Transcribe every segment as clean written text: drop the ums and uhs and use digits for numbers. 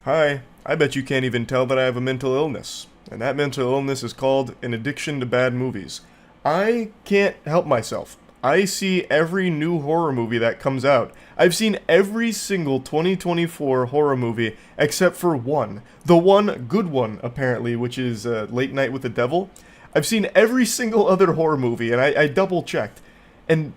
Hi, I bet you can't even tell that I have a mental illness, and that mental illness is called an addiction to bad movies. I can't help myself. I see every new horror movie that comes out. I've seen every single 2024 horror movie except for one. The one good one, apparently, which is Late Night with the Devil. I've seen every single other horror movie, and I double checked. And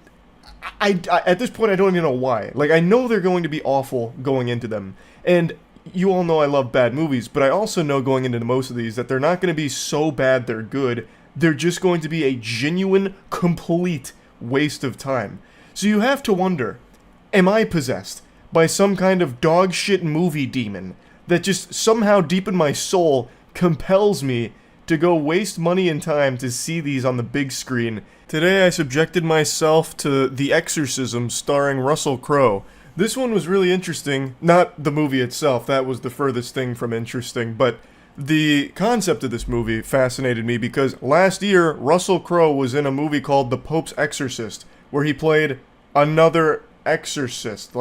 at this point, I don't even know why. Like, I know they're going to be awful going into them. And you all know I love bad movies, but I also know going into most of these that they're not going to be so bad they're good. They're just going to be a genuine, complete waste of time. So you have to wonder, am I possessed by some kind of dog shit movie demon that just somehow deep in my soul compels me to go waste money and time to see these on the big screen? Today I subjected myself to The Exorcism starring Russell Crowe. This one was really interesting. Not the movie itself, that was the furthest thing from interesting, but the concept of this movie fascinated me because last year, Russell Crowe was in a movie called The Pope's Exorcist, where he played another exorcist.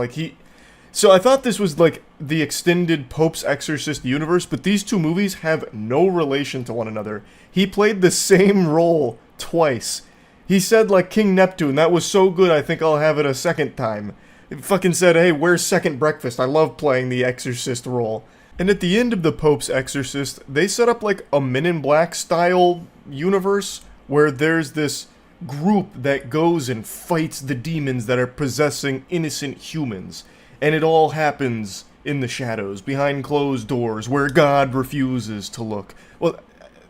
So I thought this was like the extended Pope's Exorcist universe, but these two movies have no relation to one another. He played the same role twice. He said like King Neptune, that was so good I think I'll have it a second time. It fucking said, hey, where's second breakfast? I love playing the Exorcist role. And at the end of The Pope's Exorcist, they set up like a Men in Black style universe where there's this group that goes and fights the demons that are possessing innocent humans. And it all happens in the shadows, behind closed doors, where God refuses to look. Well,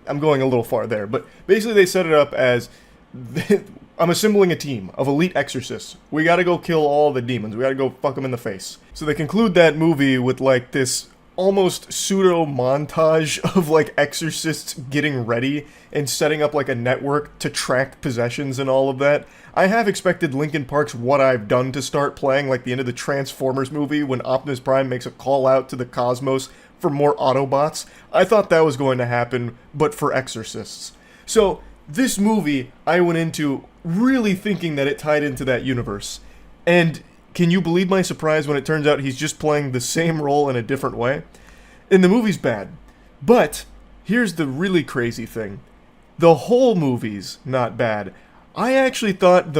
I'm going a little far there, but basically they set it up as I'm assembling a team of elite exorcists. We gotta go kill all the demons. We gotta go fuck them in the face. So they conclude that movie with like this almost pseudo montage of like exorcists getting ready and setting up like a network to track possessions and all of that. I have expected Linkin Park's What I've Done to start playing, like the end of the Transformers movie when Optimus Prime makes a call out to the cosmos for more Autobots. I thought that was going to happen, but for exorcists. So this movie I went into really thinking that it tied into that universe. And can you believe my surprise when it turns out he's just playing the same role in a different way? And the movie's bad. But here's the really crazy thing. The whole movie's not bad. I actually thought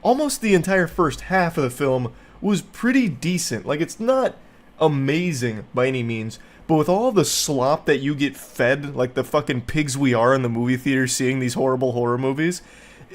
almost the entire first half of the film was pretty decent. Like, it's not amazing by any means, but with all the slop that you get fed, like the fucking pigs we are in the movie theater seeing these horrible horror movies,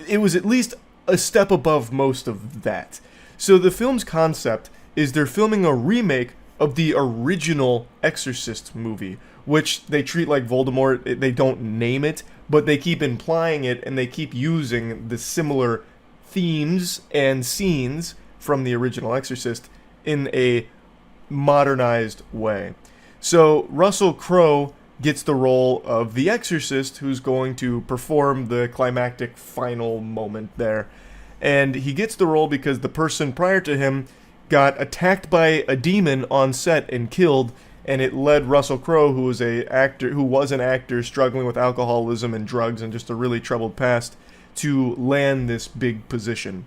it was at least a step above most of that. So the film's concept is they're filming a remake of the original Exorcist movie, which they treat like Voldemort. They don't name it, but they keep implying it, and they keep using the similar themes and scenes from the original Exorcist in a modernized way. So Russell Crowe gets the role of the exorcist who's going to perform the climactic final moment there. And he gets the role because the person prior to him got attacked by a demon on set and killed, and it led Russell Crowe, who was an actor struggling with alcoholism and drugs and just a really troubled past, to land this big position.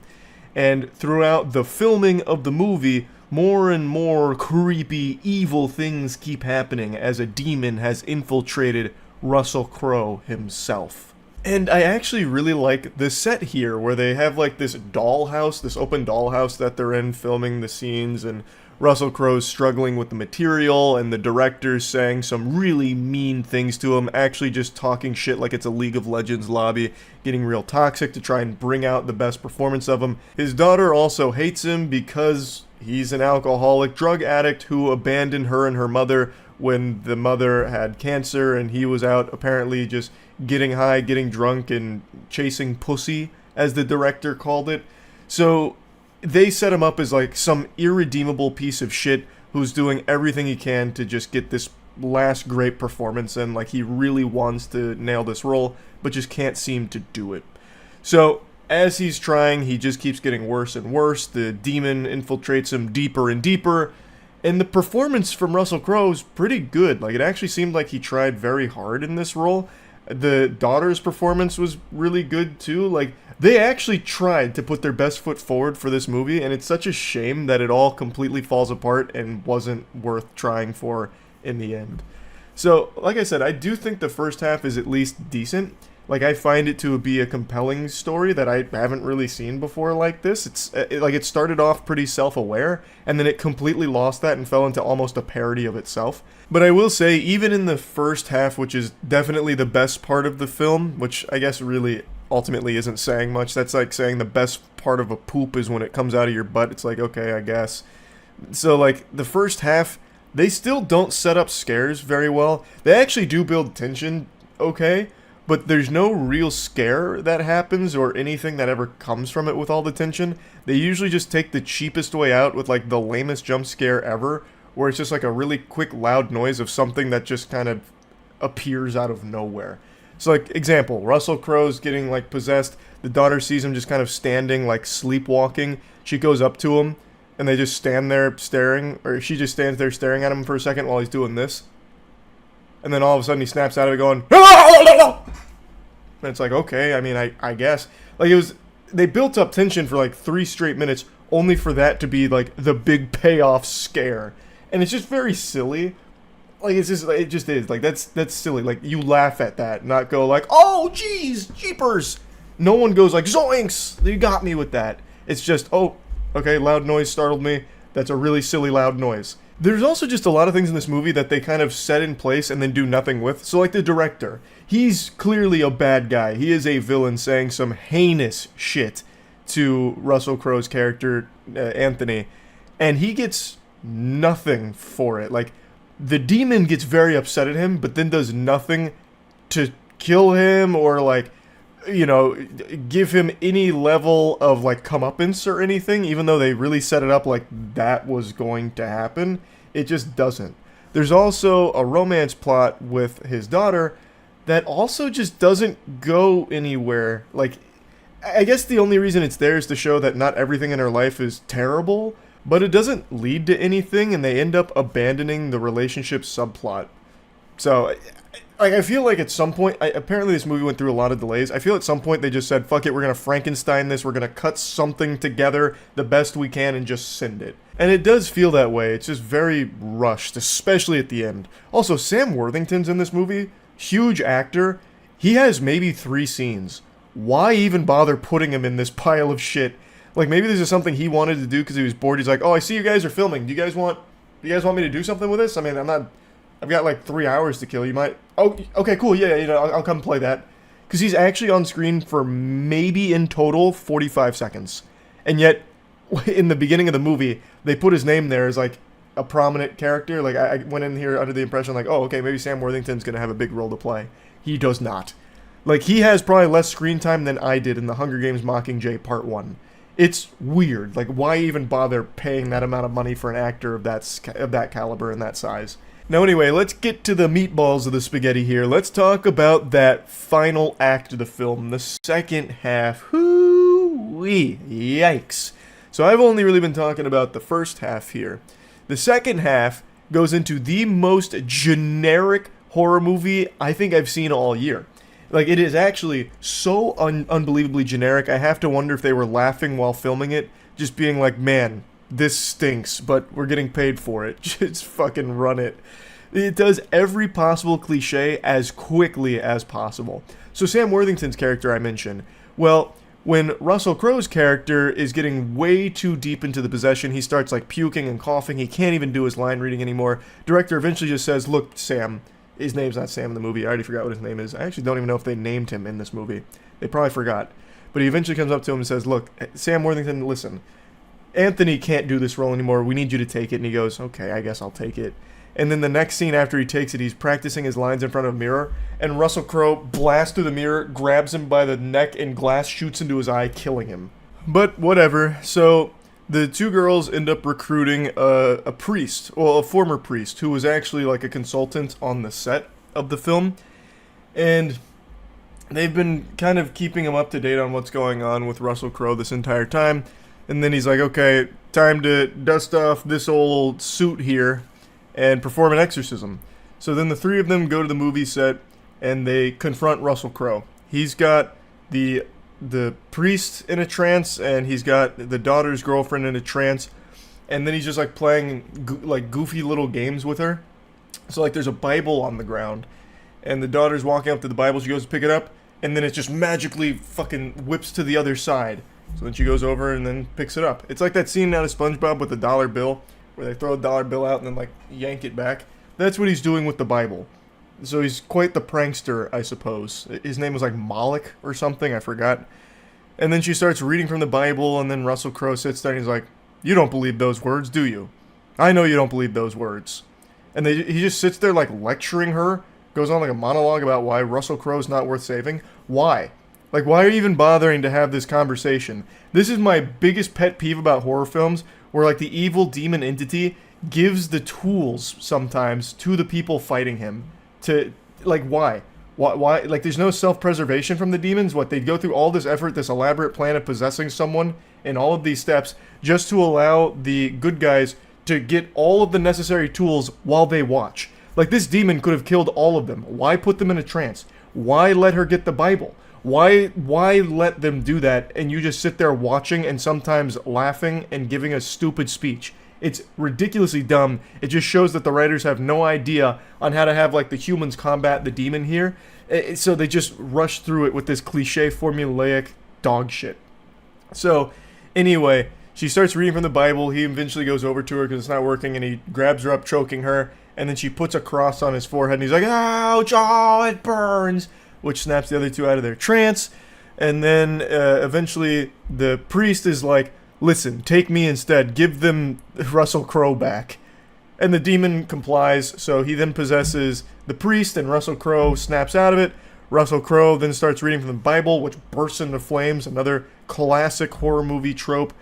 And throughout the filming of the movie, more and more creepy, evil things keep happening as a demon has infiltrated Russell Crowe himself. And I actually really like the set here, where they have like this dollhouse, this open dollhouse that they're in filming the scenes, and Russell Crowe's struggling with the material, and the director's saying some really mean things to him, actually just talking shit like it's a League of Legends lobby, getting real toxic to try and bring out the best performance of him. His daughter also hates him because he's an alcoholic drug addict who abandoned her and her mother when the mother had cancer, and he was out apparently just getting high, getting drunk, and chasing pussy, as the director called it. So they set him up as like some irredeemable piece of shit who's doing everything he can to just get this last great performance, and like he really wants to nail this role, but just can't seem to do it. So as he's trying, he just keeps getting worse and worse. The demon infiltrates him deeper and deeper, and the performance from Russell Crowe is pretty good. Like, it actually seemed like he tried very hard in this role. The daughter's performance was really good too. Like, they actually tried to put their best foot forward for this movie, and it's such a shame that it all completely falls apart and wasn't worth trying for in the end. So, like I said, I do think the first half is at least decent. Like, I find it to be a compelling story that I haven't really seen before like this. It started off pretty self-aware, and then it completely lost that and fell into almost a parody of itself. But I will say, even in the first half, which is definitely the best part of the film, which I guess really ultimately isn't saying much. That's like saying the best part of a poop is when it comes out of your butt. It's like, okay, I guess. So, like, the first half, they still don't set up scares very well. They actually do build tension okay, but there's no real scare that happens or anything that ever comes from it with all the tension. They usually just take the cheapest way out with, like, the lamest jump scare ever, where it's just like a really quick, loud noise of something that just kind of appears out of nowhere. So, like, example, Russell Crowe's getting, like, possessed. The daughter sees him just kind of standing, like, sleepwalking. She goes up to him, and they just stand there staring, or she just stands there staring at him for a second while he's doing this. And then all of a sudden he snaps out of it going, and it's like, okay, I mean, I guess. Like, they built up tension for, like, 3 straight minutes, only for that to be, like, the big payoff scare. And it's just very silly. Like, it just is. Like, that's silly. Like, you laugh at that, not go like, oh, jeez, jeepers. No one goes like, zoinks, you got me with that. It's just, oh, okay, loud noise startled me. That's a really silly loud noise. There's also just a lot of things in this movie that they kind of set in place and then do nothing with. So, like, the director, he's clearly a bad guy. He is a villain saying some heinous shit to Russell Crowe's character, Anthony, and he gets nothing for it. Like, the demon gets very upset at him, but then does nothing to kill him or, like, you know, give him any level of, like, comeuppance or anything, even though they really set it up like that was going to happen. It just doesn't. There's also a romance plot with his daughter that also just doesn't go anywhere. Like, I guess the only reason it's there is to show that not everything in her life is terrible, but it doesn't lead to anything, and they end up abandoning the relationship subplot. So, like, I feel like at some point, apparently this movie went through a lot of delays. I feel at some point they just said, fuck it, we're going to Frankenstein this, we're going to cut something together the best we can and just send it. And it does feel that way. It's just very rushed, especially at the end. Also, Sam Worthington's in this movie. Huge actor. He has maybe 3 scenes. Why even bother putting him in this pile of shit? Like, maybe this is something he wanted to do because he was bored. He's like, oh, I see you guys are filming. Do you guys want me to do something with this? I mean, I've got like 3 hours to kill. You might, oh, okay, cool, yeah, you know, I'll come play that. Because he's actually on screen for maybe in total 45 seconds. And yet, in the beginning of the movie, they put his name there as like a prominent character. Like, I went in here under the impression like, oh, okay, maybe Sam Worthington's going to have a big role to play. He does not. Like, he has probably less screen time than I did in The Hunger Games Mockingjay Part 1. It's weird. Like, why even bother paying that amount of money for an actor of that caliber and that size? Now, anyway, let's get to the meatballs of the spaghetti here. Let's talk about that final act of the film, the second half. Hoo-wee. Yikes. So I've only really been talking about the first half here. The second half goes into the most generic horror movie I think I've seen all year. Like, it is actually so unbelievably generic, I have to wonder if they were laughing while filming it, just being like, man, this stinks, but we're getting paid for it. Just fucking run it. It does every possible cliche as quickly as possible. So Sam Worthington's character I mentioned, well, when Russell Crowe's character is getting way too deep into the possession, he starts like puking and coughing, he can't even do his line reading anymore. Director eventually just says, look, Sam, his name's not Sam in the movie, I already forgot what his name is. I actually don't even know if they named him in this movie. They probably forgot. But he eventually comes up to him and says, look, Sam Worthington, listen, Anthony can't do this role anymore, we need you to take it. And he goes, okay, I guess I'll take it. And then the next scene after he takes it, he's practicing his lines in front of a mirror, and Russell Crowe blasts through the mirror, grabs him by the neck, and glass shoots into his eye, killing him. But whatever. So the 2 girls end up recruiting a priest, well, a former priest, who was actually like a consultant on the set of the film. And they've been kind of keeping him up to date on what's going on with Russell Crowe this entire time. And then he's like, okay, time to dust off this old suit here and perform an exorcism. So then the 3 of them go to the movie set, and they confront Russell Crowe. He's got the priest in a trance, and he's got the daughter's girlfriend in a trance, and then he's just like playing like goofy little games with her. So like there's a Bible on the ground, and the daughter's walking up to the Bible. She goes to pick it up, and then it just magically fucking whips to the other side. So then she goes over and then picks it up. It's like that scene out of SpongeBob with the dollar bill, where they throw a dollar bill out and then like yank it back. That's what he's doing with the Bible. So he's quite the prankster, I suppose. His name was like Moloch or something, I forgot. And then she starts reading from the Bible, and then Russell Crowe sits there and he's like, "You don't believe those words, do you? I know you don't believe those words." And he just sits there like lecturing her, goes on like a monologue about why Russell Crowe's not worth saving. Why? Like, why are you even bothering to have this conversation? This is my biggest pet peeve about horror films, where like the evil demon entity gives the tools sometimes to the people fighting him. To, like, why? Why? Like, there's no self-preservation from the demons? What, they'd go through all this effort, this elaborate plan of possessing someone, and all of these steps, just to allow the good guys to get all of the necessary tools while they watch. Like, this demon could have killed all of them. Why put them in a trance? Why let her get the Bible? Why let them do that, and you just sit there watching and sometimes laughing and giving a stupid speech? It's ridiculously dumb. It just shows that the writers have no idea on how to have, like, the humans combat the demon here. So they just rush through it with this cliche formulaic dog shit. So, anyway, she starts reading from the Bible. He eventually goes over to her because it's not working, and he grabs her up, choking her. And then she puts a cross on his forehead, and he's like, "Ouch, oh, it burns," which snaps the other two out of their trance. And then eventually the priest is like, "Listen, take me instead. Give them Russell Crowe back." And the demon complies, so he then possesses the priest, and Russell Crowe snaps out of it. Russell Crowe then starts reading from the Bible, which bursts into flames, another classic horror movie trope.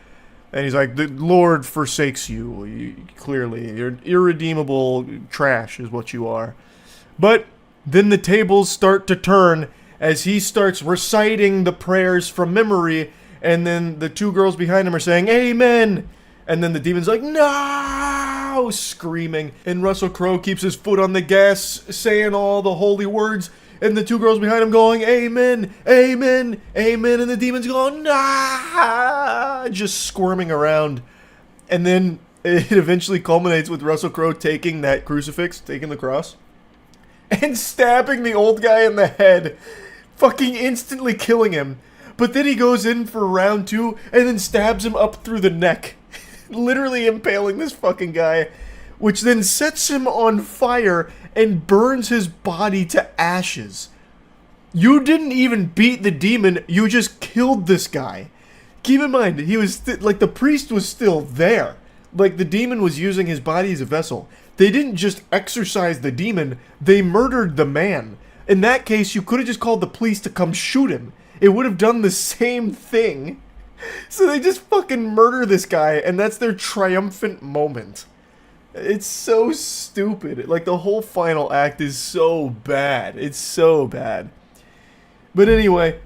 And he's like, "The Lord forsakes you, clearly. You're irredeemable trash is what you are." But then the tables start to turn as he starts reciting the prayers from memory, and then the two girls behind him are saying, "Amen!" And then the demon's like, "No!" screaming. And Russell Crowe keeps his foot on the gas, saying all the holy words, and the two girls behind him going, "Amen! Amen! Amen!" And the demon's going, "Ah!" just squirming around. And then it eventually culminates with Russell Crowe taking that crucifix, taking the cross, and stabbing the old guy in the head, fucking instantly killing him. But then he goes in for round two and then stabs him up through the neck, literally impaling this fucking guy, which then sets him on fire and burns his body to ashes. You didn't even beat the demon, you just killed this guy. Keep in mind, he was like, the priest was still there. Like, the demon was using his body as a vessel. They didn't just exorcise the demon, they murdered the man. In that case, you could have just called the police to come shoot him. It would have done the same thing. So they just fucking murder this guy, and that's their triumphant moment. It's so stupid. Like, the whole final act is so bad. It's so bad. But anyway,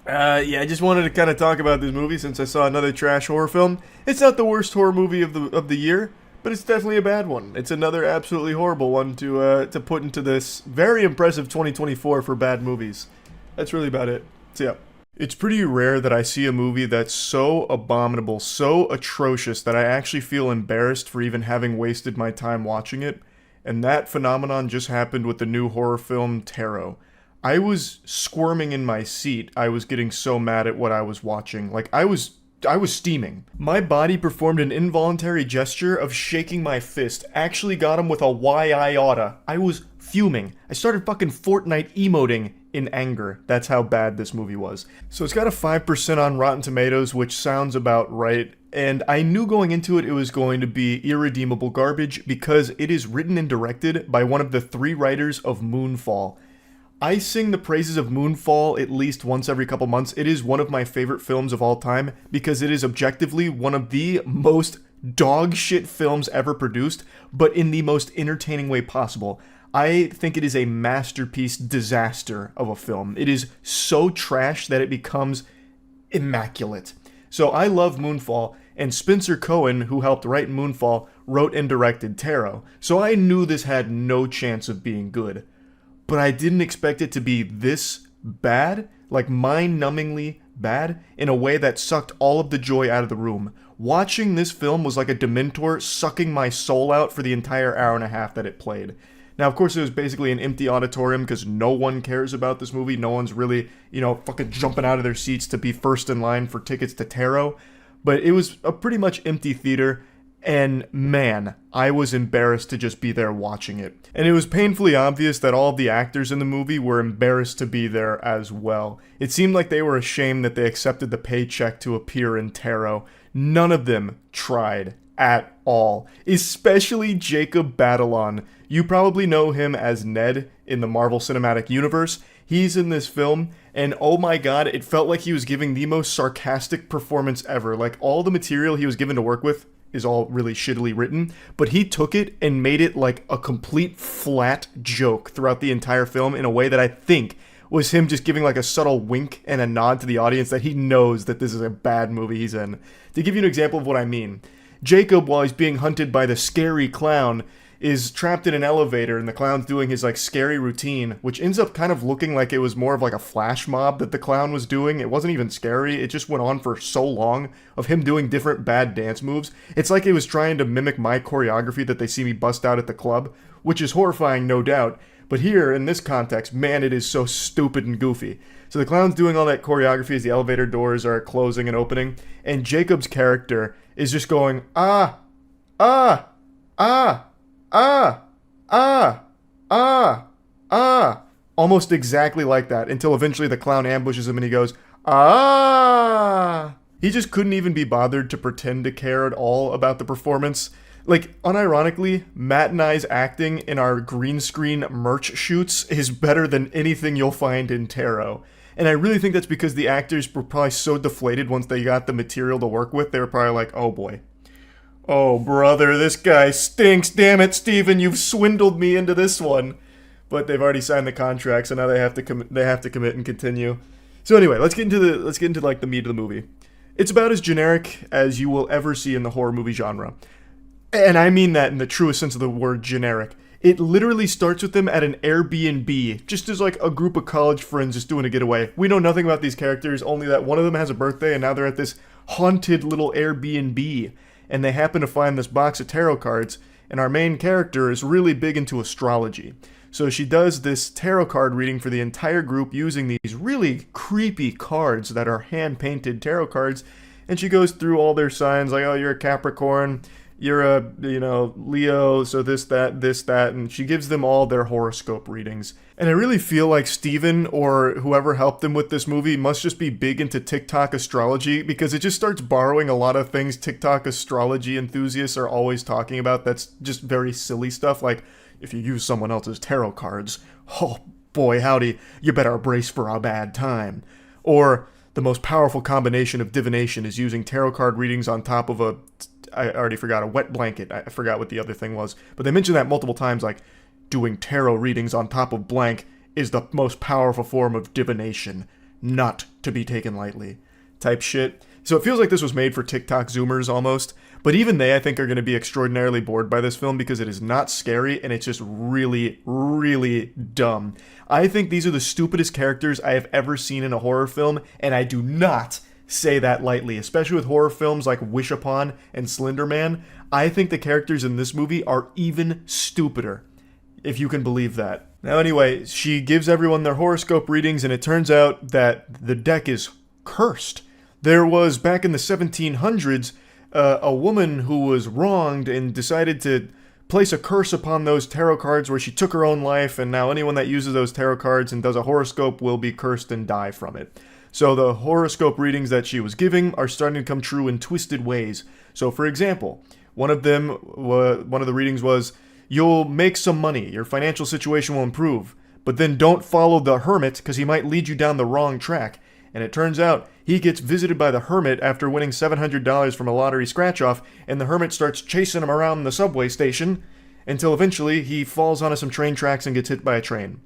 yeah, I just wanted to kind of talk about this movie since I saw another trash horror film. It's not the worst horror movie of the year, but it's definitely a bad one. It's another absolutely horrible one to put into this very impressive 2024 for bad movies. That's really about it. So yeah. It's pretty rare that I see a movie that's so abominable, so atrocious, that I actually feel embarrassed for even having wasted my time watching it. And that phenomenon just happened with the new horror film, Tarot. I was squirming in my seat. I was getting so mad at what I was watching. Like, I was steaming. My body performed an involuntary gesture of shaking my fist. Actually got him with a why I oughta. I was fuming. I started fucking Fortnite emoting in anger. That's how bad this movie was. So it's got a 5% on Rotten Tomatoes, which sounds about right. And I knew going into it was going to be irredeemable garbage because it is written and directed by one of the 3 writers of Moonfall. I sing the praises of Moonfall at least once every couple months. It is one of my favorite films of all time because it is objectively one of the most dog shit films ever produced, but in the most entertaining way possible. I think it is a masterpiece disaster of a film. It is so trash that it becomes immaculate. So I love Moonfall, and Spencer Cohen, who helped write Moonfall, wrote and directed Tarot. So I knew this had no chance of being good. but I didn't expect it to be this bad, like mind-numbingly bad, in a way that sucked all of the joy out of the room. Watching this film was like a Dementor sucking my soul out for the entire hour and a half that it played. Now, of course, it was basically an empty auditorium because no one cares about this movie. No one's really, fucking jumping out of their seats to be first in line for tickets to Tarot. But it was a pretty much empty theater, and man, I was embarrassed to just be there watching it. And it was painfully obvious that all of the actors in the movie were embarrassed to be there as well. It seemed like they were ashamed that they accepted the paycheck to appear in Tarot. None of them tried at all, especially Jacob Batalon. You probably know him as Ned in the Marvel Cinematic Universe. He's in this film, and oh my god, it felt like he was giving the most sarcastic performance ever. Like, all the material he was given to work with is all really shittily written, but he took it and made it like a complete flat joke throughout the entire film in a way that I think was him just giving like a subtle wink and a nod to the audience that he knows that this is a bad movie he's in. To give you an example of what I mean, Jacob, while he's being hunted by the scary clown, is trapped in an elevator, and the clown's doing his like scary routine, which ends up kind of looking like it was more of like a flash mob that the clown was doing. It wasn't even scary, it just went on for so long of him doing different bad dance moves. It's like it was trying to mimic my choreography that they see me bust out at the club, which is horrifying, no doubt. But here, in this context, man, it is so stupid and goofy. So the clown's doing all that choreography as the elevator doors are closing and opening, and Jacob's character is just going, ah, ah, ah, ah, ah, ah, ah, almost exactly like that, until eventually the clown ambushes him and he goes, ah. He just couldn't even be bothered to pretend to care at all about the performance. Like, unironically, Matt and I's acting in our green screen merch shoots is better than anything you'll find in Tarot. And I really think that's because the actors were probably so deflated once they got the material to work with, they were probably like, oh boy. Oh brother, this guy stinks. Damn it, Steven, you've swindled me into this one. But they've already signed the contract, so now they have to commit and continue. So anyway, let's get into like the meat of the movie. It's about as generic as you will ever see in the horror movie genre. And I mean that in the truest sense of the word generic. It literally starts with them at an Airbnb, just as like a group of college friends just doing a getaway. We know nothing about these characters, only that one of them has a birthday and now they're at this haunted little Airbnb. And they happen to find this box of tarot cards, and our main character is really big into astrology. So she does this tarot card reading for the entire group using these really creepy cards that are hand-painted tarot cards, and she goes through all their signs, like, oh, you're a Capricorn, you're a, Leo, so this, that, and she gives them all their horoscope readings. And I really feel like Steven, or whoever helped them with this movie, must just be big into TikTok astrology, because it just starts borrowing a lot of things TikTok astrology enthusiasts are always talking about that's just very silly stuff, like, if you use someone else's tarot cards, oh boy howdy, you better brace for a bad time. Or, the most powerful combination of divination is using tarot card readings on top of I already forgot, a wet blanket. I forgot what the other thing was. But they mentioned that multiple times, like, doing tarot readings on top of blank is the most powerful form of divination, not to be taken lightly, type shit. So it feels like this was made for TikTok Zoomers almost. But even they, I think, are going to be extraordinarily bored by this film because it is not scary and it's just really, really dumb. I think these are the stupidest characters I have ever seen in a horror film, and I do not say that lightly, especially with horror films like Wish Upon and Slender Man. I think the characters in this movie are even stupider, if you can believe that. Now anyway, she gives everyone their horoscope readings, and it turns out that the deck is cursed. There was, back in the 1700s, a woman who was wronged and decided to place a curse upon those tarot cards where she took her own life, and now anyone that uses those tarot cards and does a horoscope will be cursed and die from it. So the horoscope readings that she was giving are starting to come true in twisted ways. So for example, one of the readings was, you'll make some money, your financial situation will improve, but then don't follow the hermit because he might lead you down the wrong track. And it turns out he gets visited by the hermit after winning $700 from a lottery scratch-off, and the hermit starts chasing him around the subway station until eventually he falls onto some train tracks and gets hit by a train.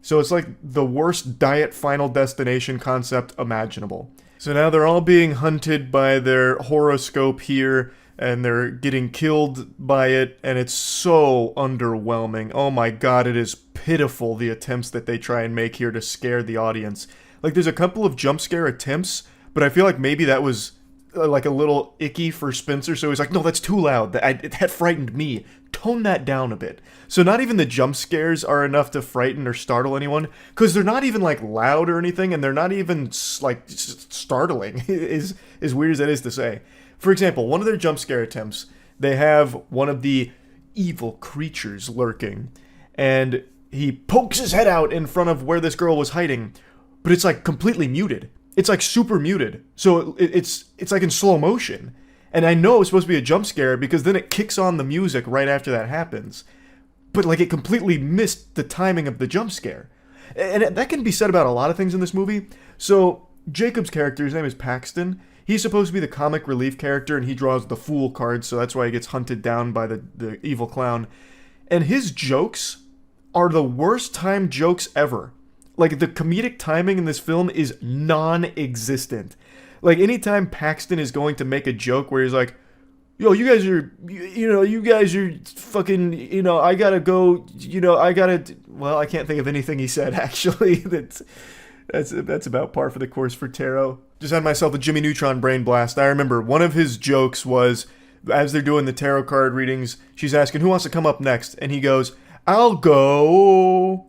So it's like the worst diet Final Destination concept imaginable. So now they're all being hunted by their horoscope here, and they're getting killed by it, and it's so underwhelming. Oh my god, it is pitiful, the attempts that they try and make here to scare the audience. Like, there's a couple of jump scare attempts, but I feel like maybe that was like a little icky for Spencer, so he's like, no, that's too loud. That frightened me. Tone that down a bit. So not even the jump scares are enough to frighten or startle anyone, because they're not even like loud or anything, and they're not even like startling, as weird as that is to say. For example, one of their jump scare attempts, they have one of the evil creatures lurking, and he pokes his head out in front of where this girl was hiding, but it's like completely muted. It's like super muted, so it's like in slow motion. And I know it's supposed to be a jump scare because then it kicks on the music right after that happens. But like it completely missed the timing of the jump scare. And that can be said about a lot of things in this movie. So Jacob's character, his name is Paxton. He's supposed to be the comic relief character, and he draws the fool card, so that's why he gets hunted down by the evil clown. And his jokes are the worst timed jokes ever. Like, the comedic timing in this film is non-existent. Like, anytime Paxton is going to make a joke where he's like, yo, you guys are fucking, I gotta go, well, I can't think of anything he said, actually. That's about par for the course for Taro. Just had myself a Jimmy Neutron brain blast. I remember one of his jokes was, as they're doing the tarot card readings, she's asking, who wants to come up next? And he goes, I'll go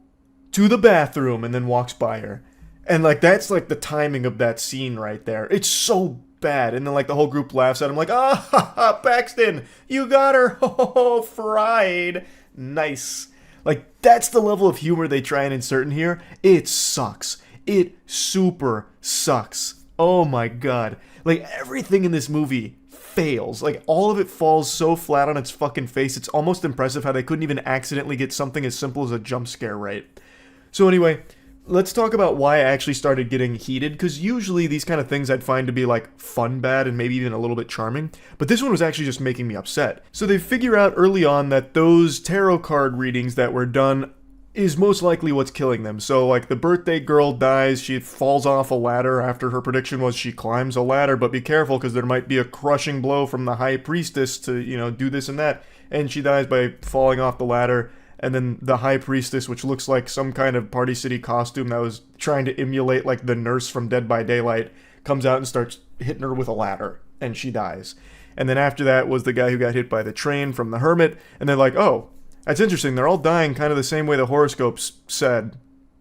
to the bathroom, and then walks by her. And like, that's like the timing of that scene right there. It's so bad. And then like the whole group laughs at him like, ah, Paxton, you got her. Oh, fried. Nice. Like, that's the level of humor they try and insert in here. It sucks. It super sucks. Oh my god. Like, everything in this movie fails. Like, all of it falls so flat on its fucking face. It's almost impressive how they couldn't even accidentally get something as simple as a jump scare right. So anyway, let's talk about why I actually started getting heated, because usually these kind of things I'd find to be like fun bad and maybe even a little bit charming, but this one was actually just making me upset. So they figure out early on that those tarot card readings that were done is most likely what's killing them. So like, the birthday girl dies, she falls off a ladder after her prediction was she climbs a ladder, but be careful because there might be a crushing blow from the high priestess to, do this and that, and she dies by falling off the ladder. And then the high priestess, which looks like some kind of Party City costume that was trying to emulate like the nurse from Dead by Daylight, comes out and starts hitting her with a ladder, and she dies. And then after that was the guy who got hit by the train from The Hermit, and they're like, oh, that's interesting, they're all dying kind of the same way the horoscopes said.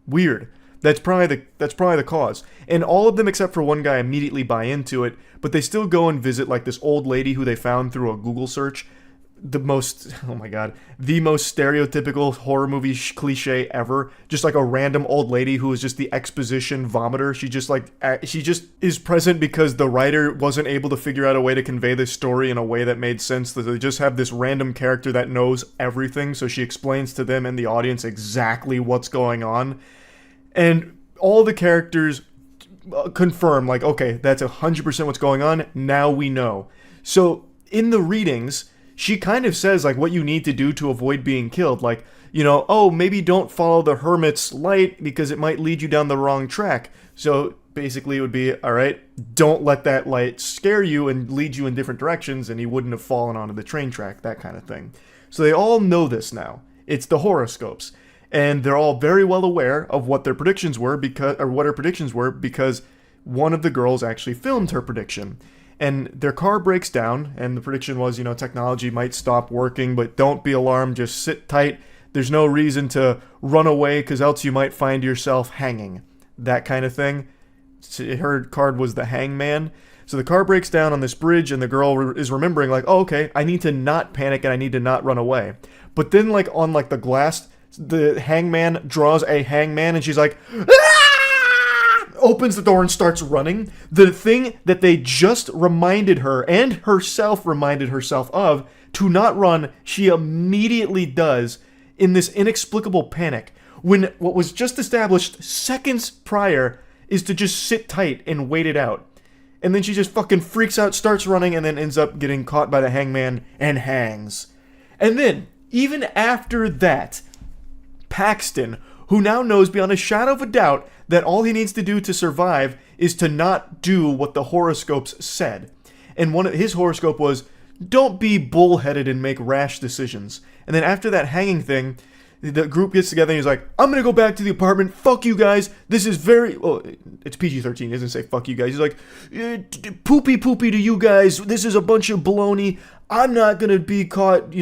Weird. That's probably the cause. And all of them except for one guy immediately buy into it, but they still go and visit like this old lady who they found through a Google search. The most stereotypical horror movie cliche ever. Just like a random old lady who is just the exposition vomiter. She just is present because the writer wasn't able to figure out a way to convey this story in a way that made sense. That they just have this random character that knows everything, so she explains to them and the audience exactly what's going on. And all the characters confirm, like, okay, that's 100% what's going on, now we know. So in the readings, she kind of says, like, what you need to do to avoid being killed. Like, oh, maybe don't follow the hermit's light because it might lead you down the wrong track. So basically it would be, all right, don't let that light scare you and lead you in different directions, and he wouldn't have fallen onto the train track, that kind of thing. So they all know this now. It's the horoscopes. And they're all very well aware of what their predictions were what her predictions were because one of the girls actually filmed her prediction. And their car breaks down, and the prediction was, technology might stop working, but don't be alarmed, just sit tight. There's no reason to run away, because else you might find yourself hanging. That kind of thing. Her card was the hangman. So the car breaks down on this bridge, and the girl is remembering, like, oh, okay, I need to not panic, and I need to not run away. But then, like, on, like, the glass, the hangman draws a hangman, and she's like, ah! Opens the door and starts running. The thing that they just reminded her and herself reminded herself of to not run, she immediately does in this inexplicable panic when what was just established seconds prior is to just sit tight and wait it out. And then she just fucking freaks out, starts running, and then ends up getting caught by the hangman and hangs. And then, even after that, Paxton, who now knows beyond a shadow of a doubt that all he needs to do to survive is to not do what the horoscopes said. And his horoscope was, don't be bullheaded and make rash decisions. And then after that hanging thing, The group gets together and he's like, I'm gonna go back to the apartment. Fuck you guys. This is very... Well, it's PG-13. He doesn't say fuck you guys. He's like, poopy to you guys. This is a bunch of baloney. I'm not gonna be caught,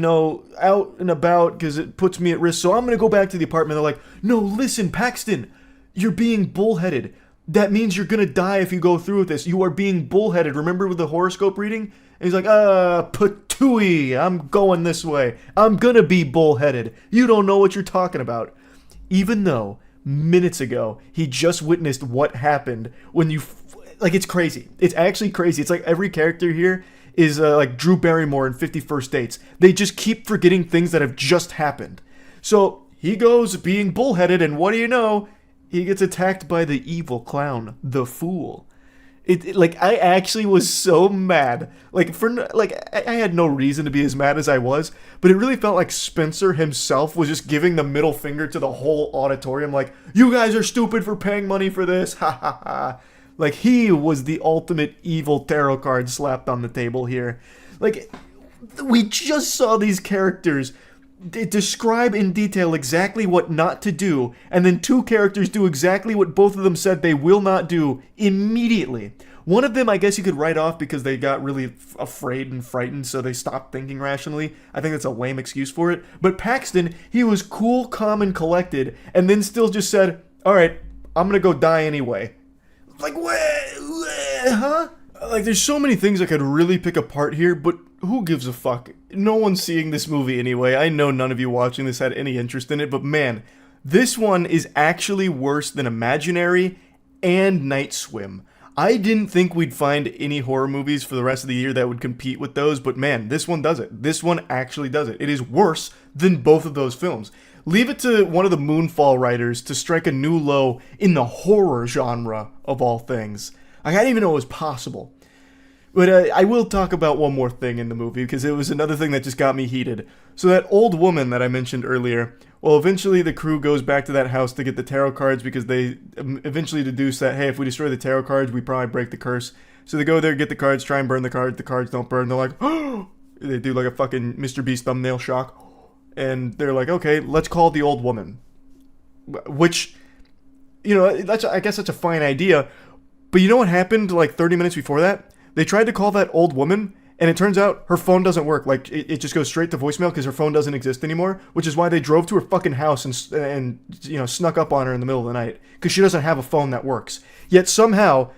out and about because it puts me at risk. So I'm gonna go back to the apartment. They're like, no, listen, Paxton. You're being bullheaded. That means you're gonna die if you go through with this. You are being bullheaded. Remember with the horoscope reading? And he's like, patooey, I'm going this way. I'm gonna be bullheaded. You don't know what you're talking about. Even though, minutes ago, he just witnessed what happened when you... it's crazy. It's actually crazy. It's like every character here is like Drew Barrymore in 50 First Dates. They just keep forgetting things that have just happened. So, he goes being bullheaded, and what do you know? He gets attacked by the evil clown, the Fool. I actually was so mad. I had no reason to be as mad as I was, but it really felt like Spencer himself was just giving the middle finger to the whole auditorium, like, you guys are stupid for paying money for this, ha ha ha. Like, he was the ultimate evil tarot card slapped on the table here. We just saw these characters describe in detail exactly what not to do, and then two characters do exactly what both of them said they will not do immediately. One of them, I guess you could write off because they got really afraid and frightened, so they stopped thinking rationally. I think that's a lame excuse for it. But Paxton, he was cool, calm, and collected, and then still just said, alright, I'm gonna go die anyway. Huh? There's so many things I could really pick apart here, but who gives a fuck? No one's seeing this movie anyway. I know none of you watching this had any interest in it, but man, this one is actually worse than Imaginary and Night Swim. I didn't think we'd find any horror movies for the rest of the year that would compete with those, but man, this one does it. This one actually does it. It is worse than both of those films. Leave it to one of the Moonfall writers to strike a new low in the horror genre of all things. I didn't even know it was possible. But I will talk about one more thing in the movie, because it was another thing that just got me heated. So that old woman that I mentioned earlier, well, eventually the crew goes back to that house to get the tarot cards, because they eventually deduce that, hey, if we destroy the tarot cards, we probably break the curse. So they go there, get the cards, try and burn the cards don't burn. They're like, oh! They do like a fucking Mr. Beast thumbnail shock. And they're like, okay, let's call the old woman. Which, I guess that's a fine idea. But you know what happened 30 minutes before that? They tried to call that old woman, and it turns out her phone doesn't work. It just goes straight to voicemail because her phone doesn't exist anymore, which is why they drove to her fucking house and snuck up on her in the middle of the night, because she doesn't have a phone that works. Yet somehow,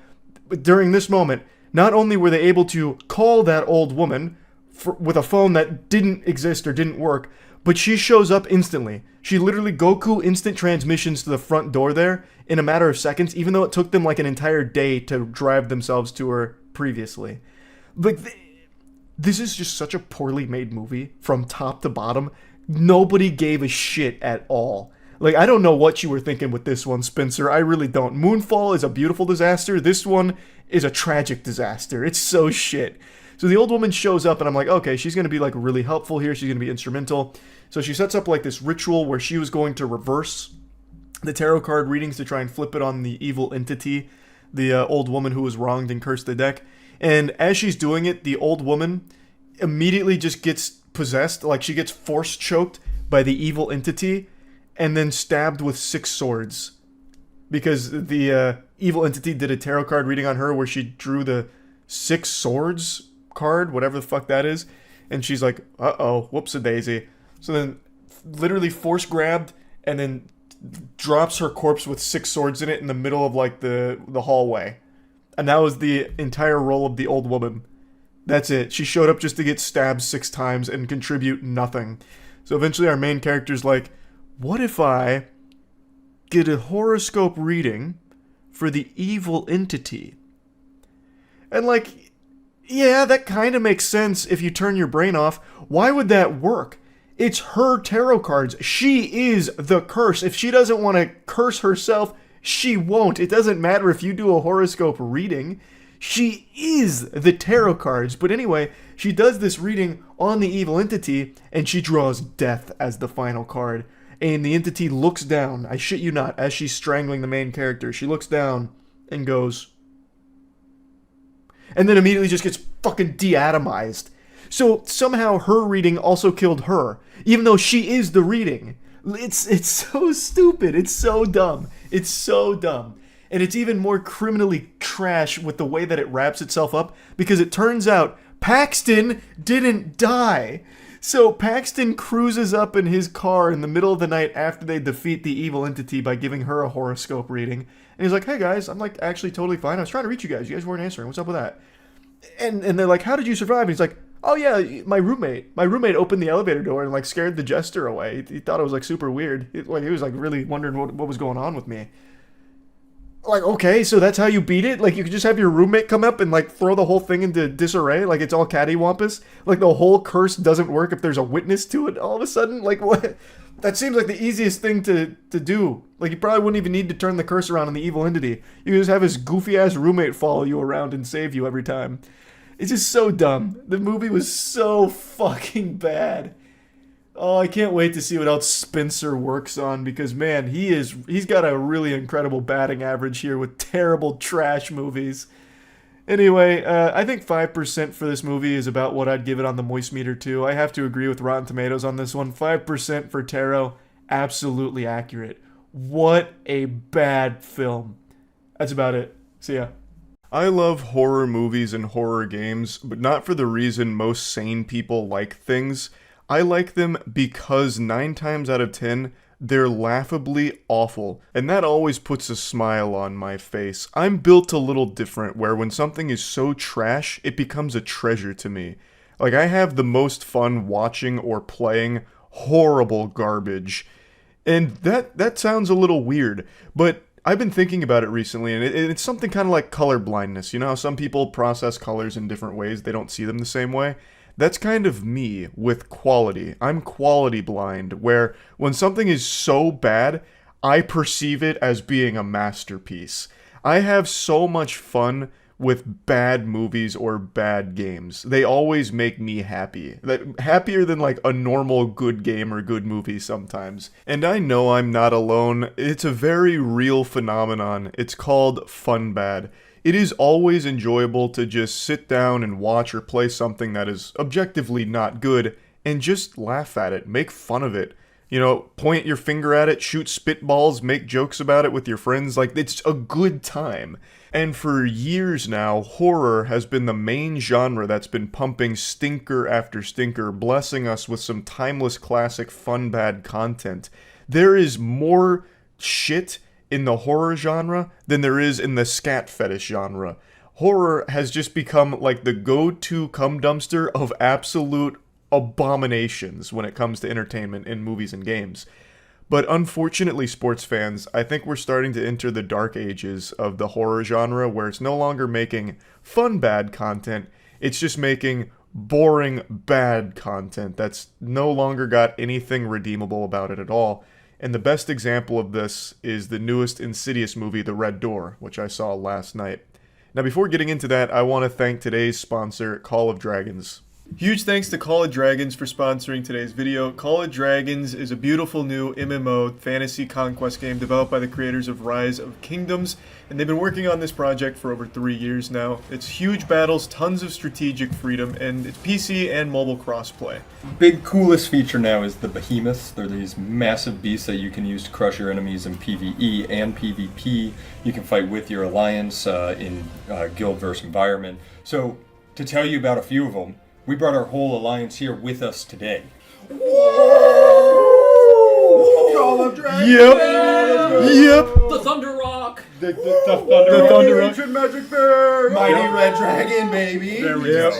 during this moment, not only were they able to call that old woman with a phone that didn't exist or didn't work, but she shows up instantly. She literally Goku instant transmissions to the front door there in a matter of seconds, even though it took them an entire day to drive themselves to her previously. This is just such a poorly made movie from top to bottom. Nobody gave a shit at all. I don't know what you were thinking with this one, Spencer. I really don't. Moonfall is a beautiful disaster. This one is a tragic disaster. It's so shit. So the old woman shows up, and I'm like, okay, she's going to be really helpful here. She's going to be instrumental. So she sets up this ritual where she was going to reverse the tarot card readings to try and flip it on the evil entity, the old woman who was wronged and cursed the deck. And as she's doing it, the old woman immediately just gets possessed. She gets force choked by the evil entity and then stabbed with 6 swords. Because the evil entity did a tarot card reading on her where she drew the 6 swords card, whatever the fuck that is. And she's like, uh-oh, whoops-a-daisy. So then literally force grabbed and then drops her corpse with 6 swords in it in the middle of the hallway. And that was the entire role of the old woman. That's it. She showed up just to get stabbed 6 times and contribute nothing. So eventually our main character's like, what if I get a horoscope reading for the evil entity? And yeah, that kind of makes sense if you turn your brain off. Why would that work? It's her tarot cards. She is the curse. If she doesn't want to curse herself, she won't. It doesn't matter if you do a horoscope reading. She is the tarot cards. But anyway, she does this reading on the evil entity, and she draws death as the final card. And the entity looks down, I shit you not, as she's strangling the main character. She looks down and goes... and then immediately just gets fucking deatomized. So somehow her reading also killed her, even though she is the reading. It's so stupid. It's so dumb. It's so dumb. And it's even more criminally trash with the way that it wraps itself up, because it turns out Paxton didn't die. So Paxton cruises up in his car in the middle of the night after they defeat the evil entity by giving her a horoscope reading. And he's like, hey guys, I'm like actually totally fine. I was trying to reach you guys. You guys weren't answering. What's up with that? And they're like, how did you survive? And he's like, oh yeah, my roommate opened the elevator door and like scared the jester away. He thought it was like super weird. He was like really wondering what was going on with me. Like, okay, so that's how you beat it? Like, you could just have your roommate come up and, like, throw the whole thing into disarray? Like, it's all cattywampus? Like, the whole curse doesn't work if there's a witness to it all of a sudden? Like, what? That seems like the easiest thing to do. Like, you probably wouldn't even need to turn the curse around on the evil entity. You could just have his goofy-ass roommate follow you around and save you every time. It's just so dumb. The movie was so fucking bad. Oh, I can't wait to see what else Spencer works on, because man, he's got a really incredible batting average here with terrible trash movies. Anyway, I think 5% for this movie is about what I'd give it on the Moist Meter too. I have to agree with Rotten Tomatoes on this one. 5% for Tarot, absolutely accurate. What a bad film. That's about it. See ya. I love horror movies and horror games, but not for the reason most sane people like things. I like them because 9 times out of 10, they're laughably awful, and that always puts a smile on my face. I'm built a little different, where when something is so trash, it becomes a treasure to me. Like, I have the most fun watching or playing horrible garbage. And that sounds a little weird, but I've been thinking about it recently, and it's something kind of like color blindness. You know how some people process colors in different ways, they don't see them the same way? That's kind of me with quality. I'm quality blind, where when something is so bad, I perceive it as being a masterpiece. I have so much fun with bad movies or bad games. They always make me happy. Happier than like a normal good game or good movie sometimes. And I know I'm not alone. It's a very real phenomenon. It's called fun bad. It is always enjoyable to just sit down and watch or play something that is objectively not good and just laugh at it, make fun of it. You know, point your finger at it, shoot spitballs, make jokes about it with your friends. Like, it's a good time. And for years now, horror has been the main genre that's been pumping stinker after stinker, blessing us with some timeless classic fun bad content. There is more shit in the horror genre than there is in the scat fetish genre. Horror has just become like the go-to cum dumpster of absolute abominations when it comes to entertainment in movies and games. But unfortunately, sports fans, I think we're starting to enter the dark ages of the horror genre, where it's no longer making fun bad content, it's just making boring bad content that's no longer got anything redeemable about it at all. And the best example of this is the newest Insidious movie, The Red Door, which I saw last night. Now, before getting into that, I want to thank today's sponsor, Call of Dragons. Huge thanks to Call of Dragons for sponsoring today's video. Call of Dragons is a beautiful new MMO fantasy conquest game developed by the creators of Rise of Kingdoms, and they've been working on this project for over 3 years now. It's huge battles, tons of strategic freedom, and it's PC and mobile crossplay. Big coolest feature now is the behemoths. They're these massive beasts that you can use to crush your enemies in PvE and PvP. You can fight with your alliance in guild versus environment. So, to tell you about a few of them, we brought our whole alliance here with us today. Whoa! Call of Dragons! Yep! The Thunder Rock! The Thunder Rock! Ancient Magic Bear! Mighty Red Dragon, baby! There we go.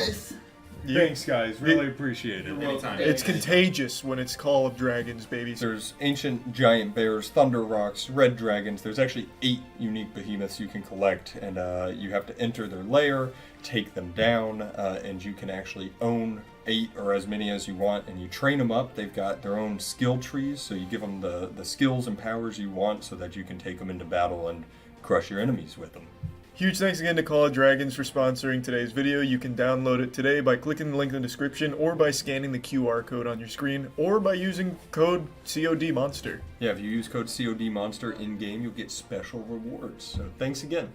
Thanks, guys. Really appreciate it. Anytime. It's contagious when it's Call of Dragons, baby. There's ancient giant bears, thunder rocks, red dragons. There's actually 8 unique behemoths you can collect, and you have to enter their lair, take them down, and you can actually own 8 or as many as you want, and you train them up. They've got their own skill trees, so you give them the skills and powers you want so that you can take them into battle and crush your enemies with them. Huge thanks again to Call of Dragons for sponsoring today's video. You can download it today by clicking the link in the description, or by scanning the QR code on your screen, or by using code CODMonster. Yeah, if you use code CODMonster in-game, you'll get special rewards. So thanks again.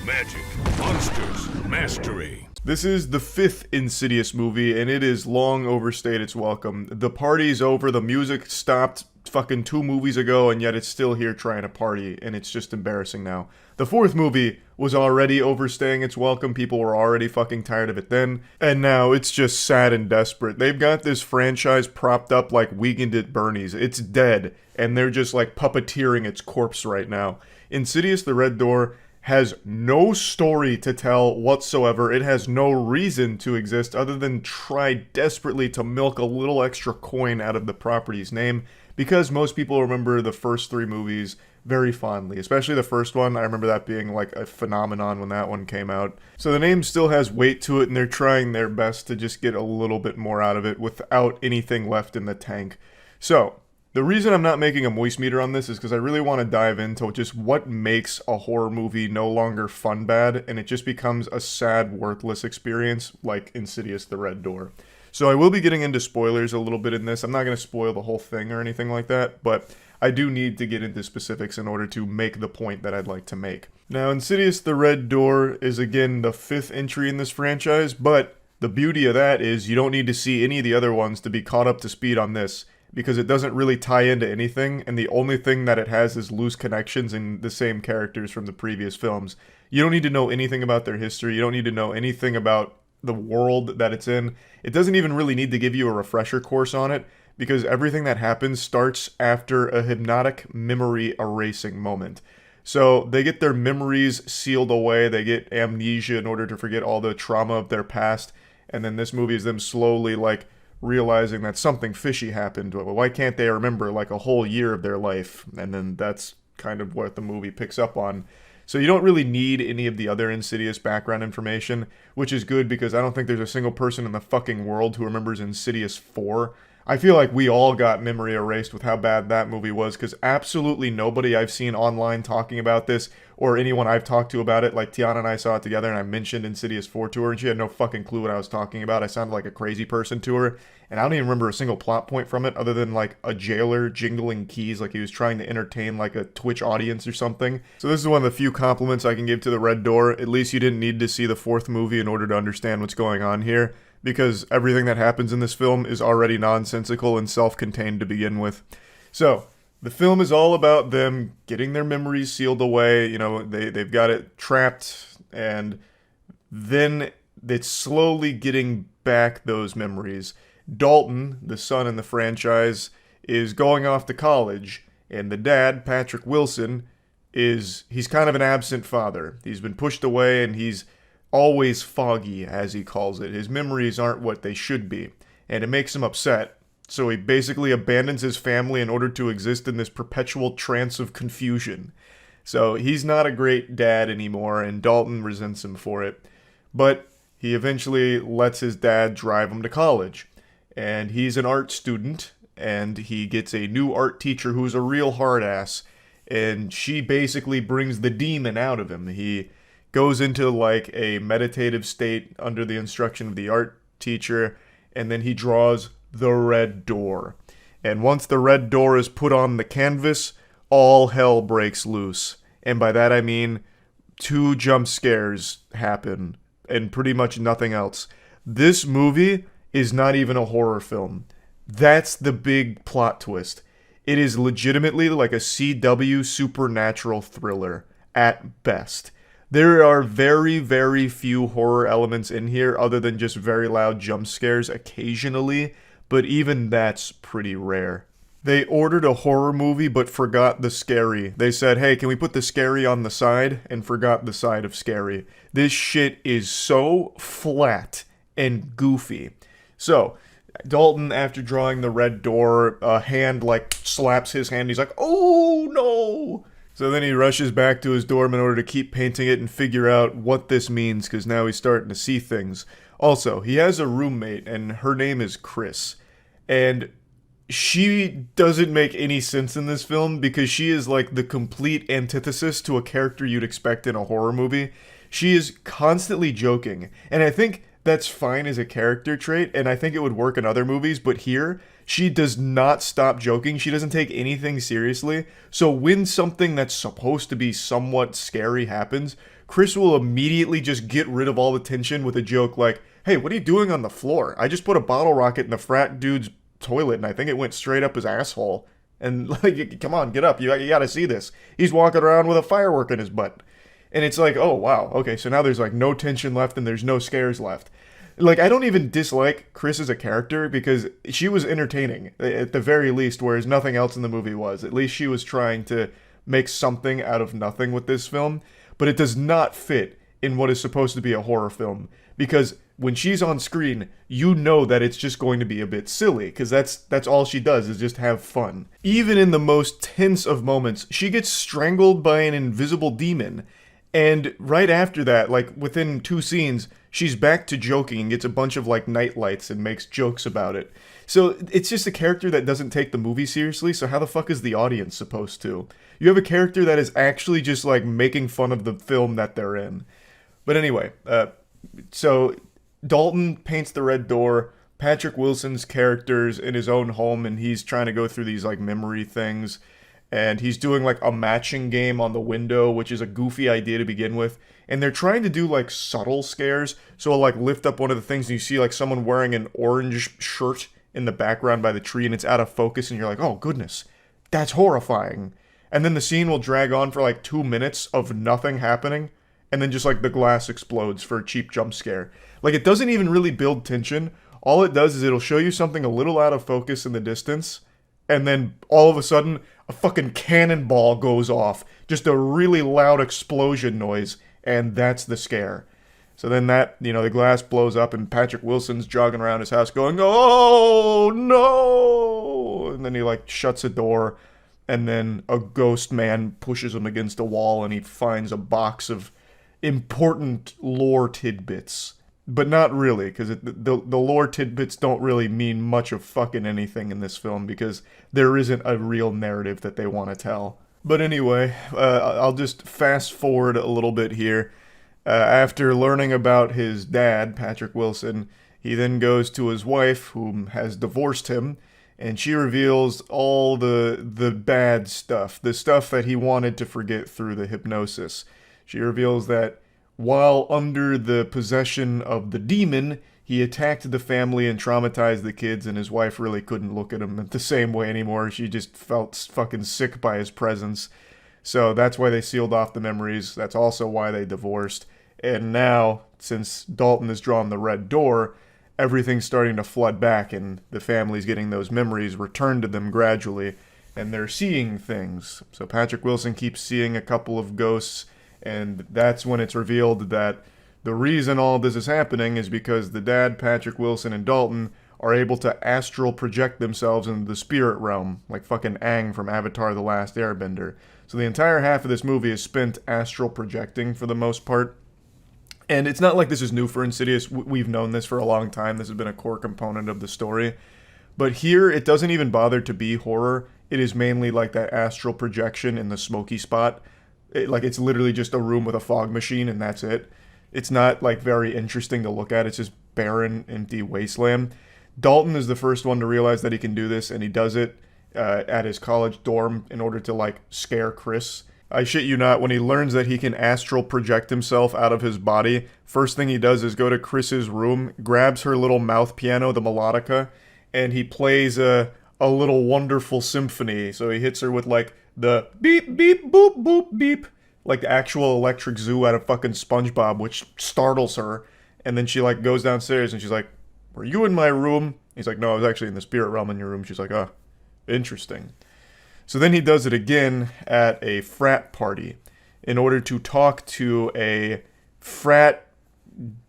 Magic, monsters, mastery. This is the 5th Insidious movie, and it is long overstayed its welcome. The party's over, the music stopped fucking 2 movies ago, and yet it's still here trying to party, and it's just embarrassing now. The 4th movie was already overstaying its welcome, people were already fucking tired of it then, and now it's just sad and desperate. They've got this franchise propped up like Weekend at Bernie's. It's dead, and they're just like puppeteering its corpse right now. Insidious the Red Door has no story to tell whatsoever. It has no reason to exist other than try desperately to milk a little extra coin out of the property's name, because most people remember the first 3 movies very fondly, especially the first one. I remember that being like a phenomenon when that one came out. So the name still has weight to it, and they're trying their best to just get a little bit more out of it without anything left in the tank. So the reason I'm not making a moist meter on this is because I really want to dive into just what makes a horror movie no longer fun bad, and it just becomes a sad, worthless experience like Insidious the Red Door. So I will be getting into spoilers a little bit in this. I'm not going to spoil the whole thing or anything like that, but I do need to get into specifics in order to make the point that I'd like to make. Now, Insidious the Red Door is again the 5th entry in this franchise, but the beauty of that is you don't need to see any of the other ones to be caught up to speed on this, because it doesn't really tie into anything, and the only thing that it has is loose connections in the same characters from the previous films. You don't need to know anything about their history, you don't need to know anything about the world that it's in. It doesn't even really need to give you a refresher course on it, because everything that happens starts after a hypnotic memory erasing moment. So they get their memories sealed away, they get amnesia in order to forget all the trauma of their past, and then this movie is them slowly like realizing that something fishy happened. Why can't they remember like a whole year of their life? And then that's kind of what the movie picks up on. So you don't really need any of the other Insidious background information, which is good because I don't think there's a single person in the fucking world who remembers Insidious 4. I feel like we all got memory erased with how bad that movie was, because absolutely nobody I've seen online talking about this, or anyone I've talked to about it, like Tiana and I saw it together and I mentioned Insidious 4 to her and she had no fucking clue what I was talking about. I sounded like a crazy person to her, and I don't even remember a single plot point from it other than like a jailer jingling keys like he was trying to entertain like a Twitch audience or something. So this is one of the few compliments I can give to the Red Door. At least you didn't need to see the 4th movie in order to understand what's going on here, because everything that happens in this film is already nonsensical and self-contained to begin with. So the film is all about them getting their memories sealed away. You know, they've got it trapped, and then it's slowly getting back those memories. Dalton, the son in the franchise, is going off to college, and the dad, Patrick Wilson, he's kind of an absent father. He's been pushed away, and he's always foggy, as he calls it. His memories aren't what they should be, and it makes him upset. So he basically abandons his family in order to exist in this perpetual trance of confusion. So he's not a great dad anymore, and Dalton resents him for it. But he eventually lets his dad drive him to college. And he's an art student, and he gets a new art teacher who's a real hard ass. And she basically brings the demon out of him. He goes into like a meditative state under the instruction of the art teacher, and then he draws the Red Door. And once the Red Door is put on the canvas, all hell breaks loose. And by that I mean 2 jump scares happen, and pretty much nothing else. This movie is not even a horror film. That's the big plot twist. It is legitimately like a CW supernatural thriller, at best. There are very, very few horror elements in here other than just very loud jump scares occasionally, but even that's pretty rare. They ordered a horror movie but forgot the scary. They said, hey, can we put the scary on the side? And forgot the side of scary. This shit is so flat and goofy. So, Dalton, after drawing the Red Door, a hand like slaps his hand. He's like, oh no! So then he rushes back to his dorm in order to keep painting it and figure out what this means, because now he's starting to see things. Also, he has a roommate, and her name is Chris. And she doesn't make any sense in this film, because she is like the complete antithesis to a character you'd expect in a horror movie. She is constantly joking, and I think that's fine as a character trait, and I think it would work in other movies, but here, she does not stop joking. She doesn't take anything seriously. So when something that's supposed to be somewhat scary happens, Chris will immediately just get rid of all the tension with a joke like, hey, what are you doing on the floor? I just put a bottle rocket in the frat dude's toilet and I think it went straight up his asshole. And like, come on, get up. You gotta see this. He's walking around with a firework in his butt. And it's like, oh, wow. Okay, so now there's like no tension left and there's no scares left. Like, I don't even dislike Chris as a character because she was entertaining at the very least, whereas nothing else in the movie was. At least she was trying to make something out of nothing with this film. But it does not fit in what is supposed to be a horror film because when she's on screen, you know that it's just going to be a bit silly because that's all she does is just have fun. Even in the most tense of moments, she gets strangled by an invisible demon. And right after that, like within 2 scenes, she's back to joking and gets a bunch of like night lights and makes jokes about it. So it's just a character that doesn't take the movie seriously, so how the fuck is the audience supposed to? You have a character that is actually just like making fun of the film that they're in. But anyway, so Dalton paints the red door. Patrick Wilson's character's in his own home and he's trying to go through these like memory things. And he's doing like a matching game on the window, which is a goofy idea to begin with. And they're trying to do like subtle scares. So I'll like lift up one of the things and you see like someone wearing an orange shirt in the background by the tree and it's out of focus and you're like, oh goodness, that's horrifying. And then the scene will drag on for like 2 minutes of nothing happening. And then just like the glass explodes for a cheap jump scare. Like it doesn't even really build tension. All it does is it'll show you something a little out of focus in the distance. And then all of a sudden, a fucking cannonball goes off. Just a really loud explosion noise. And that's the scare. So then that, the glass blows up and Patrick Wilson's jogging around his house going, oh, no! And then he like shuts a door. And then a ghost man pushes him against a wall and he finds a box of important lore tidbits. But not really, because the lore tidbits don't really mean much of fucking anything in this film, because there isn't a real narrative that they want to tell. But anyway, I'll just fast forward a little bit here. After learning about his dad, Patrick Wilson, he then goes to his wife, who has divorced him, and she reveals all the bad stuff, the stuff that he wanted to forget through the hypnosis. She reveals that while under the possession of the demon, he attacked the family and traumatized the kids, and his wife really couldn't look at him the same way anymore. She just felt fucking sick by his presence. So that's why they sealed off the memories. That's also why they divorced. And now, since Dalton has drawn the red door, everything's starting to flood back, and the family's getting those memories returned to them gradually, and they're seeing things. So Patrick Wilson keeps seeing a couple of ghosts, and that's when it's revealed that the reason all this is happening is because the dad, Patrick Wilson, and Dalton are able to astral project themselves into the spirit realm, like fucking Aang from Avatar: The Last Airbender. So the entire half of this movie is spent astral projecting for the most part. And it's not like this is new for Insidious. We've known this for a long time. This has been a core component of the story. But here, it doesn't even bother to be horror. It is mainly like that astral projection in the smoky spot. It's literally just a room with a fog machine and that's it. It's not like very interesting to look at. It's just barren, empty wasteland. Dalton is the first one to realize that he can do this, and he does it at his college dorm in order to like scare Chris. I shit you not, when he learns that he can astral project himself out of his body, first thing he does is go to Chris's room, grabs her little mouth piano, the melodica, and he plays a little wonderful symphony. So he hits her with like the beep, beep, boop, boop, beep, like the actual electric zoo out of fucking SpongeBob, which startles her. And then she like goes downstairs and she's like, were you in my room? He's like, no, I was actually in the spirit realm in your room. She's like, oh, interesting. So then he does it again at a frat party in order to talk to a frat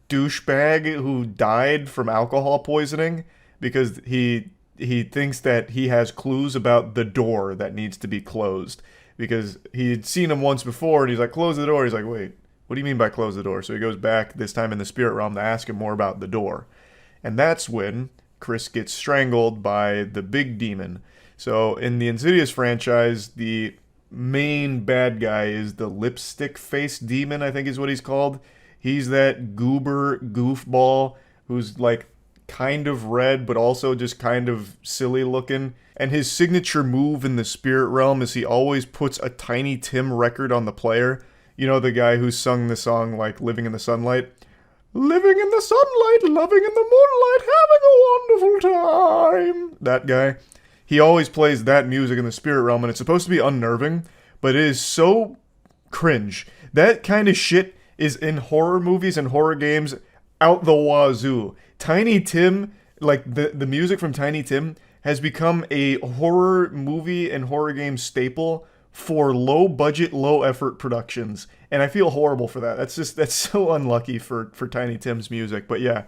douchebag who died from alcohol poisoning because he thinks that he has clues about the door that needs to be closed. Because he'd seen him once before and he's like, close the door. He's like, wait, what do you mean by close the door? So he goes back, this time in the spirit realm, to ask him more about the door. And that's when Chris gets strangled by the big demon. So in the Insidious franchise, the main bad guy is the lipstick face demon, I think is what he's called. He's that goober goofball who's like kind of red, but also just kind of silly looking. And his signature move in the spirit realm is he always puts a Tiny Tim record on the player. You know, the guy who sung the song, like, Living in the Sunlight? Living in the sunlight, loving in the moonlight, having a wonderful time. That guy. He always plays that music in the spirit realm, and it's supposed to be unnerving, but it is so cringe. That kind of shit is in horror movies and horror games out the wazoo. Tiny Tim, like the music from Tiny Tim, has become a horror movie and horror game staple for low budget, low effort productions. And I feel horrible for that. That's so unlucky for Tiny Tim's music. But yeah,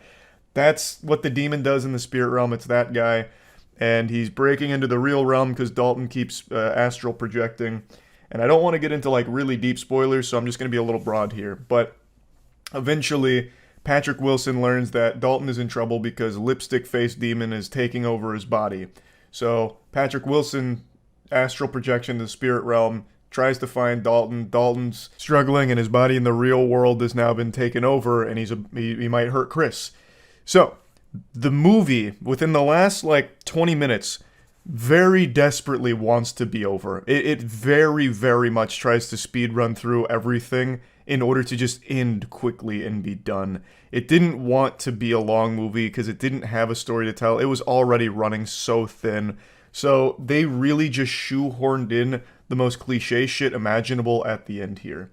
that's what the demon does in the spirit realm. It's that guy. And he's breaking into the real realm because Dalton keeps astral projecting. And I don't want to get into like really deep spoilers, so I'm just going to be a little broad here. But eventually, Patrick Wilson learns that Dalton is in trouble because lipstick-faced demon is taking over his body. So Patrick Wilson, astral projection to the spirit realm, tries to find Dalton. Dalton's struggling, and his body in the real world has now been taken over, and he might hurt Chris. So the movie, within the last like 20 minutes, very desperately wants to be over. It very, very much tries to speed run through everything in order to just end quickly and be done. It didn't want to be a long movie because it didn't have a story to tell. It was already running so thin. So they really just shoehorned in the most cliche shit imaginable at the end here.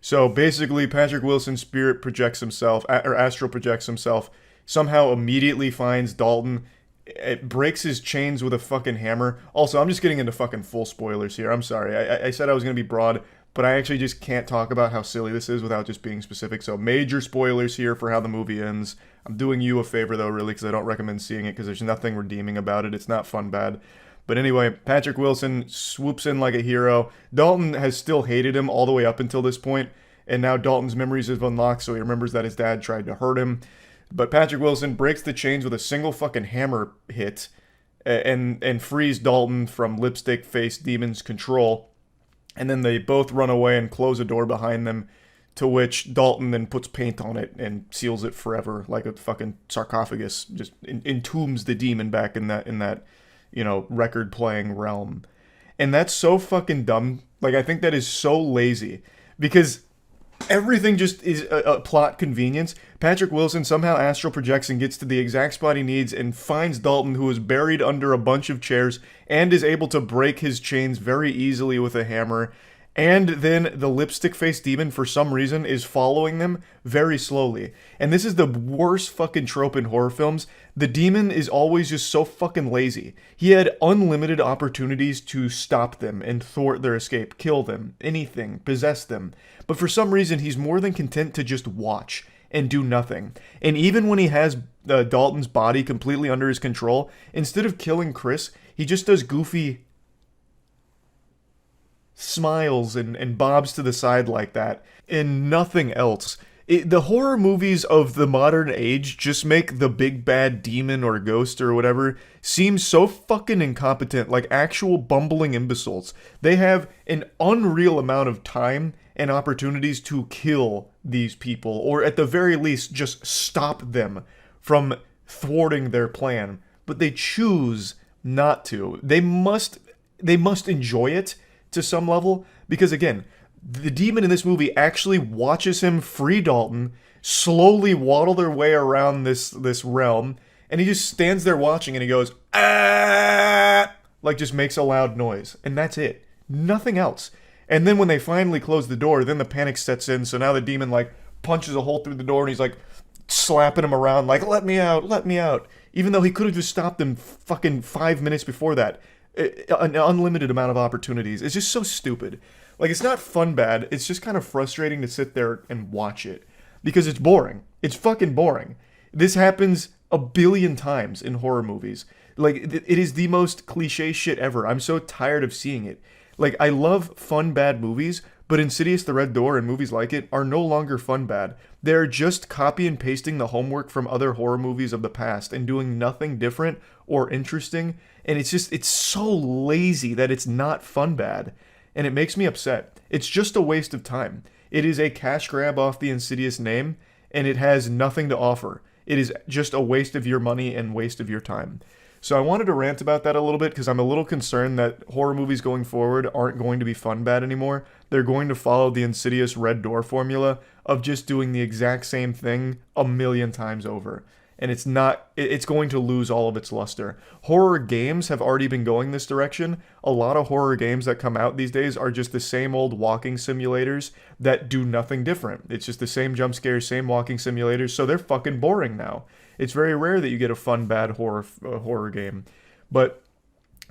So basically, Patrick Wilson's spirit projects himself, or astral projects himself, somehow immediately finds Dalton. It breaks his chains with a fucking hammer. Also, I'm just getting into fucking full spoilers here. I'm sorry. I said I was going to be broad, but I actually just can't talk about how silly this is without just being specific. So major spoilers here for how the movie ends. I'm doing you a favor, though, really, because I don't recommend seeing it because there's nothing redeeming about it. It's not fun bad. But anyway, Patrick Wilson swoops in like a hero. Dalton has still hated him all the way up until this point, and now Dalton's memories have unlocked, so he remembers that his dad tried to hurt him. But Patrick Wilson breaks the chains with a single fucking hammer hit and frees Dalton from lipstick-faced demon's control. And then they both run away and close a door behind them, to which Dalton then puts paint on it and seals it forever, like a fucking sarcophagus, just entombs the demon back in that record-playing realm. And that's so fucking dumb. Like, I think that is so lazy, because everything just is a plot convenience. Patrick Wilson somehow astral projects and gets to the exact spot he needs and finds Dalton, who is buried under a bunch of chairs, and is able to break his chains very easily with a hammer. And then the lipstick-faced demon, for some reason, is following them very slowly. And this is the worst fucking trope in horror films. The demon is always just so fucking lazy. He had unlimited opportunities to stop them and thwart their escape, kill them, anything, possess them. But for some reason, he's more than content to just watch and do nothing. And even when he has Dalton's body completely under his control, instead of killing Chris, he just does goofy smiles and bobs to the side like that, and nothing else. The horror movies of the modern age just make the big bad demon or ghost or whatever seem so fucking incompetent, like actual bumbling imbeciles. They have an unreal amount of time and opportunities to kill these people, or at the very least just stop them from thwarting their plan, but they choose not to. They must enjoy it to some level, because again, the demon in this movie actually watches him free Dalton, slowly waddle their way around this realm, and he just stands there watching, and he goes, ah, like just makes a loud noise, and that's it. Nothing else. And then when they finally close the door, then the panic sets in, so now the demon like punches a hole through the door, and he's like slapping him around like, let me out, even though he could have just stopped him fucking 5 minutes before that. An unlimited amount of opportunities. It's just so stupid. Like, it's not fun bad, it's just kind of frustrating to sit there and watch it, because it's boring. It's fucking boring. This happens a billion times in horror movies. Like, it is the most cliche shit ever. I'm so tired of seeing it. Like, I love fun bad movies, but Insidious, The Red Door, and movies like it are no longer fun bad. They're just copy and pasting the homework from other horror movies of the past and doing nothing different or interesting. And it's so lazy that it's not fun bad. And it makes me upset. It's just a waste of time. It is a cash grab off the Insidious name, and it has nothing to offer. It is just a waste of your money and waste of your time. So I wanted to rant about that a little bit because I'm a little concerned that horror movies going forward aren't going to be fun bad anymore. They're going to follow the Insidious Red Door formula of just doing the exact same thing a million times over. And it's going to lose all of its luster. Horror games have already been going this direction. A lot of horror games that come out these days are just the same old walking simulators that do nothing different. It's just the same jump scares, same walking simulators, so they're fucking boring now. It's very rare that you get a fun bad horror game. But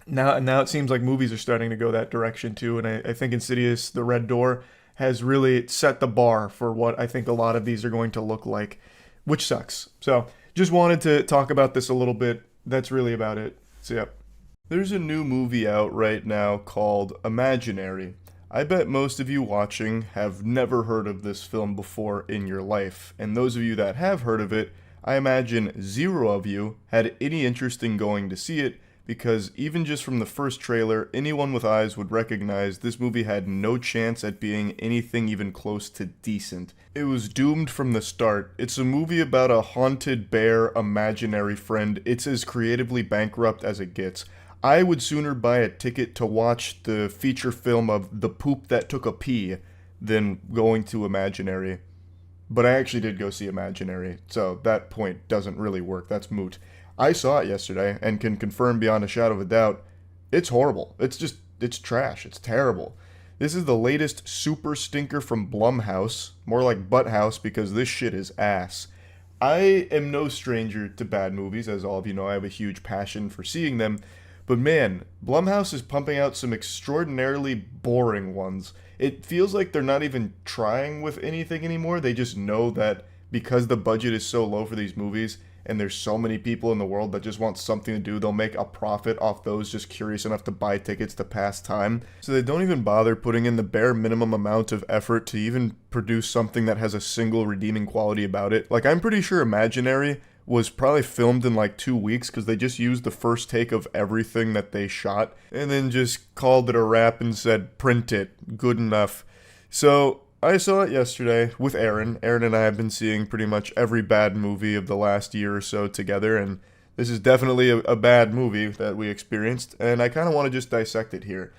now it seems like movies are starting to go that direction too, and I think Insidious, The Red Door, has really set the bar for what I think a lot of these are going to look like, which sucks. So just wanted to talk about this a little bit. That's really about it. So yeah. There's a new movie out right now called Imaginary. I bet most of you watching have never heard of this film before in your life, and those of you that have heard of it, I imagine 0 of you had any interest in going to see it, because even just from the first trailer, anyone with eyes would recognize this movie had no chance at being anything even close to decent. It was doomed from the start. It's a movie about a haunted bear imaginary friend. It's as creatively bankrupt as it gets. I would sooner buy a ticket to watch the feature film of The Poop That Took a Pee than going to Imaginary. But I actually did go see Imaginary, so that point doesn't really work. That's moot. I saw it yesterday and can confirm beyond a shadow of a doubt, it's horrible. It's trash. It's terrible. This is the latest super stinker from Blumhouse, more like Butthouse because this shit is ass. I am no stranger to bad movies, as all of you know. I have a huge passion for seeing them, but man, Blumhouse is pumping out some extraordinarily boring ones. It feels like they're not even trying with anything anymore. They just know that because the budget is so low for these movies, and there's so many people in the world that just want something to do, they'll make a profit off those just curious enough to buy tickets to pass time. So they don't even bother putting in the bare minimum amount of effort to even produce something that has a single redeeming quality about it. Like, I'm pretty sure Imaginary was probably filmed in like 2 weeks because they just used the first take of everything that they shot and then just called it a wrap and said, print it, good enough. So I saw it yesterday with Aaron. Aaron and I have been seeing pretty much every bad movie of the last year or so together, and this is definitely a bad movie that we experienced, and I kind of want to just dissect it here.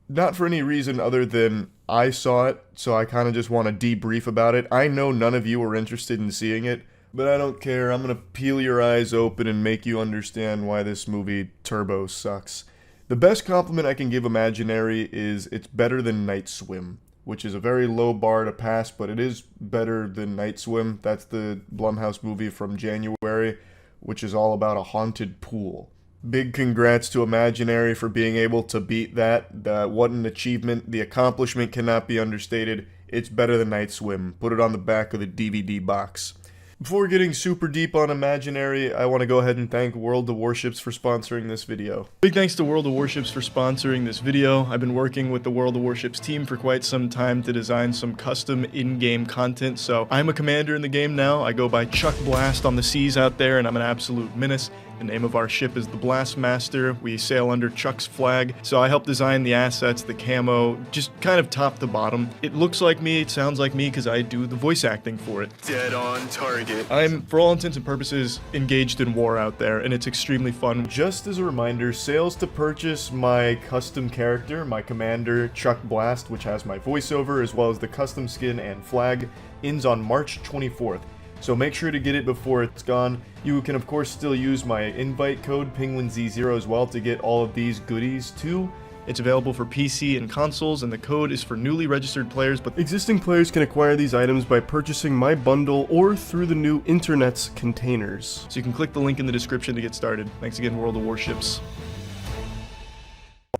Not for any reason other than I saw it, so I kind of just want to debrief about it. I know none of you are interested in seeing it, but I don't care. I'm going to peel your eyes open and make you understand why this movie turbo sucks. The best compliment I can give Imaginary is it's better than Night Swim, which is a very low bar to pass, but it is better than Night Swim. That's the Blumhouse movie from January, which is all about a haunted pool. Big congrats to Imaginary for being able to beat that. What an achievement. The accomplishment cannot be understated. It's better than Night Swim. Put it on the back of the DVD box. Before getting super deep on Imaginary, I want to go ahead and thank World of Warships for sponsoring this video. Big thanks to World of Warships for sponsoring this video. I've been working with the World of Warships team for quite some time to design some custom in-game content, so I'm a commander in the game now. I go by Chuck Blast on the seas out there, and I'm an absolute menace. The name of our ship is the Blastmaster. We sail under Chuck's flag, so I help design the assets, the camo, just kind of top to bottom. It looks like me, it sounds like me, because I do the voice acting for it. Dead on target. I'm, for all intents and purposes, engaged in war out there, and it's extremely fun. Just as a reminder, sales to purchase my custom character, my commander, Chuck Blast, which has my voiceover, as well as the custom skin and flag, ends on March 24th. So make sure to get it before it's gone. You can of course still use my invite code Penguinz0 as well to get all of these goodies too. It's available for PC and consoles, and the code is for newly registered players, but existing players can acquire these items by purchasing my bundle or through the new internet's containers. So you can click the link in the description to get started. Thanks again, World of Warships.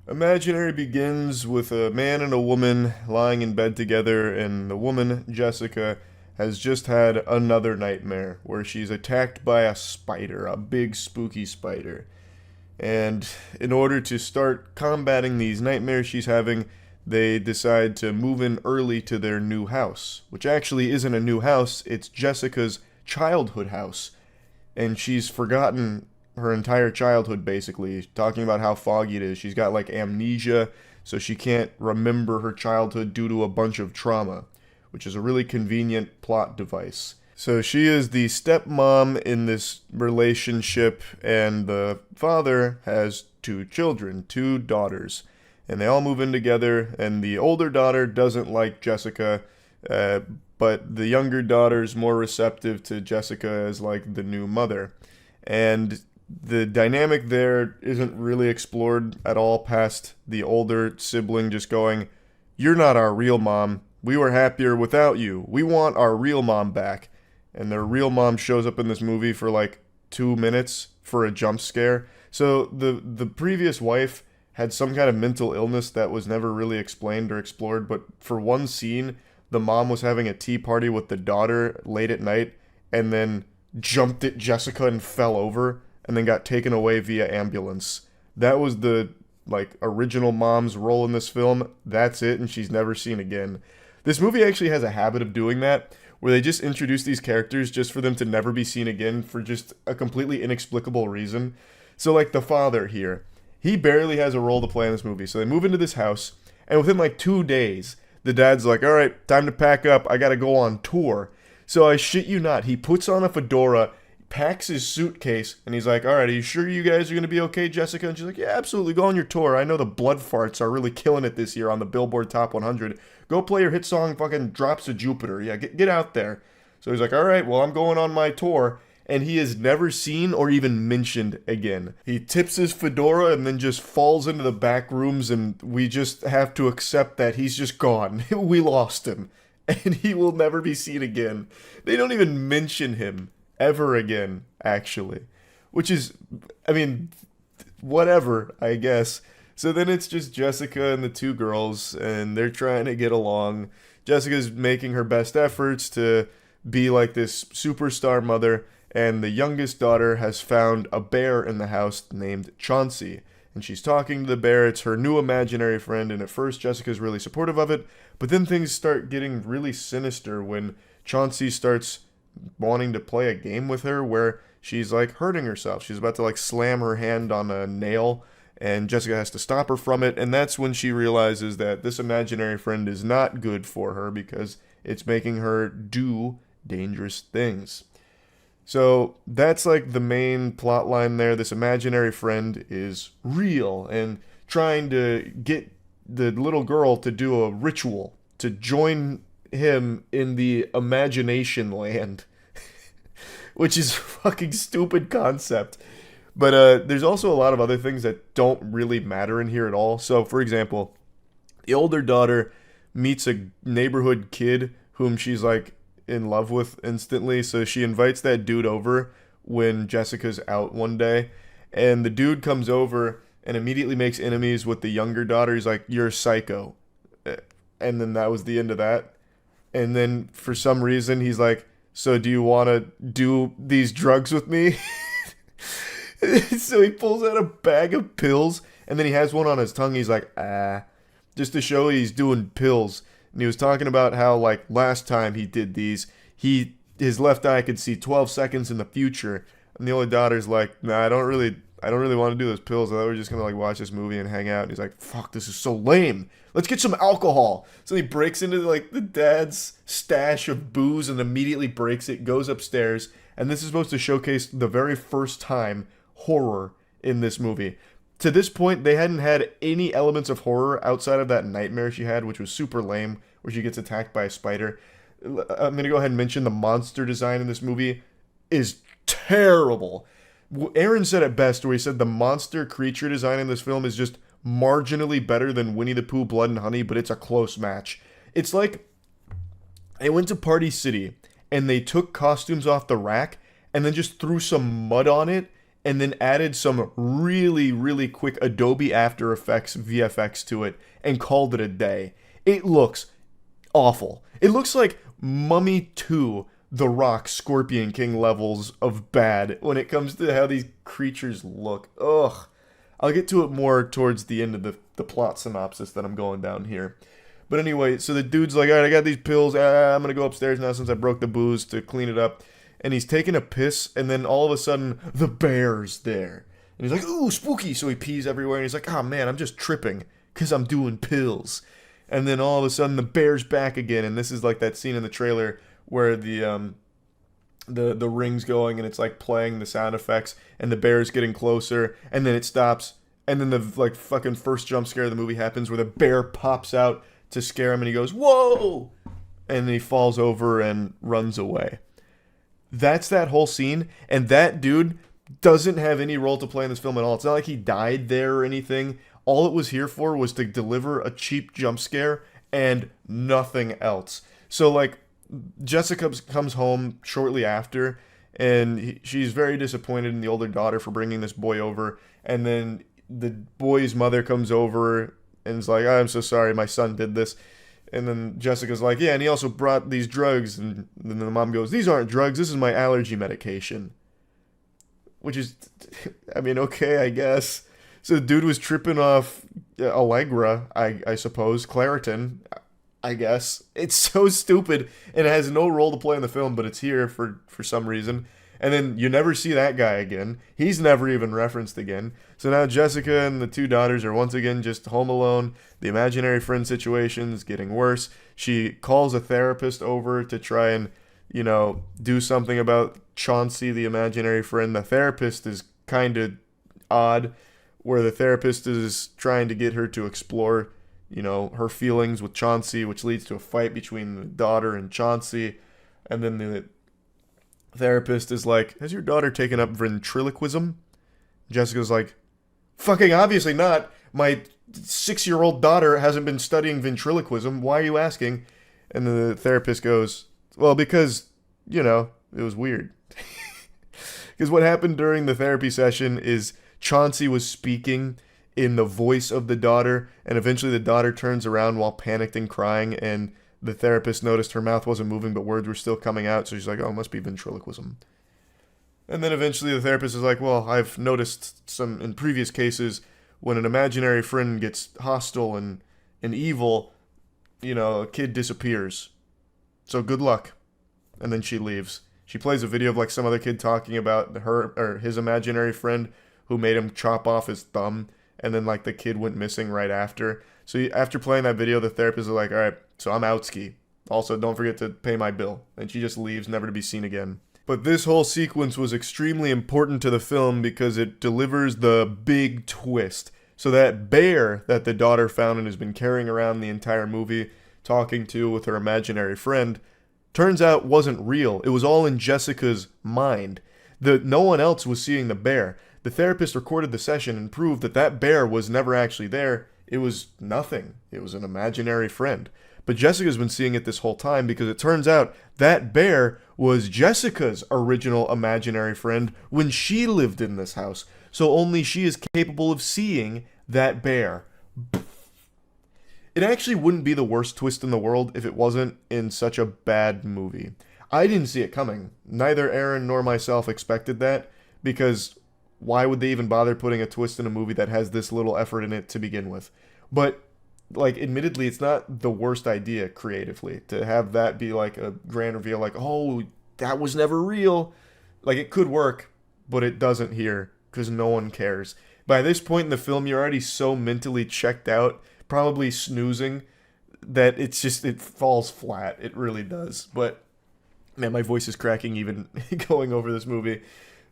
Imaginary begins with a man and a woman lying in bed together, and the woman, Jessica, has just had another nightmare where she's attacked by a spider, a big spooky spider. And in order to start combating these nightmares she's having, they decide to move in early to their new house, which actually isn't a new house, it's Jessica's childhood house. And she's forgotten her entire childhood, basically, talking about how foggy it is. She's got like amnesia, so she can't remember her childhood due to a bunch of trauma, which is a really convenient plot device. So she is the stepmom in this relationship, and the father has 2 children, 2 daughters. And they all move in together, and the older daughter doesn't like Jessica, but the younger daughter's more receptive to Jessica as like the new mother. And the dynamic there isn't really explored at all past the older sibling just going, "You're not our real mom. We were happier without you. We want our real mom back." And their real mom shows up in this movie for like 2 minutes for a jump scare. So the previous wife had some kind of mental illness that was never really explained or explored, but for one scene, the mom was having a tea party with the daughter late at night and then jumped at Jessica and fell over and then got taken away via ambulance. That was the like original mom's role in this film. That's it, and she's never seen again. This movie actually has a habit of doing that, where they just introduce these characters just for them to never be seen again for just a completely inexplicable reason. So like the father here, he barely has a role to play in this movie. So they move into this house, and within like 2 days, the dad's like, "All right, time to pack up. I gotta go on tour." So I shit you not, he puts on a fedora, packs his suitcase, and he's like, "All right, are you sure you guys are going to be okay, Jessica?" And she's like, "Yeah, absolutely. Go on your tour. I know the blood farts are really killing it this year on the Billboard Top 100. Go play your hit song, fucking Drops of Jupiter. Yeah, get out there." So he's like, "All right, well, I'm going on my tour." And he is never seen or even mentioned again. He tips his fedora and then just falls into the back rooms, and we just have to accept that he's just gone. We lost him. And he will never be seen again. They don't even mention him ever again, actually. Which is, I mean, whatever, I guess. So then it's just Jessica and the 2 girls, and they're trying to get along. Jessica's making her best efforts to be like this superstar mother, and the youngest daughter has found a bear in the house named Chauncey. And she's talking to the bear. It's her new imaginary friend, and at first Jessica's really supportive of it, but then things start getting really sinister when Chauncey starts wanting to play a game with her where she's like hurting herself. She's about to like slam her hand on a nail, and Jessica has to stop her from it, and that's when she realizes that this imaginary friend is not good for her because it's making her do dangerous things. So that's like the main plot line there. This imaginary friend is real and trying to get the little girl to do a ritual to join him in the imagination land, which is a fucking stupid concept. But there's also a lot of other things that don't really matter in here at all. So, for example, the older daughter meets a neighborhood kid whom she's like in love with instantly. So she invites that dude over when Jessica's out one day, and the dude comes over and immediately makes enemies with the younger daughter. He's like, "You're a psycho." And then that was the end of that. And then for some reason he's like, "So do you want to do these drugs with me?" So he pulls out a bag of pills, and then he has one on his tongue. He's like, just to show he's doing pills. And he was talking about how, like, last time he did these, his left eye could see 12 seconds in the future. And the older daughter's like, "Nah, I don't really want to do those pills. I thought we were just going to, like, watch this movie and hang out." And he's like, "Fuck, this is so lame. Let's get some alcohol." So he breaks into, like, the dad's stash of booze and immediately breaks it, goes upstairs. And this is supposed to showcase the very first time horror in this movie. To this point, they hadn't had any elements of horror outside of that nightmare she had, which was super lame, where she gets attacked by a spider. I'm going to go ahead and mention the monster design in this movie is terrible. Aaron said it best, where he said the monster creature design in this film is just marginally better than Winnie the Pooh, Blood and Honey, but it's a close match. It's like they went to Party City, and they took costumes off the rack, and then just threw some mud on it, and then added some really, really quick Adobe After Effects VFX to it, and called it a day. It looks awful. It looks like Mummy 2, The Rock, Scorpion King levels of bad when it comes to how these creatures look. Ugh. I'll get to it more towards the end of the plot synopsis that I'm going down here. But anyway, so the dude's like, "All right, I got these pills. I'm going to go upstairs now since I broke the booze to clean it up." And he's taking a piss, and then all of a sudden, the bear's there. And he's like, "Ooh, spooky." So he pees everywhere, and he's like, "Oh man, I'm just tripping because I'm doing pills." And then all of a sudden, the bear's back again. And this is like that scene in the trailer where the the ring's going, and it's like playing the sound effects, and the bear's getting closer, and then it stops, and then the like fucking first jump scare of the movie happens where the bear pops out to scare him, and he goes, "Whoa!" and then he falls over and runs away. That's that whole scene, and that dude doesn't have any role to play in this film at all. It's not like he died there or anything. All it was here for was to deliver a cheap jump scare and nothing else. So like Jessica comes home shortly after, and she's very disappointed in the older daughter for bringing this boy over, and then the boy's mother comes over and is like, "I'm so sorry, my son did this." And then Jessica's like, "Yeah, and he also brought these drugs." And then the mom goes, "These aren't drugs, this is my allergy medication." Which is, I mean, okay, I guess. So the dude was tripping off Allegra, I suppose, Claritin, I guess. It's so stupid, and it has no role to play in the film, but it's here for some reason. And then you never see that guy again. He's never even referenced again. So now Jessica and the two daughters are once again just home alone. The imaginary friend situation's getting worse. She calls a therapist over to try and, do something about Chauncey, the imaginary friend. The therapist is kind of odd, where the therapist is trying to get her to explore, her feelings with Chauncey, which leads to a fight between the daughter and Chauncey. And then the therapist is like, "Has your daughter taken up ventriloquism?" Jessica's like, "Fucking obviously not. My 6-year-old daughter hasn't been studying ventriloquism. Why are you asking?" And the therapist goes, "Well, because, it was weird." Because what happened during the therapy session is Chauncey was speaking in the voice of the daughter, and eventually the daughter turns around while panicked and crying, and the therapist noticed her mouth wasn't moving, but words were still coming out, so she's like, "Oh, it must be ventriloquism." And then eventually the therapist is like, "Well, I've noticed some in previous cases when an imaginary friend gets hostile and evil, a kid disappears. So good luck." And then she leaves. She plays a video of like some other kid talking about her or his imaginary friend who made him chop off his thumb, and then like the kid went missing right after. So after playing that video, the therapist is like, "All right, so I'm out ski. Also, don't forget to pay my bill." And she just leaves, never to be seen again. But this whole sequence was extremely important to the film because it delivers the big twist. So that bear that the daughter found and has been carrying around the entire movie, talking to with her imaginary friend, turns out wasn't real. It was all in Jessica's mind. No one else was seeing the bear. The therapist recorded the session and proved that bear was never actually there. It was nothing. It was an imaginary friend. But Jessica's been seeing it this whole time because it turns out that bear was Jessica's original imaginary friend when she lived in this house. So only she is capable of seeing that bear. It actually wouldn't be the worst twist in the world if it wasn't in such a bad movie. I didn't see it coming. Neither Aaron nor myself expected that, because why would they even bother putting a twist in a movie that has this little effort in it to begin with? But, like, admittedly, it's not the worst idea creatively to have that be like a grand reveal, like, "Oh, that was never real." Like, it could work, but it doesn't here, because no one cares. By this point in the film, you're already so mentally checked out, probably snoozing, that it falls flat. It really does. But, man, my voice is cracking even going over this movie.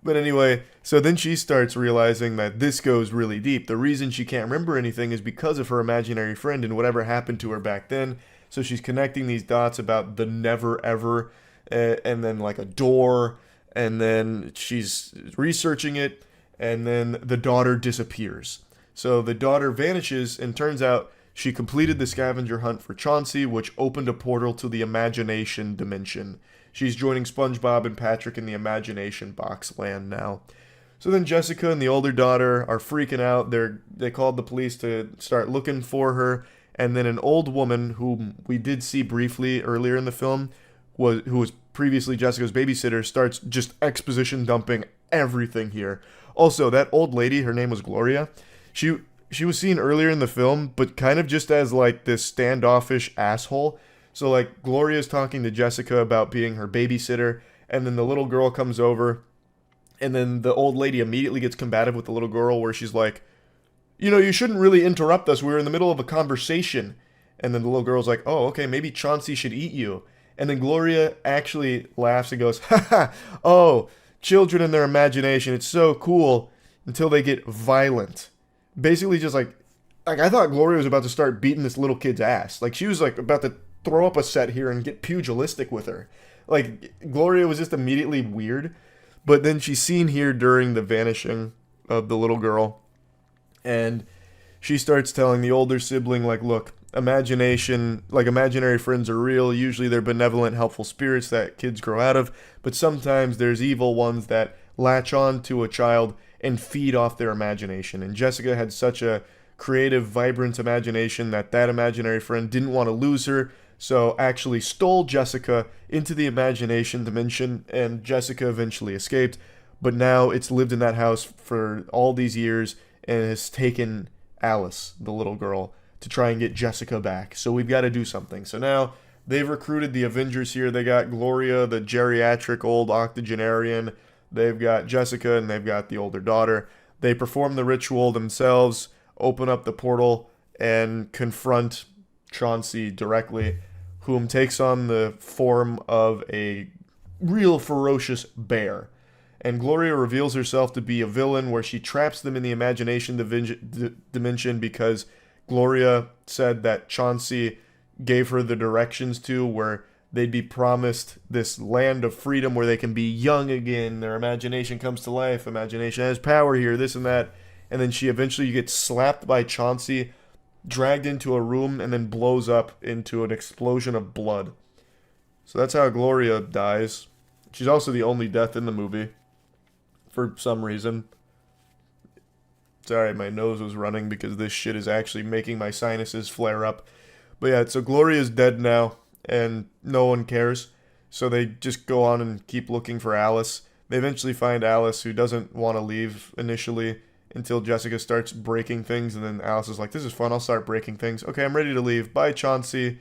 But anyway, so then she starts realizing that this goes really deep. The reason she can't remember anything is because of her imaginary friend and whatever happened to her back then. So she's connecting these dots about the never ever, and then like a door, and then she's researching it, and then the daughter disappears. So the daughter vanishes, and turns out she completed the scavenger hunt for Chauncey, which opened a portal to the imagination dimension. She's joining SpongeBob and Patrick in the imagination box land now. So then Jessica and the older daughter are freaking out. They called the police to start looking for her. And then an old woman, whom we did see briefly earlier in the film, who was previously Jessica's babysitter, starts just exposition dumping everything here. Also, that old lady, her name was Gloria. She was seen earlier in the film, but kind of just as like this standoffish asshole. So like Gloria's talking to Jessica about being her babysitter, and then the little girl comes over, and then the old lady immediately gets combative with the little girl, where she's like, "You shouldn't really interrupt us. We were in the middle of a conversation." And then the little girl's like, "Oh, okay, maybe Chauncey should eat you." And then Gloria actually laughs and goes, ha ha, oh, children and their imagination, it's so cool, until they get violent. Basically just like I thought Gloria was about to start beating this little kid's ass. Like she was like about to throw up a set here and get pugilistic with her. Like Gloria was just immediately weird. But then she's seen here during the vanishing of the little girl. And she starts telling the older sibling, like, look, imaginary friends are real. Usually they're benevolent, helpful spirits that kids grow out of. But sometimes there's evil ones that latch on to a child and feed off their imagination. And Jessica had such a creative, vibrant imagination that imaginary friend didn't want to lose her. So actually stole Jessica into the imagination dimension, and Jessica eventually escaped. But now it's lived in that house for all these years and has taken Alice, the little girl, to try and get Jessica back. So we've got to do something. So now they've recruited the Avengers here. They got Gloria, the geriatric old octogenarian. They've got Jessica, and they've got the older daughter. They perform the ritual themselves, open up the portal, and confront Chauncey directly, whom takes on the form of a real ferocious bear. And Gloria reveals herself to be a villain, where she traps them in the imagination dimension because Gloria said that Chauncey gave her the directions to where they'd be promised this land of freedom where they can be young again. Their imagination comes to life. Imagination has power here, this and that. And then she eventually gets slapped by Chauncey, dragged into a room, and then blows up into an explosion of blood. So that's how Gloria dies. She's also the only death in the movie, for some reason. Sorry, my nose was running because this shit is actually making my sinuses flare up. But yeah, so Gloria's dead now, and no one cares. So they just go on and keep looking for Alice. They eventually find Alice, who doesn't want to leave initially, until Jessica starts breaking things, and then Alice is like, this is fun, I'll start breaking things. Okay, I'm ready to leave. Bye, Chauncey.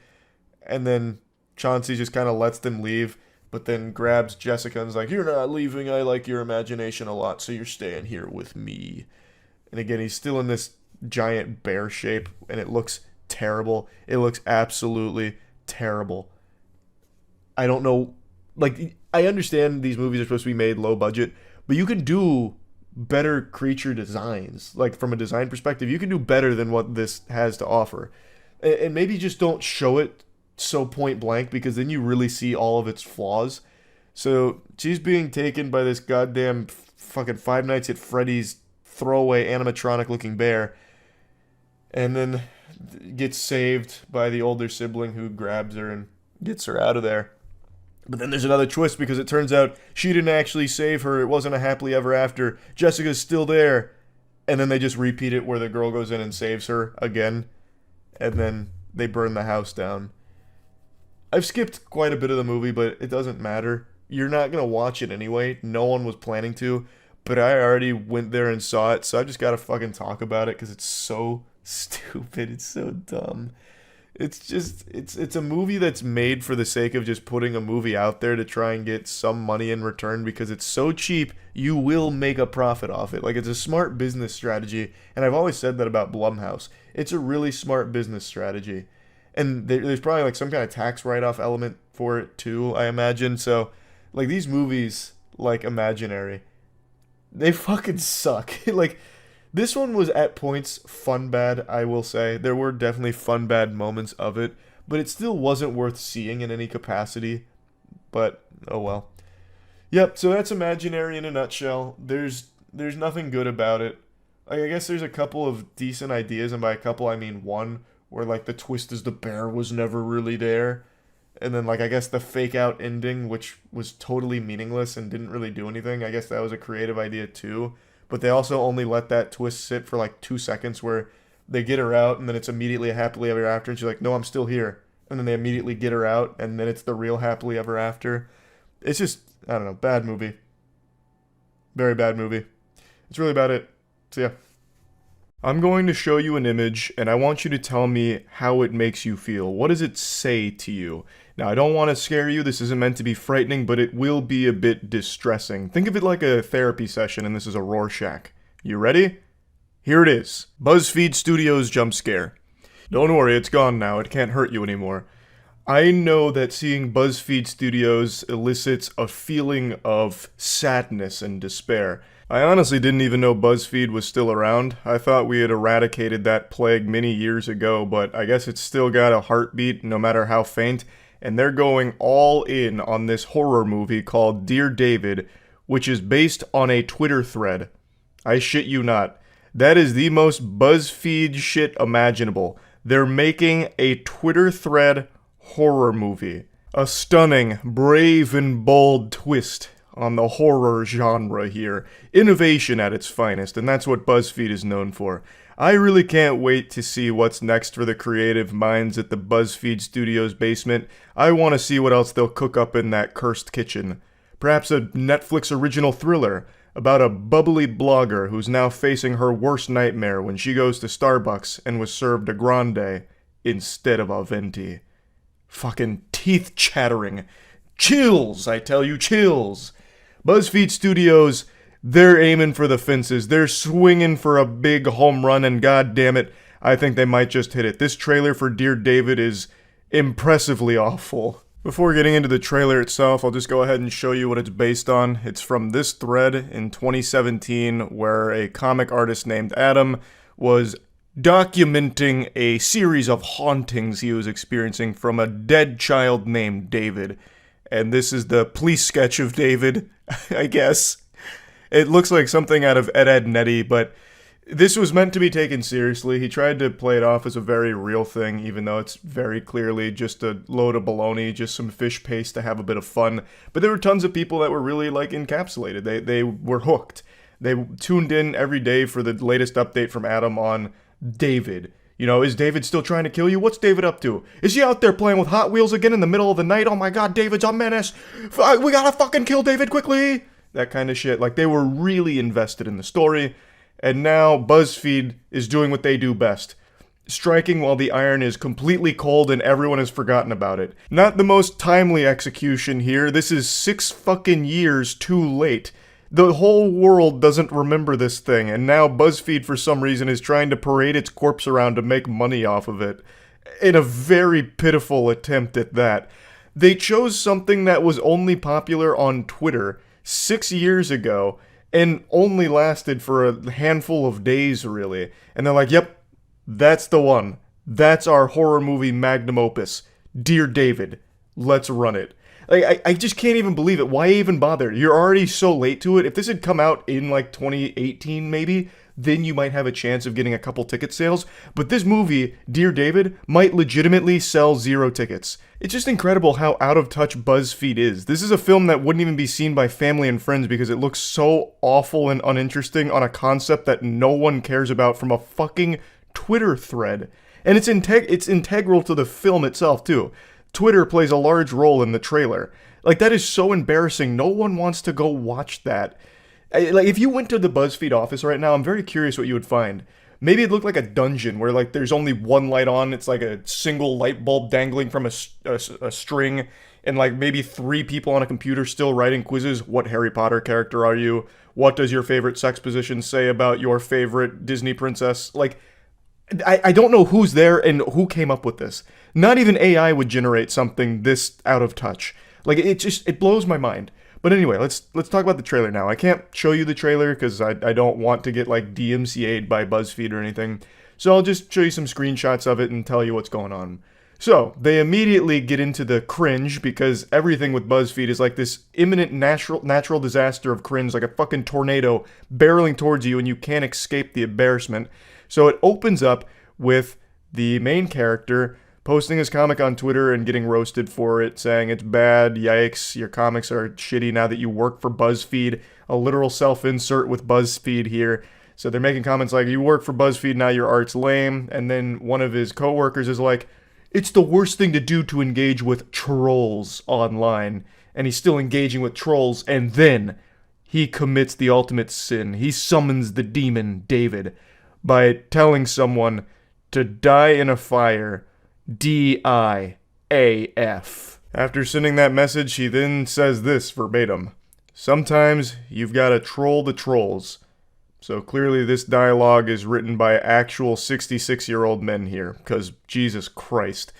And then Chauncey just kind of lets them leave, but then grabs Jessica and is like, you're not leaving, I like your imagination a lot, so you're staying here with me. And again, he's still in this giant bear shape, and it looks terrible. It looks absolutely terrible. I don't know, like, I understand these movies are supposed to be made low budget, but you can do better creature designs. Like, from a design perspective, you can do better than what this has to offer. And maybe just don't show it so point blank, because then you really see all of its flaws. So she's being taken by this goddamn fucking Five Nights at Freddy's throwaway animatronic looking bear, and then gets saved by the older sibling, who grabs her and gets her out of there. But then there's another twist, because it turns out she didn't actually save her. It wasn't a happily ever after. Jessica's still there. And then they just repeat it where the girl goes in and saves her again. And then they burn the house down. I've skipped quite a bit of the movie, but it doesn't matter. You're not going to watch it anyway. No one was planning to. But I already went there and saw it, so I just got to fucking talk about it because it's so stupid. It's so dumb. It's just, it's a movie that's made for the sake of just putting a movie out there to try and get some money in return, because it's so cheap, you will make a profit off it. Like, it's a smart business strategy, and I've always said that about Blumhouse. It's a really smart business strategy. And there's probably, like, some kind of tax write-off element for it, too, I imagine. So, like, these movies, like Imaginary, they fucking suck. Like, this one was at points fun bad, I will say. There were definitely fun bad moments of it, but it still wasn't worth seeing in any capacity. But, oh well. Yep, so that's Imaginary in a nutshell. There's nothing good about it. Like, I guess there's a couple of decent ideas, and by a couple I mean one, where, like, the twist is the bear was never really there. And then, like, I guess the fake out ending, which was totally meaningless and didn't really do anything, I guess that was a creative idea too. But they also only let that twist sit for like 2 seconds, where they get her out and then it's immediately a happily ever after, and she's like, no, I'm still here. And then they immediately get her out, and then it's the real happily ever after. It's just, I don't know, bad movie. Very bad movie. That's really about it. So yeah. I'm going to show you an image, and I want you to tell me how it makes you feel. What does it say to you? Now, I don't want to scare you. This isn't meant to be frightening, but it will be a bit distressing. Think of it like a therapy session, and this is a Rorschach. You ready? Here it is. BuzzFeed Studios jump scare. Don't worry, it's gone now. It can't hurt you anymore. I know that seeing BuzzFeed Studios elicits a feeling of sadness and despair. I honestly didn't even know BuzzFeed was still around. I thought we had eradicated that plague many years ago, but I guess it's still got a heartbeat, no matter how faint, and they're going all in on this horror movie called Dear David, which is based on a Twitter thread. I shit you not. That is the most BuzzFeed shit imaginable. They're making a Twitter thread horror movie. A stunning, brave, and bold twist on the horror genre here. Innovation at its finest, and that's what BuzzFeed is known for. I really can't wait to see what's next for the creative minds at the BuzzFeed Studios basement. I want to see what else they'll cook up in that cursed kitchen. Perhaps a Netflix original thriller about a bubbly blogger who's now facing her worst nightmare when she goes to Starbucks and was served a grande instead of a venti. Fucking teeth chattering. Chills, I tell you, chills. BuzzFeed Studios, they're aiming for the fences. They're swinging for a big home run, and god damn it, I think they might just hit it. This trailer for Dear David is impressively awful. Before getting into the trailer itself, I'll just go ahead and show you what it's based on. It's from this thread in 2017 where a comic artist named Adam was documenting a series of hauntings he was experiencing from a dead child named David. And this is the police sketch of David, I guess. It looks like something out of Ed, Nettie, but this was meant to be taken seriously. He tried to play it off as a very real thing, even though it's very clearly just a load of baloney, just some fish paste to have a bit of fun. But there were tons of people that were really, encapsulated. They were hooked. They tuned in every day for the latest update from Adam on David. You know, is David still trying to kill you? What's David up to? Is he out there playing with Hot Wheels again in the middle of the night? Oh my god, David's a menace! We gotta fucking kill David quickly! That kind of shit. They were really invested in the story. And now BuzzFeed is doing what they do best. Striking while the iron is completely cold and everyone has forgotten about it. Not the most timely execution here. This is 6 fucking years too late. The whole world doesn't remember this thing, and now BuzzFeed for some reason is trying to parade its corpse around to make money off of it. In a very pitiful attempt at that. They chose something that was only popular on Twitter 6 years ago, and only lasted for a handful of days, really. And they're like, yep, that's the one. That's our horror movie magnum opus. Dear David, let's run it. I just can't even believe it. Why even bother? You're already so late to it. If this had come out in 2018 maybe, then you might have a chance of getting a couple ticket sales. But this movie, Dear David, might legitimately sell 0 tickets. It's just incredible how out of touch BuzzFeed is. This is a film that wouldn't even be seen by family and friends because it looks so awful and uninteresting on a concept that no one cares about from a fucking Twitter thread. And it's integral to the film itself, too. Twitter plays a large role in the trailer. That is so embarrassing. No one wants to go watch that. If you went to the BuzzFeed office right now, I'm very curious what you would find. Maybe it looked like a dungeon where there's only one light on. It's like a single light bulb dangling from a string, and maybe 3 people on a computer still writing quizzes. What Harry Potter character are you? What does your favorite sex position say about your favorite Disney princess? I don't know who's there and who came up with this. Not even AI would generate something this out of touch. It blows my mind. But anyway, let's talk about the trailer now. I can't show you the trailer because I don't want to get DMCA'd by BuzzFeed or anything. So I'll just show you some screenshots of it and tell you what's going on. So, they immediately get into the cringe because everything with BuzzFeed is this imminent natural disaster of cringe, like a fucking tornado barreling towards you and you can't escape the embarrassment. So it opens up with the main character posting his comic on Twitter and getting roasted for it, saying it's bad, yikes, your comics are shitty now that you work for BuzzFeed. A literal self-insert with BuzzFeed here. So they're making comments like, you work for BuzzFeed, now your art's lame. And then one of his coworkers is like, it's the worst thing to do to engage with trolls online. And he's still engaging with trolls, and then he commits the ultimate sin. He summons the demon, David, by telling someone to die in a fire, DIAF. After sending that message, he then says this verbatim. Sometimes you've got to troll the trolls. So clearly this dialogue is written by actual 66-year-old men here, because Jesus Christ.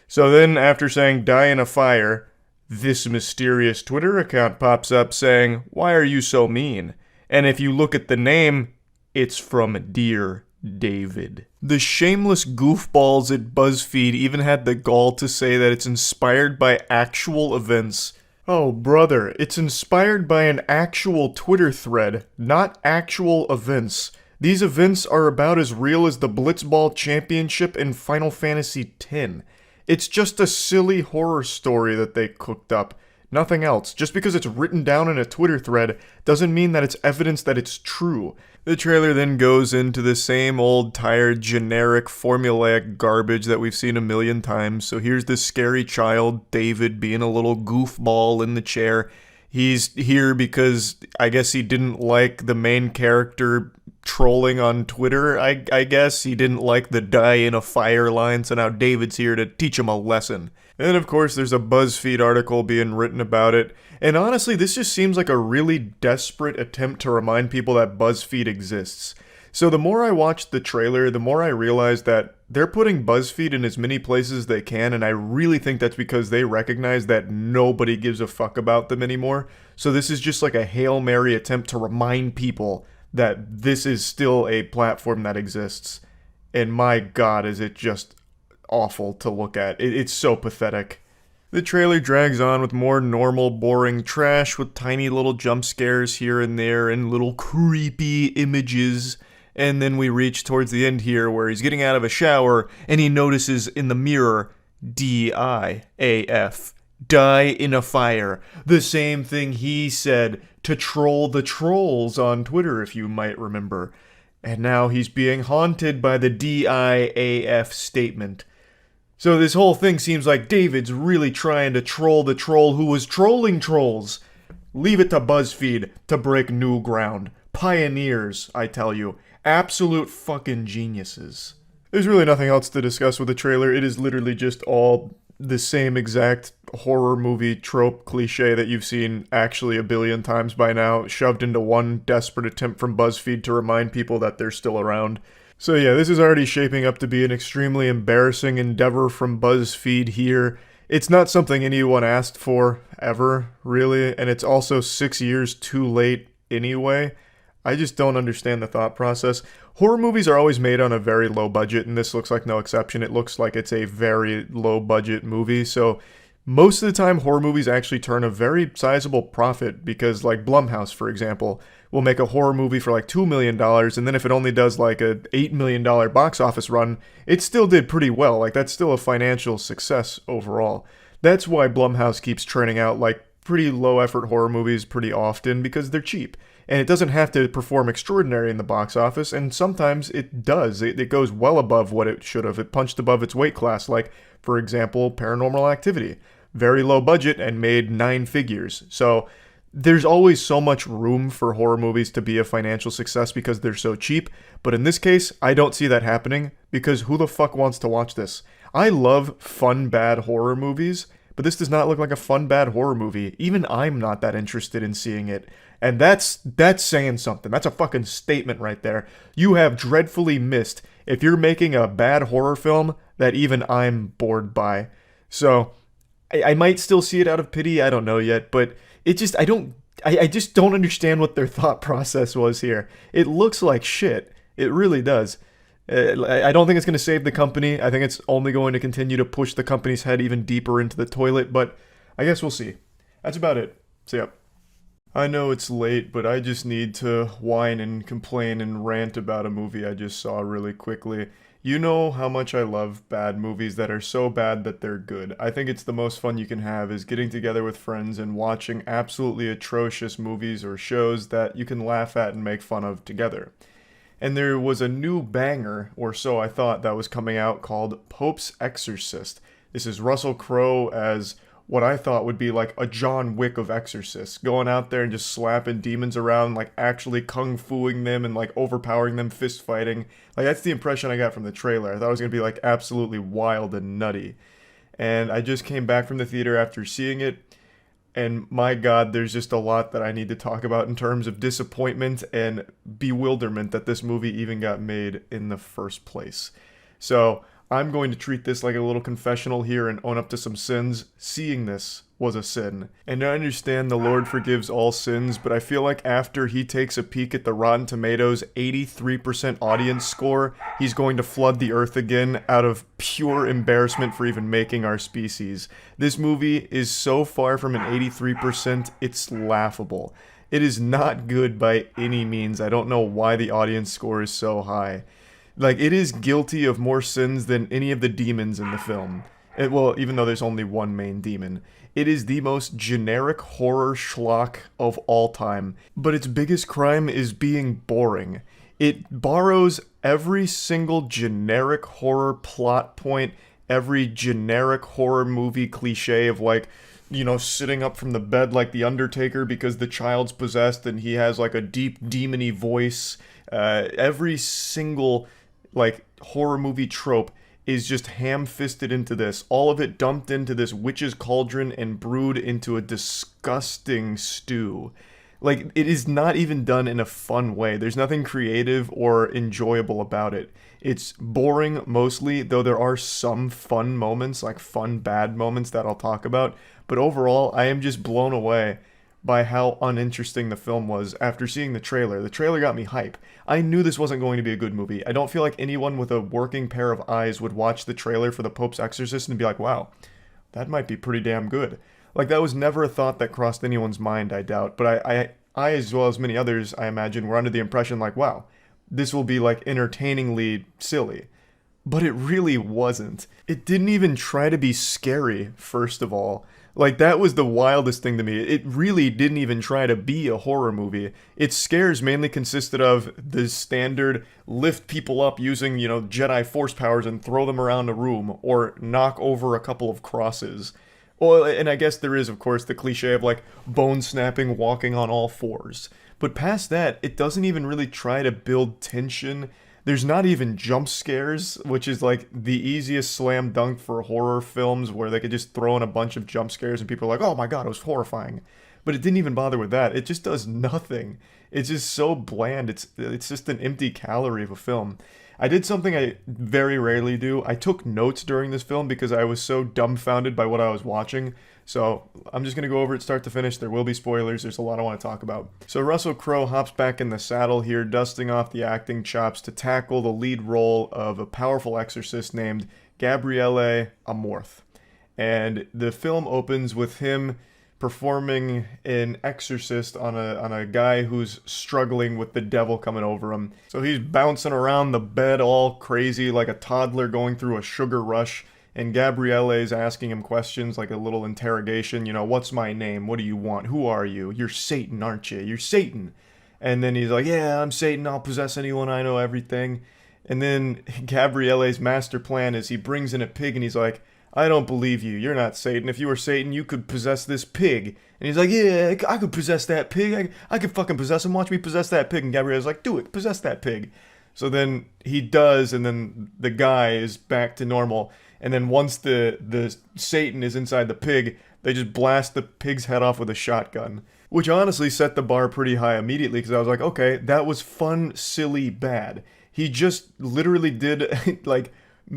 So then, after saying die in a fire, this mysterious Twitter account pops up saying, "Why are you so mean?" And if you look at the name, it's from Dear David. The shameless goofballs at BuzzFeed even had the gall to say that it's inspired by actual events. Oh, brother, it's inspired by an actual Twitter thread, not actual events. These events are about as real as the Blitzball Championship in Final Fantasy X. It's just a silly horror story that they cooked up. Nothing else. Just because it's written down in a Twitter thread doesn't mean that it's evidence that it's true. The trailer then goes into the same old, tired, generic, formulaic garbage that we've seen a million times. So here's this scary child, David, being a little goofball in the chair. He's here because I guess he didn't like the main character trolling on Twitter, I guess. He didn't like the die in a fire line, so now David's here to teach him a lesson. And of course, there's a BuzzFeed article being written about it. And honestly, this just seems like a really desperate attempt to remind people that BuzzFeed exists. So the more I watched the trailer, the more I realized that they're putting BuzzFeed in as many places as they can, and I really think that's because they recognize that nobody gives a fuck about them anymore. So this is just like a Hail Mary attempt to remind people that this is still a platform that exists. And my god, is it just awful to look at. It's so pathetic. The trailer drags on with more normal, boring trash with tiny little jump scares here and there and little creepy images. And then we reach towards the end here where he's getting out of a shower and he notices in the mirror, D-I-A-F. Die in a fire. The same thing he said to troll the trolls on Twitter, if you might remember. And now he's being haunted by the D-I-A-F statement. So this whole thing seems like David's really trying to troll the troll who was trolling trolls. Leave it to BuzzFeed to break new ground. Pioneers, I tell you. Absolute fucking geniuses. There's really nothing else to discuss with the trailer. It is literally just all the same exact horror movie trope cliche that you've seen actually a billion times by now, shoved into one desperate attempt from BuzzFeed to remind people that they're still around. So yeah, this is already shaping up to be an extremely embarrassing endeavor from BuzzFeed here. It's not something anyone asked for, ever, really, and it's also 6 years too late anyway. I just don't understand the thought process. Horror movies are always made on a very low budget, and this looks like no exception. It looks like it's a very low budget movie, so most of the time horror movies actually turn a very sizable profit because, like Blumhouse, for example, will make a horror movie for like $2 million, and then if it only does like a $8 million box office run, it still did pretty well. Like, that's still a financial success overall. That's why Blumhouse keeps churning out like pretty low effort horror movies pretty often, because they're cheap. And it doesn't have to perform extraordinary in the box office, and sometimes it does. It goes well above what it should have. It punched above its weight class, like, for example, Paranormal Activity. Very low budget and made 9 figures. So there's always so much room for horror movies to be a financial success because they're so cheap. But in this case, I don't see that happening, because who the fuck wants to watch this? I love fun, bad horror movies, but this does not look like a fun, bad horror movie. Even I'm not that interested in seeing it. And that's saying something. That's a fucking statement right there. You have dreadfully missed if you're making a bad horror film that even I'm bored by. So I might still see it out of pity. I don't know yet, but it just, I just don't understand what their thought process was here. It looks like shit. It really does. I don't think it's going to save the company. I think it's only going to continue to push the company's head even deeper into the toilet, but I guess we'll see. That's about it. See ya. I know it's late, but I just need to whine and complain and rant about a movie I just saw really quickly. You know how much I love bad movies that are so bad that they're good. I think it's the most fun you can have, is getting together with friends and watching absolutely atrocious movies or shows that you can laugh at and make fun of together. And there was a new banger, or so I thought, that was coming out called Pope's Exorcist. This is Russell Crowe as what I thought would be like a John Wick of exorcists, going out there and just slapping demons around, like actually kung fuing them and like overpowering them, fist fighting. Like, that's the impression I got from the trailer. I thought it was going to be like absolutely wild and nutty. And I just came back from the theater after seeing it, and my god, there's just a lot that I need to talk about in terms of disappointment and bewilderment that this movie even got made in the first place. So I'm going to treat this like a little confessional here and own up to some sins. Seeing this was a sin. And I understand the Lord forgives all sins, but I feel like after he takes a peek at the Rotten Tomatoes 83% audience score, he's going to flood the earth again out of pure embarrassment for even making our species. This movie is so far from an 83%, it's laughable. It is not good by any means. I don't know why the audience score is so high. Like, it is guilty of more sins than any of the demons in the film. Well, even though there's only one main demon. It is the most generic horror schlock of all time. But its biggest crime is being boring. It borrows every single generic horror plot point, every generic horror movie cliche of, like, you know, sitting up from the bed like the Undertaker because the child's possessed and he has, like, a deep demony voice. Every single, like, horror movie trope is just ham-fisted into this. All of it dumped into this witch's cauldron and brewed into a disgusting stew. Like, it is not even done in a fun way. There's nothing creative or enjoyable about it. It's boring mostly, though there are some fun moments, like fun bad moments that I'll talk about. But overall, I am just blown away by how uninteresting the film was after seeing the trailer. The trailer got me hype. I knew this wasn't going to be a good movie. I don't feel like anyone with a working pair of eyes would watch the trailer for The Pope's Exorcist and be like, wow, that might be pretty damn good. Like, that was never a thought that crossed anyone's mind, I doubt. But I as well as many others, I imagine, were under the impression like, wow, this will be, like, entertainingly silly. But it really wasn't. It didn't even try to be scary, first of all. Like, that was the wildest thing to me. It really didn't even try to be a horror movie. Its scares mainly consisted of the standard lift people up using, you know, Jedi force powers and throw them around a room, or knock over a couple of crosses. Well, and I guess there is, of course, the cliche of, like, bone snapping, walking on all fours. But past that, it doesn't even really try to build tension. There's not even jump scares, which is like the easiest slam dunk for horror films where they could just throw in a bunch of jump scares and people are like, oh my god, it was horrifying. But it didn't even bother with that. It just does nothing. It's just so bland. It's just an empty calorie of a film. I did something I very rarely do. I took notes during this film because I was so dumbfounded by what I was watching. So I'm just going to go over it start to finish. There will be spoilers. There's a lot I want to talk about. So Russell Crowe hops back in the saddle here, dusting off the acting chops to tackle the lead role of a powerful exorcist named Gabriele Amorth. And the film opens with him performing an exorcist on a guy who's struggling with the devil coming over him. So he's bouncing around the bed all crazy like a toddler going through a sugar rush. And Gabriele is asking him questions like a little interrogation. You know, what's my name? What do you want? Who are you? You're Satan, aren't you? You're Satan. And then he's like, yeah, I'm Satan. I'll possess anyone. I know everything. And then Gabriele's master plan is he brings in a pig and he's like, I don't believe you. You're not Satan. If you were Satan, you could possess this pig. And he's like, yeah, I could possess that pig. I could fucking possess him. Watch me possess that pig. And Gabriele's like, do it. Possess that pig. So then he does, and then the guy is back to normal. And then once the Satan is inside the pig, they just blast the pig's head off with a shotgun. Which honestly set the bar pretty high immediately, because I was like, okay, that was fun, silly, bad. He just literally did, like,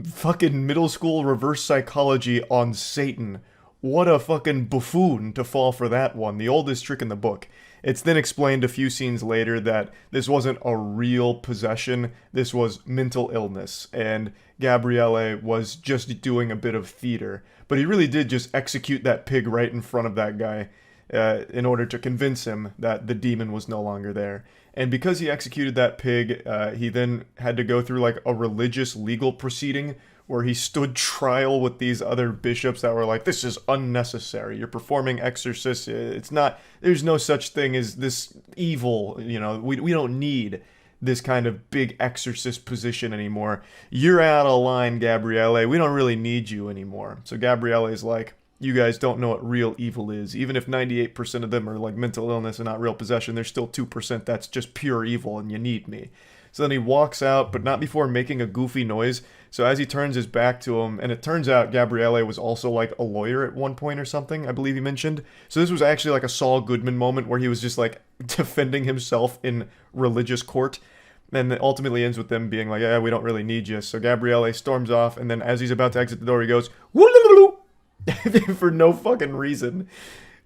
fucking middle school reverse psychology on Satan. What a fucking buffoon to fall for that one. The oldest trick in the book. It's then explained a few scenes later that this wasn't a real possession, this was mental illness, and Gabriele was just doing a bit of theater. But he really did just execute that pig right in front of that guy in order to convince him that the demon was no longer there. And because he executed that pig, he then had to go through like a religious legal proceeding where he stood trial with these other bishops that were like, this is unnecessary. You're performing exorcists. It's not, there's no such thing as this evil, you know, we don't need this kind of big exorcist position anymore. You're out of line, Gabriele. We don't really need you anymore. So Gabriele's like, you guys don't know what real evil is. Even if 98% of them are like mental illness and not real possession, there's still 2% that's just pure evil and you need me. So then he walks out, but not before making a goofy noise. So as he turns his back to him, and it turns out Gabriele was also like a lawyer at one point or something, I believe he mentioned. So this was actually like a Saul Goodman moment where he was just like defending himself in religious court. And it ultimately ends with them being like, yeah, we don't really need you. So Gabriele storms off, and then as he's about to exit the door, he goes, for no fucking reason.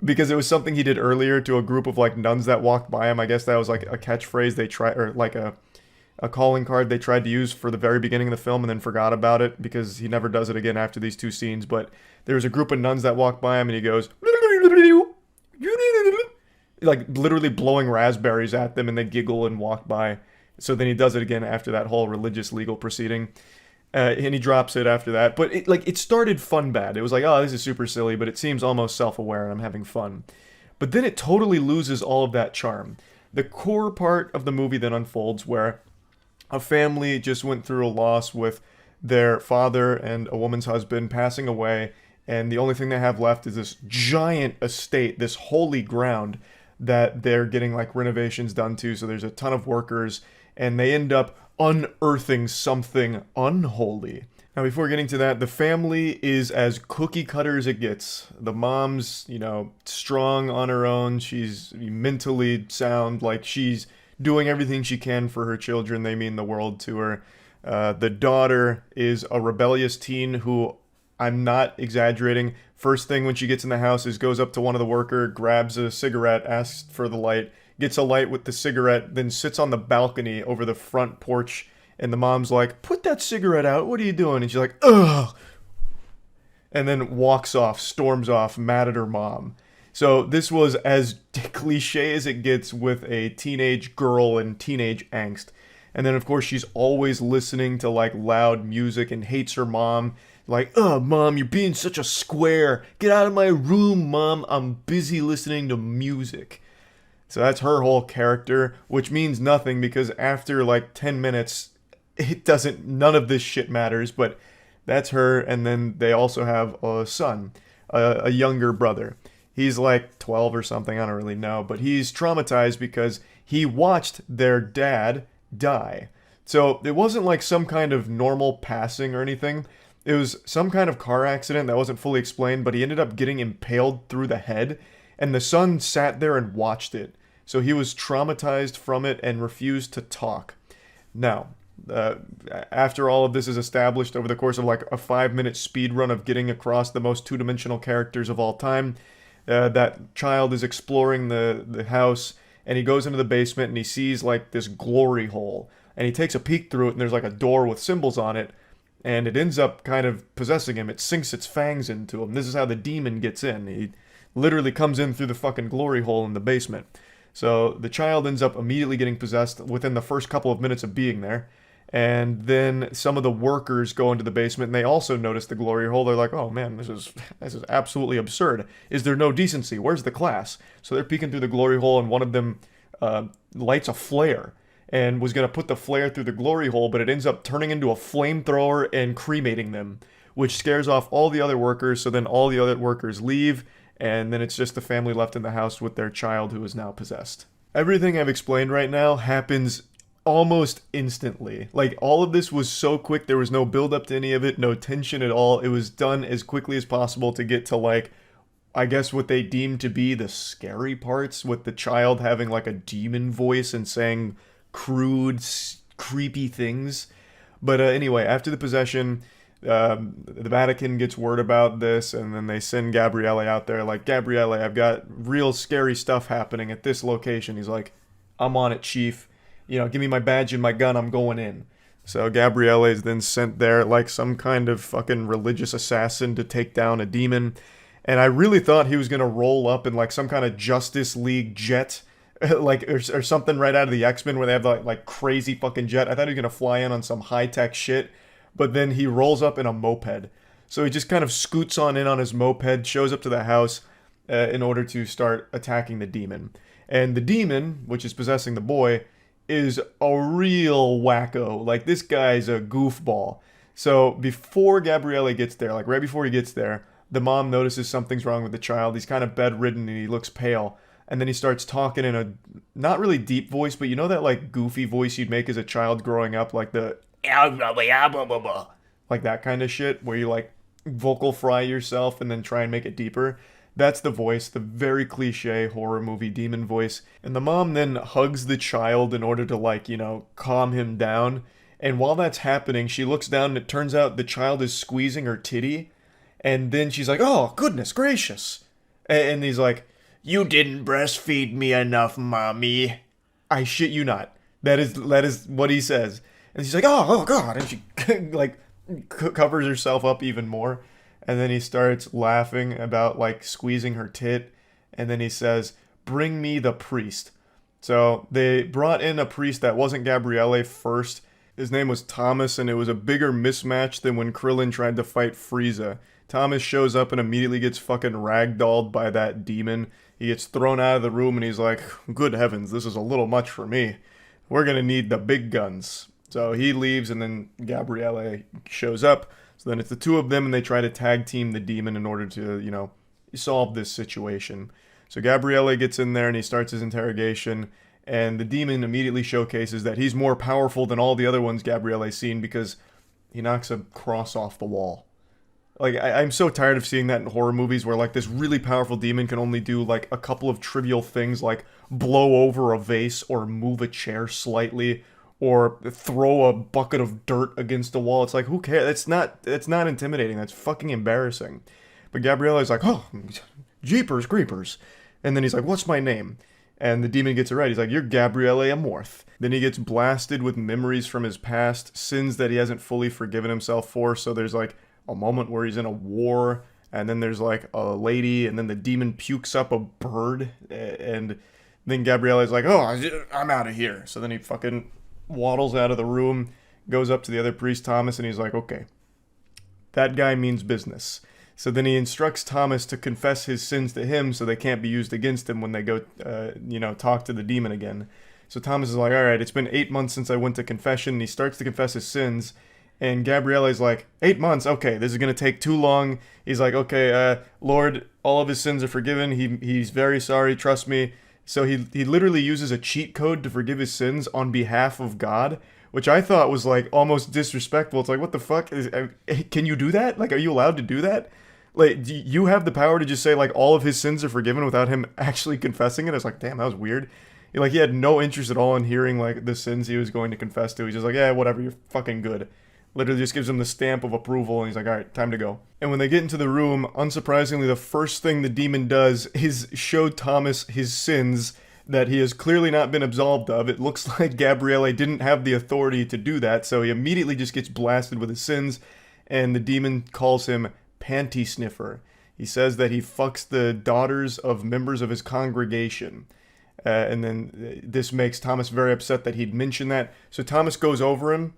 Because it was something he did earlier to a group of like nuns that walked by him. I guess that was like a catchphrase they tried, or like a calling card they tried to use for the very beginning of the film and then forgot about it because he never does it again after these two scenes. But there was a group of nuns that walked by him and he goes, like literally blowing raspberries at them, and they giggle and walk by. So then he does it again after that whole religious legal proceeding. And he drops it after that. But it started fun bad. It was like, oh, this is super silly, but it seems almost self-aware and I'm having fun. But then it totally loses all of that charm. The core part of the movie then unfolds where a family just went through a loss with their father and a woman's husband passing away, and the only thing they have left is this giant estate, this holy ground that they're getting like renovations done to. So there's a ton of workers, and they end up unearthing something unholy. Now, before getting to that, the family is as cookie cutter as it gets. The mom's, strong on her own. She's mentally sound, like she's doing everything she can for her children. They mean the world to her. The daughter is a rebellious teen who, I'm not exaggerating, first thing when she gets in the house is goes up to one of the worker, grabs a cigarette, asks for the light, gets a light with the cigarette, then sits on the balcony over the front porch, and the mom's like, put that cigarette out, what are you doing? And she's like, ugh, and then walks off, storms off, mad at her mom. So this was as cliche as it gets with a teenage girl and teenage angst. And then, of course, she's always listening to, like, loud music and hates her mom. Like, oh, Mom, you're being such a square. Get out of my room, Mom. I'm busy listening to music. So that's her whole character, which means nothing because after, like, 10 minutes, none of this shit matters. But that's her, and then they also have a son, a younger brother. He's like 12 or something, I don't really know. But he's traumatized because he watched their dad die. So it wasn't like some kind of normal passing or anything. It was some kind of car accident that wasn't fully explained, but he ended up getting impaled through the head, and the son sat there and watched it. So he was traumatized from it and refused to talk. Now, after all of this is established over the course of like a 5-minute speed run of getting across the most two-dimensional characters of all time, that child is exploring the house, and he goes into the basement and he sees like this glory hole, and he takes a peek through it, and there's like a door with symbols on it, and it ends up kind of possessing him. It sinks its fangs into him. This is how the demon gets in. He literally comes in through the fucking glory hole in the basement. So the child ends up immediately getting possessed within the first couple of minutes of being there. And then some of the workers go into the basement, and they also notice the glory hole. They're like, oh man, this is absolutely absurd. Is there no decency? Where's the class? So they're peeking through the glory hole, and one of them lights a flare and was going to put the flare through the glory hole, but it ends up turning into a flamethrower and cremating them, which scares off all the other workers. So then all the other workers leave, and then it's just the family left in the house with their child who is now possessed. Everything I've explained right now happens almost instantly. Like, all of this was so quick, there was no build up to any of it, no tension at all. It was done as quickly as possible to get to, like, I guess what they deemed to be the scary parts, with the child having like a demon voice and saying crude, creepy things. But anyway, after the possession, the Vatican gets word about this, and then they send Gabriele out there, like, Gabriele, I've got real scary stuff happening at this location. He's like, I'm on it, chief. Give me my badge and my gun, I'm going in. So Gabriele is then sent there like some kind of fucking religious assassin to take down a demon. And I really thought he was going to roll up in like some kind of Justice League jet, like or something right out of the X-Men where they have like crazy fucking jet. I thought he was going to fly in on some high-tech shit, but then he rolls up in a moped. So he just kind of scoots on in on his moped, shows up to the house in order to start attacking the demon. And the demon, which is possessing the boy, is a real wacko. Like, this guy's a goofball. So before Gabriele gets there, like right before he gets there, the mom notices something's wrong with the child. He's kind of bedridden and he looks pale. And then he starts talking in a not really deep voice, but you know that like goofy voice you'd make as a child growing up, like the like that kind of shit where you like vocal fry yourself and then try and make it deeper. That's the voice, the very cliche horror movie demon voice. And the mom then hugs the child in order to, like, you know, calm him down. And while that's happening, she looks down and it turns out the child is squeezing her titty. And then she's like, oh, goodness gracious. And he's like, you didn't breastfeed me enough, mommy. I shit you not. That is what he says. And she's like, oh God. And she, like, covers herself up even more. And then he starts laughing about, like, squeezing her tit. And then he says, bring me the priest. So they brought in a priest that wasn't Gabriele first. His name was Thomas, and it was a bigger mismatch than when Krillin tried to fight Frieza. Thomas shows up and immediately gets fucking ragdolled by that demon. He gets thrown out of the room, and he's like, good heavens, this is a little much for me. We're gonna need the big guns. So he leaves, and then Gabriele shows up. So then it's the two of them, and they try to tag team the demon in order to, you know, solve this situation. So Gabriele gets in there, and he starts his interrogation, and the demon immediately showcases that he's more powerful than all the other ones Gabriele's seen because he knocks a cross off the wall. Like, I'm so tired of seeing that in horror movies where, like, this really powerful demon can only do, like, a couple of trivial things like blow over a vase or move a chair slightly or throw a bucket of dirt against a wall. It's like, who cares? It's not intimidating. That's fucking embarrassing. But Gabriele's like, oh, jeepers creepers. And then he's like, what's my name? And the demon gets it right. He's like, you're Gabriele Amorth. Then he gets blasted with memories from his past, sins that he hasn't fully forgiven himself for. So there's, like, a moment where he's in a war, and then there's, like, a lady, and then the demon pukes up a bird, and then Gabriele's like, oh, I'm out of here. So then he fucking waddles out of the room, goes up to the other priest, Thomas, and he's like, okay, that guy means business. So then he instructs Thomas to confess his sins to him so they can't be used against him when they go, talk to the demon again. So Thomas is like, all right, it's been 8 months since I went to confession, and he starts to confess his sins. And Gabriele's like, 8 months? Okay, this is going to take too long. He's like, okay, Lord, all of his sins are forgiven. He's very sorry, trust me. So he literally uses a cheat code to forgive his sins on behalf of God, which I thought was, like, almost disrespectful. It's like, what the fuck? Can you do that? Like, are you allowed to do that? Like, do you have the power to just say, like, all of his sins are forgiven without him actually confessing it? I was like, damn, that was weird. He had no interest at all in hearing, like, the sins he was going to confess to. He's just like, yeah, whatever, you're fucking good. Literally just gives him the stamp of approval, and he's like, all right, time to go. And when they get into the room, unsurprisingly, the first thing the demon does is show Thomas his sins that he has clearly not been absolved of. It looks like Gabriele didn't have the authority to do that, so he immediately just gets blasted with his sins, and the demon calls him Panty Sniffer. He says that he fucks the daughters of members of his congregation. And then this makes Thomas very upset that he'd mentioned that. So Thomas goes over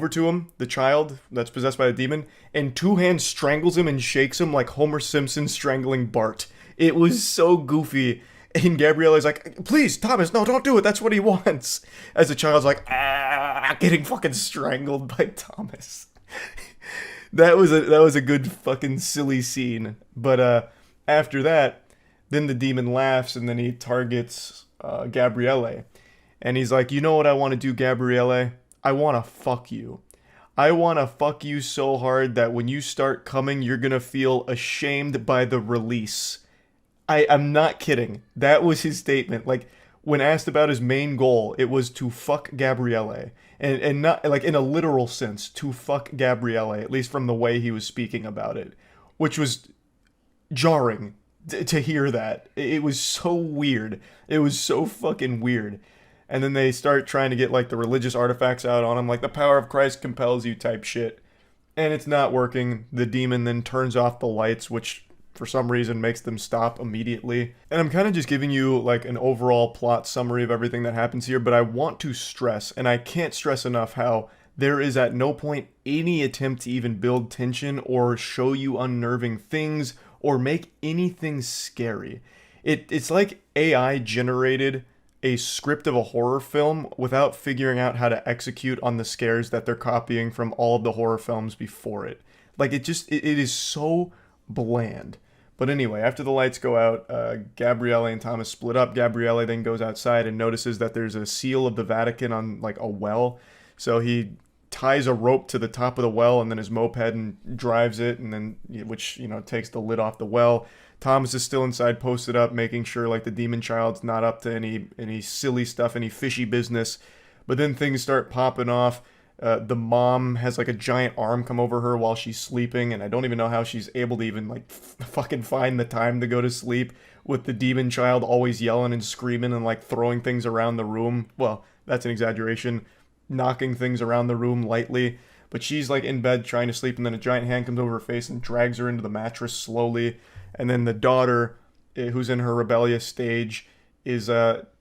to him, the child that's possessed by the demon, and two hands strangles him and shakes him like Homer Simpson strangling Bart. It was so goofy. And Gabriele's like, please, Thomas, no, don't do it. That's what he wants. As the child's like, getting fucking strangled by Thomas. That was a good fucking silly scene. But after that, then the demon laughs and then he targets Gabriele. And he's like, you know what I want to do, Gabriele? I want to fuck you. I want to fuck you so hard that when you start coming, you're going to feel ashamed by the release. I'm not kidding. That was his statement. Like, when asked about his main goal, it was to fuck Gabriele. And not, like, in a literal sense, to fuck Gabriele, at least from the way he was speaking about it. Which was jarring to hear that. It was so weird. It was so fucking weird. And then they start trying to get, like, the religious artifacts out on him, like, the power of Christ compels you type shit. And it's not working. The demon then turns off the lights, which for some reason makes them stop immediately. And I'm kind of just giving you, like, an overall plot summary of everything that happens here, but I want to stress, and I can't stress enough how there is at no point any attempt to even build tension or show you unnerving things or make anything scary. It's like AI generated a script of a horror film without figuring out how to execute on the scares that they're copying from all of the horror films before it. Like, it is so bland. But anyway, after the lights go out, Gabriele and Thomas split up. Gabriele then goes outside and notices that there's a seal of the Vatican on, like, a well. So he ties a rope to the top of the well and then his moped and drives it, and then, which, takes the lid off the well. Thomas is still inside, posted up, making sure like the demon child's not up to any silly stuff, any fishy business. But then things start popping off. The mom has like a giant arm come over her while she's sleeping, and I don't even know how she's able to even like fucking find the time to go to sleep with the demon child always yelling and screaming and like throwing things around the room. Well, that's an exaggeration. Knocking things around the room lightly. But she's like in bed trying to sleep, and then a giant hand comes over her face and drags her into the mattress slowly. And then the daughter, who's in her rebellious stage, is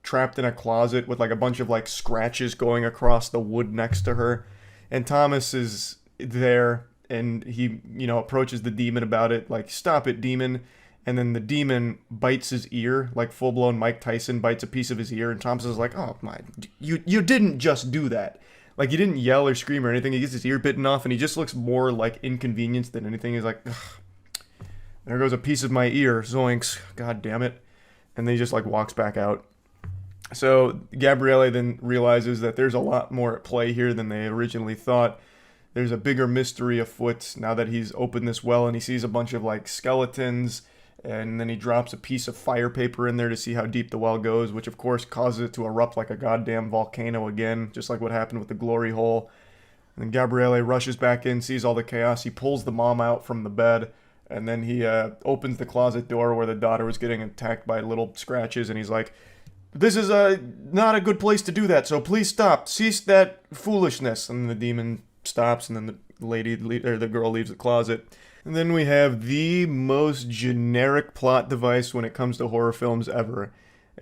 trapped in a closet with like a bunch of like scratches going across the wood next to her. And Thomas is there, and he, approaches the demon about it, like, "Stop it, demon." And then the demon bites his ear, like full-blown Mike Tyson bites a piece of his ear, and Thomas is like, "Oh my, you didn't just do that." Like, he didn't yell or scream or anything. He gets his ear bitten off, and he just looks more like inconvenienced than anything. He's like, "Ugh, there goes a piece of my ear, zoinks, god damn it." And then he just like walks back out. So Gabriele then realizes that there's a lot more at play here than they originally thought. There's a bigger mystery afoot now that he's opened this well, and he sees a bunch of like skeletons, and then he drops a piece of fire paper in there to see how deep the well goes, which of course causes it to erupt like a goddamn volcano again, just like what happened with the glory hole. And then Gabriele rushes back in, sees all the chaos. He pulls the mom out from the bed, and then he opens the closet door where the daughter was getting attacked by little scratches, and he's like, "This is not a good place to do that, so please stop. Cease that foolishness." And the demon stops, and then the girl leaves the closet. And then we have the most generic plot device when it comes to horror films ever.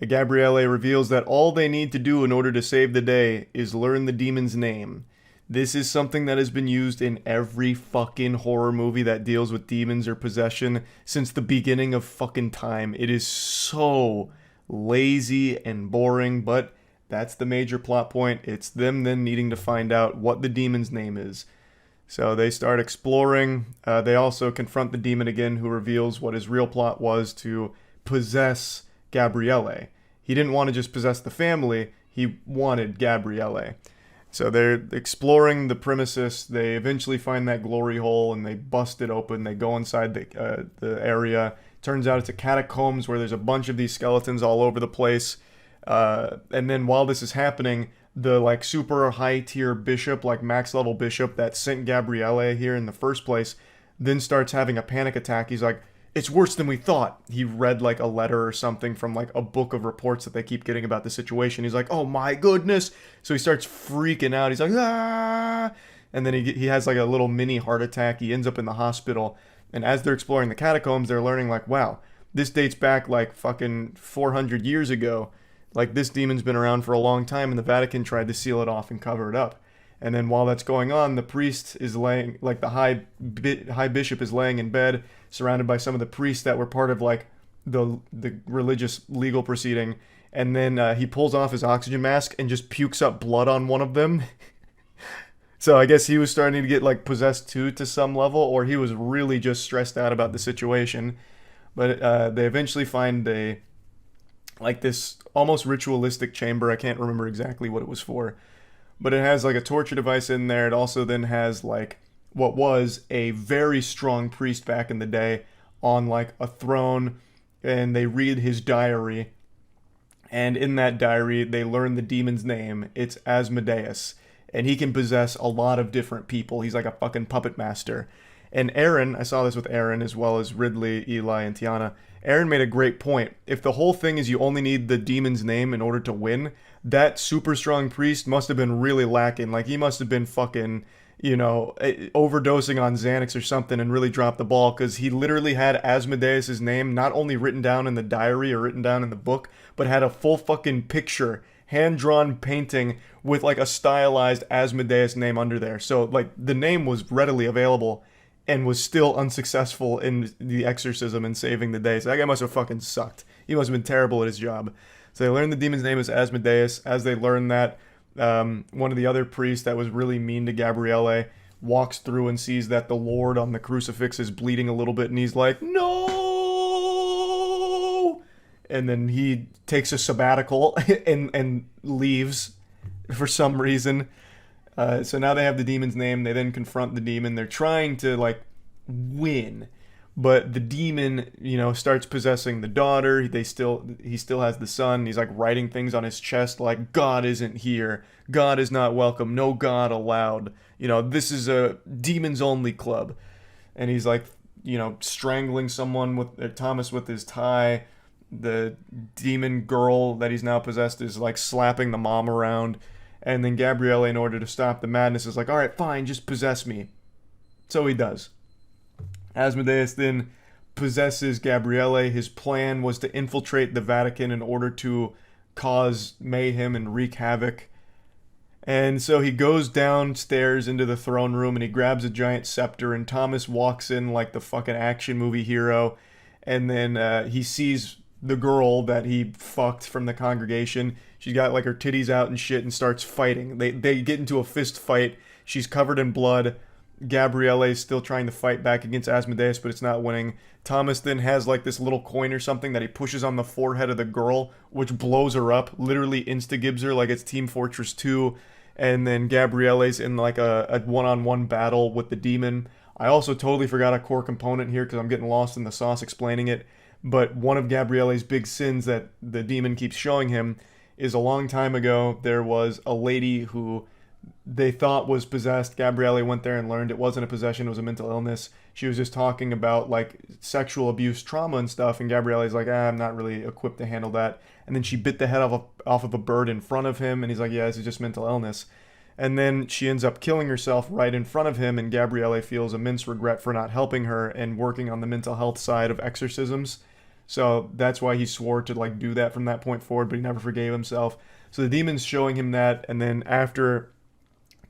Gabriele reveals that all they need to do in order to save the day is learn the demon's name. This is something that has been used in every fucking horror movie that deals with demons or possession since the beginning of fucking time. It is so lazy and boring, but that's the major plot point. It's them then needing to find out what the demon's name is. So they start exploring. They also confront the demon again, who reveals what his real plot was: to possess Gabriele. He didn't want to just possess the family, he wanted Gabriele. So they're exploring the premises. They eventually find that glory hole, and they bust it open. They go inside the area. Turns out it's a catacombs where there's a bunch of these skeletons all over the place. And then while this is happening, the like super high tier bishop, like max level bishop that sent Gabriele here in the first place, then starts having a panic attack. He's like, "It's worse than we thought." He read like a letter or something from like a book of reports that they keep getting about the situation. He's like, "Oh my goodness." So he starts freaking out. He's like, "Ah." And then he has like a little mini heart attack. He ends up in the hospital. And as they're exploring the catacombs, they're learning like, wow, this dates back like fucking 400 years ago. Like, this demon's been around for a long time, and the Vatican tried to seal it off and cover it up. And then while that's going on, the priest is laying, like the high bishop is laying in bed, surrounded by some of the priests that were part of like the religious legal proceeding. And then he pulls off his oxygen mask and just pukes up blood on one of them. So I guess he was starting to get like possessed too to some level, or he was really just stressed out about the situation. But they eventually find this almost ritualistic chamber. I can't remember exactly what it was for, but it has like a torture device in there. It also then has like what was a very strong priest back in the day on like a throne, and they read his diary, and in that diary they learn the demon's name. It's Asmodeus, and he can possess a lot of different people. He's like a fucking puppet master. And Aaron, I saw this with Aaron as well as Ridley, Eli, and Tiana. Aaron made a great point. If the whole thing is you only need the demon's name in order to win, that super strong priest must have been really lacking. Like, he must have been fucking, overdosing on Xanax or something and really dropped the ball, because he literally had Asmodeus' name not only written down in the diary or written down in the book, but had a full fucking picture, hand-drawn painting with like a stylized Asmodeus name under there. So like the name was readily available, and was still unsuccessful in the exorcism and saving the day. So that guy must have fucking sucked. He must have been terrible at his job. So they learned the demon's name is Asmodeus. As they learn that, one of the other priests that was really mean to Gabriele walks through and sees that the Lord on the crucifix is bleeding a little bit, and he's like, "No!" And then he takes a sabbatical and leaves for some reason. So now they have the demon's name. They then confront the demon. They're trying to like win, but the demon, starts possessing the daughter. He still has the son. He's like writing things on his chest like God isn't here. God is not welcome. No God allowed. This is a demons only club. And he's like, strangling someone with Thomas with his tie. The demon girl that he's now possessed is like slapping the mom around. And then Gabriele, in order to stop the madness, is like, all right, fine, just possess me. So he does. Asmodeus then possesses Gabriele. His plan was to infiltrate the Vatican in order to cause mayhem and wreak havoc. And so he goes downstairs into the throne room and he grabs a giant scepter, and Thomas walks in like the fucking action movie hero. And then he sees the girl that he fucked from the congregation. She's got like her titties out and shit and starts fighting. They get into a fist fight. She's covered in blood. Gabriele is still trying to fight back against Asmodeus, but it's not winning. Thomas then has like this little coin or something that he pushes on the forehead of the girl, which blows her up, literally insta-gibs her like it's Team Fortress 2. And then Gabriele's in like a one-on-one battle with the demon. I also totally forgot a core component here because I'm getting lost in the sauce explaining it. But one of Gabriele's big sins that the demon keeps showing him is a long time ago, there was a lady who they thought was possessed. Gabriele went there and learned it wasn't a possession, it was a mental illness. She was just talking about like sexual abuse, trauma and stuff, and Gabriele's like, I'm not really equipped to handle that. And then she bit the head off of a bird in front of him, and he's like, yeah, this is just mental illness. And then she ends up killing herself right in front of him, and Gabriele feels immense regret for not helping her and working on the mental health side of exorcisms. So that's why he swore to like do that from that point forward, but he never forgave himself. So the demon's showing him that, and then after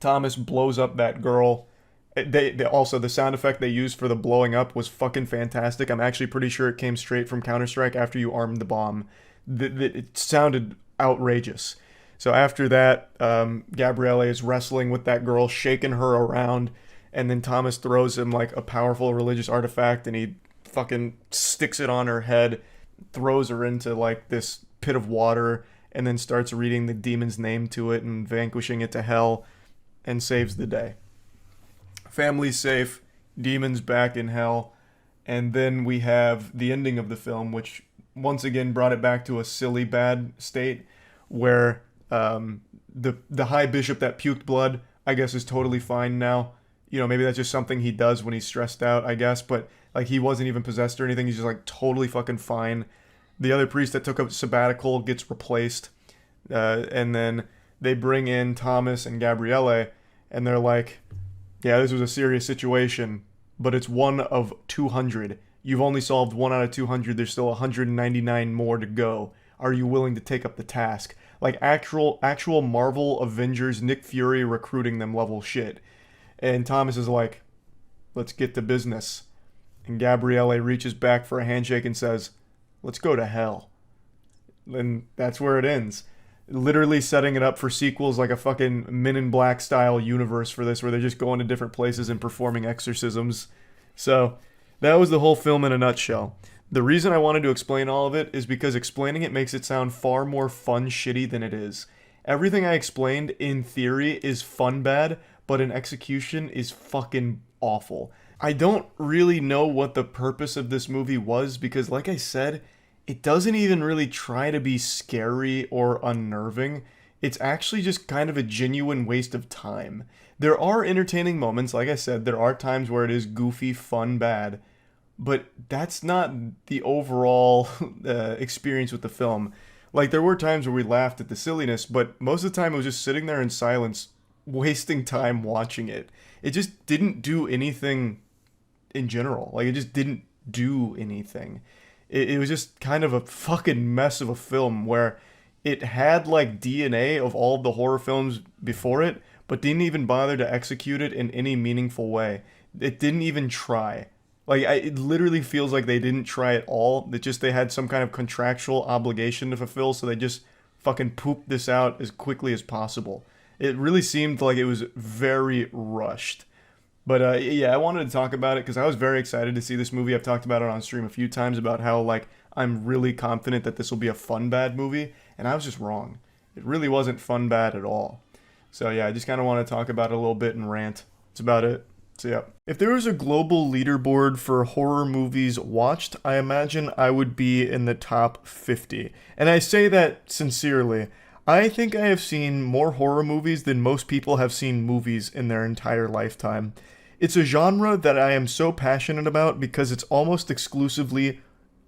Thomas blows up that girl, they also, the sound effect they used for the blowing up was fucking fantastic. I'm actually pretty sure it came straight from Counter-Strike after you armed the bomb. It sounded outrageous. So after that, Gabriele is wrestling with that girl, shaking her around, and then Thomas throws him like a powerful religious artifact, and he fucking sticks it on her head, throws her into like this pit of water, and then starts reading the demon's name to it and vanquishing it to hell, and saves the day. Family's safe, demons back in hell, and then we have the ending of the film, which once again brought it back to a silly bad state, where the high bishop that puked blood, I guess, is totally fine now. Maybe that's just something he does when he's stressed out, I guess, but like he wasn't even possessed or anything. He's just like totally fucking fine. The other priest that took a sabbatical gets replaced, and then they bring in Thomas and Gabriele, and they're like, yeah, this was a serious situation, but it's 1 of 200. You've only solved 1 out of 200. There's still 199 more to go. Are you willing to take up the task? Like actual Marvel Avengers, Nick Fury recruiting them level shit. And Thomas is like, let's get to business. And Gabriele reaches back for a handshake and says, let's go to hell. And that's where it ends. Literally setting it up for sequels, like a fucking Men in Black style universe for this, where they're just going to different places and performing exorcisms. So that was the whole film in a nutshell. The reason I wanted to explain all of it is because explaining it makes it sound far more fun shitty than it is. Everything I explained in theory is fun bad, but in execution is fucking awful. I don't really know what the purpose of this movie was, because like I said, it doesn't even really try to be scary or unnerving. It's actually just kind of a genuine waste of time. There are entertaining moments, like I said, there are times where it is goofy, fun, bad, but that's not the overall experience with the film. Like, there were times where we laughed at the silliness, but most of the time it was just sitting there in silence, wasting time watching it. It just didn't do anything in general. Like, it just didn't do anything. It was just kind of a fucking mess of a film where it had, like, DNA of all of the horror films before it, but didn't even bother to execute it in any meaningful way. It didn't even try. Like, it literally feels like they didn't try at all. That just they had some kind of contractual obligation to fulfill, so they just fucking pooped this out as quickly as possible. It really seemed like it was very rushed. But yeah, I wanted to talk about it because I was very excited to see this movie. I've talked about it on stream a few times about how, like, I'm really confident that this will be a fun bad movie, and I was just wrong. It really wasn't fun bad at all. So yeah, I just kind of want to talk about it a little bit and rant. That's about it. So yeah. If there was a global leaderboard for horror movies watched, I imagine I would be in the top 50. And I say that sincerely. I think I have seen more horror movies than most people have seen movies in their entire lifetime. It's a genre that I am so passionate about because it's almost exclusively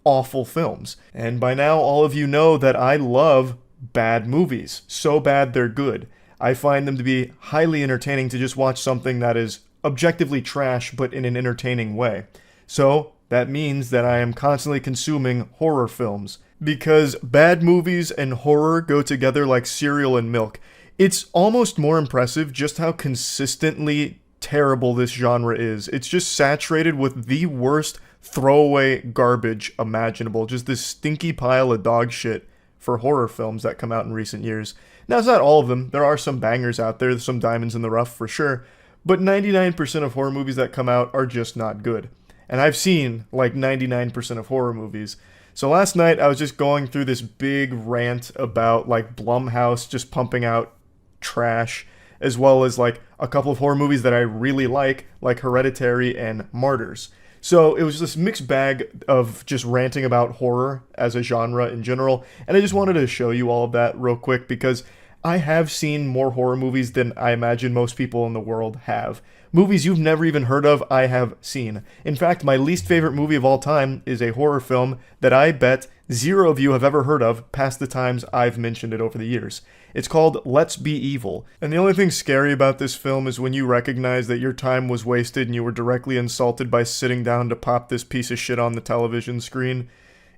awful films. And by now, all of you know that I love bad movies. So bad they're good. I find them to be highly entertaining to just watch something that is objectively trash but in an entertaining way. So that means that I am constantly consuming horror films. Because bad movies and horror go together like cereal and milk. It's almost more impressive just how consistently terrible this genre is. It's just saturated with the worst throwaway garbage imaginable. Just this stinky pile of dog shit for horror films that come out in recent years. Now, it's not all of them. There are some bangers out there. There's some diamonds in the rough for sure. But 99% of horror movies that come out are just not good. And I've seen like 99% of horror movies. So last night I was just going through this big rant about like Blumhouse just pumping out trash, as well as like a couple of horror movies that I really like Hereditary and Martyrs. So it was this mixed bag of just ranting about horror as a genre in general, and I just wanted to show you all of that real quick because I have seen more horror movies than I imagine most people in the world have. Movies you've never even heard of, I have seen. In fact, my least favorite movie of all time is a horror film that I bet zero of you have ever heard of past the times I've mentioned it over the years. It's called Let's Be Evil. And the only thing scary about this film is when you recognize that your time was wasted and you were directly insulted by sitting down to pop this piece of shit on the television screen.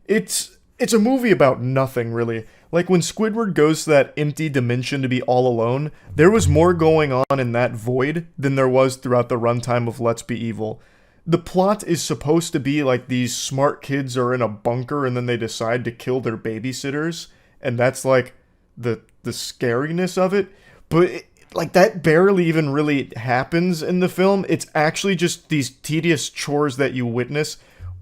It's a movie about nothing, really. Like when Squidward goes to that empty dimension to be all alone, there was more going on in that void than there was throughout the runtime of Let's Be Evil. The plot is supposed to be like these smart kids are in a bunker and then they decide to kill their babysitters, and that's like the scariness of it. But like that barely even really happens in the film. It's actually just these tedious chores that you witness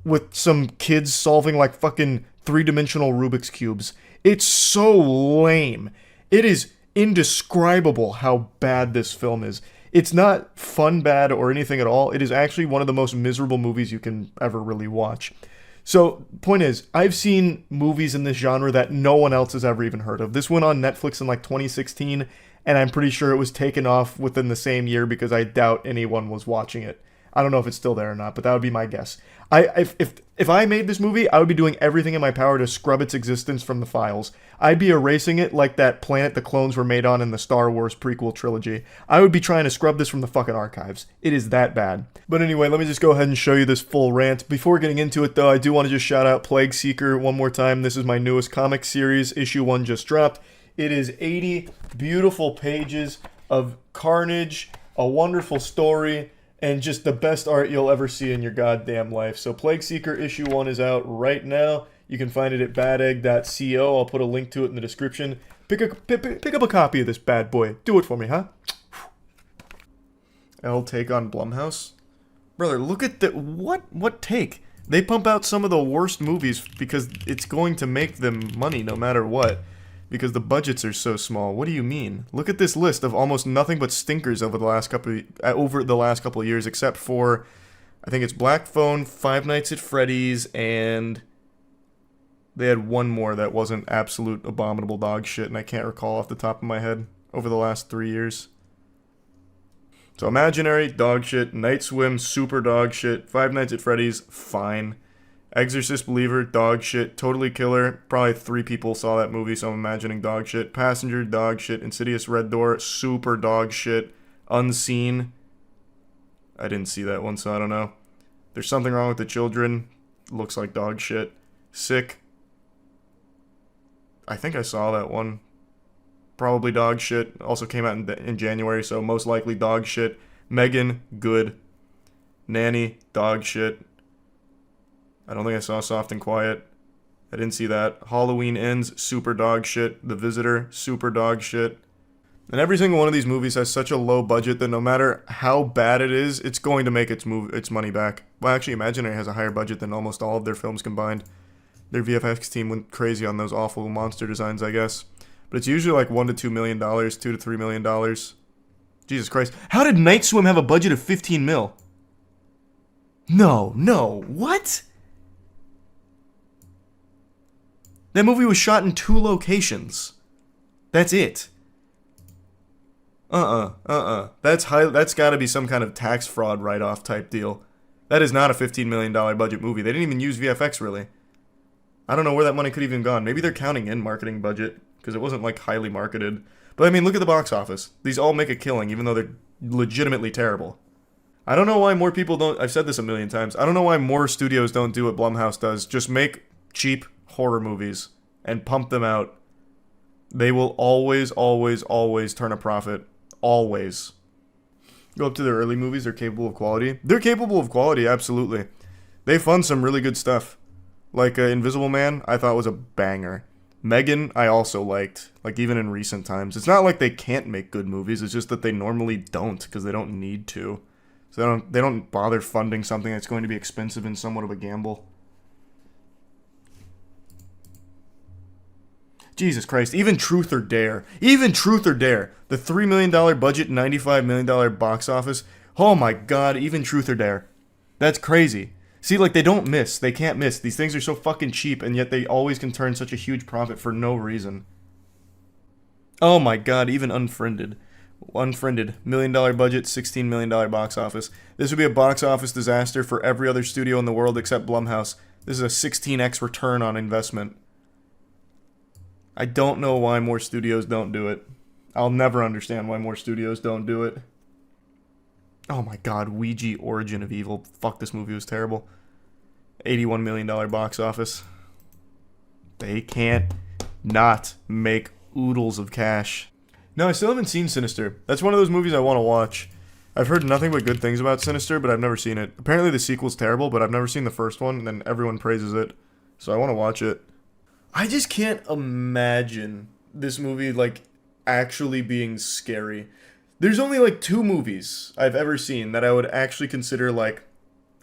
with some kids solving like fucking three-dimensional Rubik's Cubes. It's so lame. It is indescribable how bad this film is. It's not fun bad or anything at all. It is actually one of the most miserable movies you can ever really watch. So, point is, I've seen movies in this genre that no one else has ever even heard of. This went on Netflix in like 2016, and I'm pretty sure it was taken off within the same year because I doubt anyone was watching it. I don't know if it's still there or not, but that would be my guess. If I made this movie, I would be doing everything in my power to scrub its existence from the files. I'd be erasing it like that planet the clones were made on in the Star Wars prequel trilogy. I would be trying to scrub this from the fucking archives. It is that bad. But anyway, let me just go ahead and show you this full rant. Before getting into it though, I do want to just shout out Plague Seeker one more time. This is my newest comic series. Issue 1 just dropped. It is 80 beautiful pages of carnage, a wonderful story, and just the best art you'll ever see in your goddamn life. So Plague Seeker issue 1 is out right now. You can find it at badegg.co. I'll put a link to it in the description. Pick up a copy of this bad boy. Do it for me, huh? L take on Blumhouse? Brother, look at the... What take? They pump out some of the worst movies because it's going to make them money no matter what. Because the budgets are so small. What do you mean? Look at this list of almost nothing but stinkers over the last couple of years, except for, I think it's Black Phone, Five Nights at Freddy's, and they had one more that wasn't absolute abominable dog shit, and I can't recall off the top of my head over the last 3 years. So Imaginary, dog shit. Night Swim, super dog shit. Five Nights at Freddy's, fine. Exorcist Believer, dog shit. Totally Killer, probably 3 people saw that movie, so I'm imagining dog shit. Passenger, dog shit. Insidious Red Door, super dog shit. Unseen, I didn't see that one, so I don't know. There's Something Wrong with the Children, looks like dog shit. Sick, I think I saw that one. Probably dog shit. Also came out in January, so most likely dog shit. Megan, good. Nanny, dog shit. I don't think I saw Soft and Quiet. I didn't see that. Halloween Ends, super dog shit. The Visitor, super dog shit. And every single one of these movies has such a low budget that no matter how bad it is, it's going to make its money back. Well, actually, Imaginary has a higher budget than almost all of their films combined. Their VFX team went crazy on those awful monster designs, I guess. But it's usually like $1 to $2 million, $2 to $3 million. Jesus Christ. How did Night Swim have a budget of 15 mil? No. What? That movie was shot in 2 locations. That's it. That's gotta be some kind of tax fraud write-off type deal. That is not a $15 million budget movie. They didn't even use VFX, really. I don't know where that money could have even gone. Maybe they're counting in marketing budget, because it wasn't, like, highly marketed. But, I mean, look at the box office. These all make a killing, even though they're legitimately terrible. I don't know why more people don't... I've said this a million times. I don't know why more studios don't do what Blumhouse does. Just make cheap horror movies and pump them out. They will always turn a profit. Always. Go up to their early movies, they're capable of quality. They're capable of quality, absolutely. They fund some really good stuff. Like Invisible Man, I thought was a banger. Megan, I also liked. Like, even in recent times. It's not like they can't make good movies, it's just that they normally don't, because they don't need to. So they don't bother funding something that's going to be expensive and somewhat of a gamble. Jesus Christ, even Truth or Dare. Even Truth or Dare. The $3 million budget, $95 million box office. Oh my god, even Truth or Dare. That's crazy. See, like, they don't miss. They can't miss. These things are so fucking cheap, and yet they always can turn such a huge profit for no reason. Oh my god, even Unfriended. Unfriended. $1 million budget, $16 million box office. This would be a box office disaster for every other studio in the world except Blumhouse. This is a 16x return on investment. I don't know why more studios don't do it. I'll never understand why more studios don't do it. Oh my god, Ouija Origin of Evil. Fuck, this movie was terrible. $81 million box office. They can't not make oodles of cash. No, I still haven't seen Sinister. That's one of those movies I want to watch. I've heard nothing but good things about Sinister, but I've never seen it. Apparently the sequel's terrible, but I've never seen the first one, and everyone praises it. So I want to watch it. I just can't imagine this movie, like, actually being scary. There's only, like, 2 movies I've ever seen that I would actually consider, like,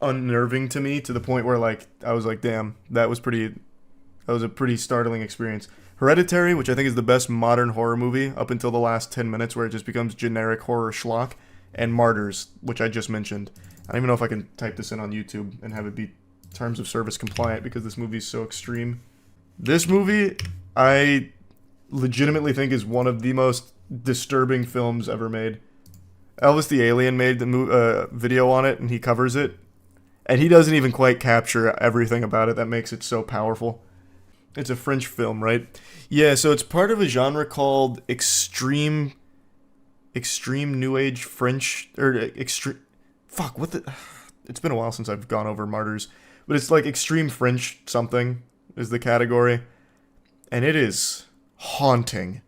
unnerving to me, to the point where, like, I was like, damn, that was a pretty startling experience. Hereditary, which I think is the best modern horror movie up until the last 10 minutes where it just becomes generic horror schlock, and Martyrs, which I just mentioned. I don't even know if I can type this in on YouTube and have it be terms of service compliant, because this movie is so extreme. This movie, I legitimately think, is one of the most disturbing films ever made. Elvis the Alien made the video on it, and he covers it. And he doesn't even quite capture everything about it that makes it so powerful. It's a French film, right? Yeah, so it's part of a genre called extreme new age French, or extreme... Fuck, what the... It's been a while since I've gone over Martyrs. But it's like extreme French something is the category. And it is haunting.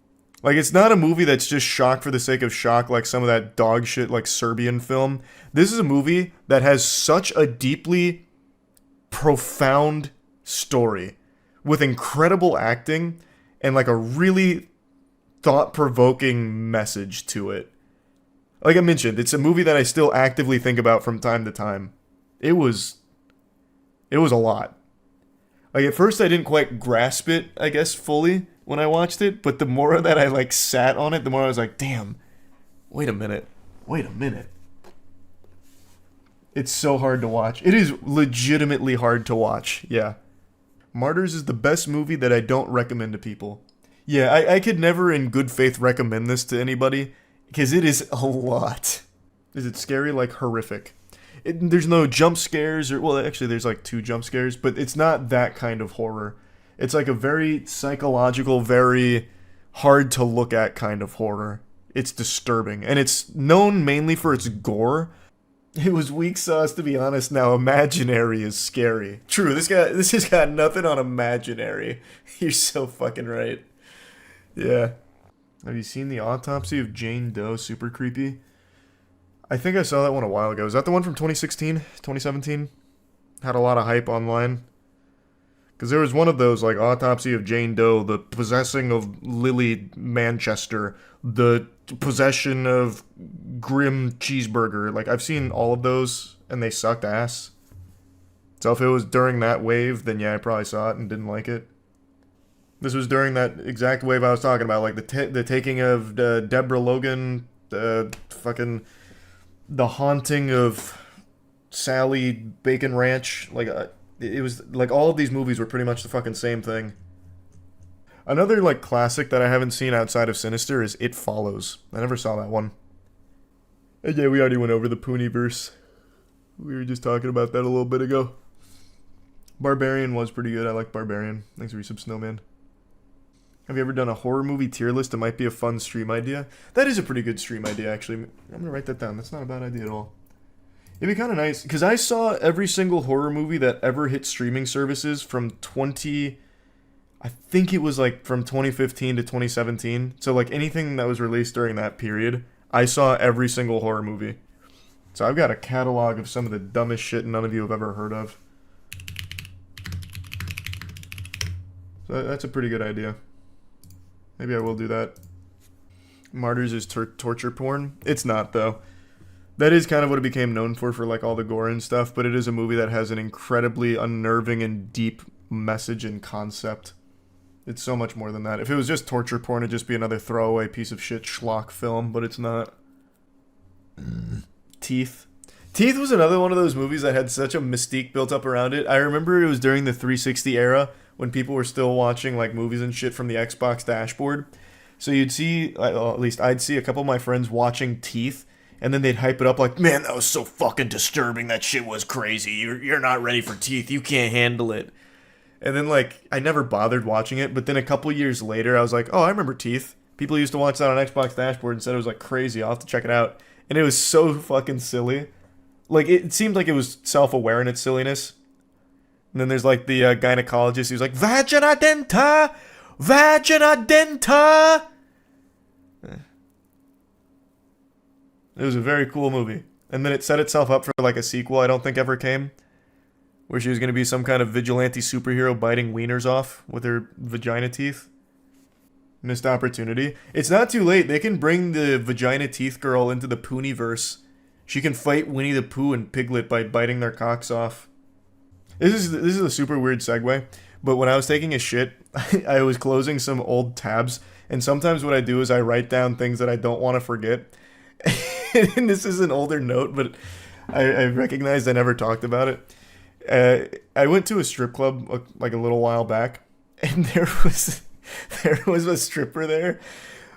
Like, it's not a movie that's just shock for the sake of shock like some of that dog shit, like, Serbian film. This is a movie that has such a deeply profound story with incredible acting and, like, a really thought-provoking message to it. Like I mentioned, it's a movie that I still actively think about from time to time. It was a lot. Like, at first I didn't quite grasp it, I guess, fully when I watched it, but the more that I, like, sat on it, the more I was like, damn, wait a minute. It's so hard to watch. It is legitimately hard to watch, yeah. Martyrs is the best movie that I don't recommend to people. Yeah, I could never in good faith recommend this to anybody, because it is a lot. Is it scary? Like, horrific. There's no jump scares, or, well, actually there's like 2 jump scares, but it's not that kind of horror. It's like a very psychological, very hard to look at kind of horror. It's disturbing, and it's known mainly for its gore. It was weak sauce, to be honest. Now Imaginary is this has got nothing on Imaginary. You're so fucking right. Yeah. Have you seen The Autopsy of Jane Doe? Super creepy. I think I saw that one a while ago. Is that the one from 2016? 2017? Had a lot of hype online. Because there was one of those, like, Autopsy of Jane Doe, The Possessing of Lily Manchester, The Possession of Grim Cheeseburger. Like, I've seen all of those, and they sucked ass. So if it was during that wave, then yeah, I probably saw it and didn't like it. This was during that exact wave I was talking about, like the taking of Deborah Logan, fucking The Haunting of Sally Bacon Ranch. Like, it was like all of these movies were pretty much the fucking same thing. Another like classic that I haven't seen outside of Sinister is It Follows. I never saw that one. And yeah, we already went over the Pooniverse. We were just talking about that a little bit ago. Barbarian was pretty good. I like Barbarian. Thanks for your sub, Snowman. Have you ever done a horror movie tier list? It might be a fun stream idea. That is a pretty good stream idea, actually. I'm going to write that down. That's not a bad idea at all. It'd be kind of nice, because I saw every single horror movie that ever hit streaming services from I think it was like from 2015 to 2017. So like anything that was released during that period, I saw every single horror movie. So I've got a catalog of some of the dumbest shit none of you have ever heard of. So that's a pretty good idea. Maybe I will do that. Martyrs is torture porn? It's not, though. That is kind of what it became known for like all the gore and stuff, but it is a movie that has an incredibly unnerving and deep message and concept. It's so much more than that. If it was just torture porn, it'd just be another throwaway piece of shit schlock film, but it's not. Teeth. Teeth was another one of those movies that had such a mystique built up around it. I remember it was during the 360 era when people were still watching like movies and shit from the Xbox dashboard. So you'd see, well, at least I'd see a couple of my friends watching Teeth, and then they'd hype it up like, man, that was so fucking disturbing. That shit was crazy. You're not ready for Teeth. You can't handle it. And then like I never bothered watching it, but then a couple years later I was like, oh, I remember Teeth. People used to watch that on Xbox dashboard and said it was like crazy. I'll have to check it out. And it was so fucking silly. Like it seemed like it was self-aware in its silliness. And then there's like the gynecologist who's like, Vagina denta! Vagina denta! It was a very cool movie. And then it set itself up for like a sequel I don't think ever came. Where she was going to be some kind of vigilante superhero biting wieners off with her vagina teeth. Missed opportunity. It's not too late. They can bring the vagina teeth girl into the Pooniverse. She can fight Winnie the Pooh and Piglet by biting their cocks off. This is a super weird segue, but when I was taking a shit, I was closing some old tabs, and sometimes what I do is I write down things that I don't want to forget. And this is an older note, but I recognized I never talked about it. I went to a strip club like a little while back, and there was a stripper there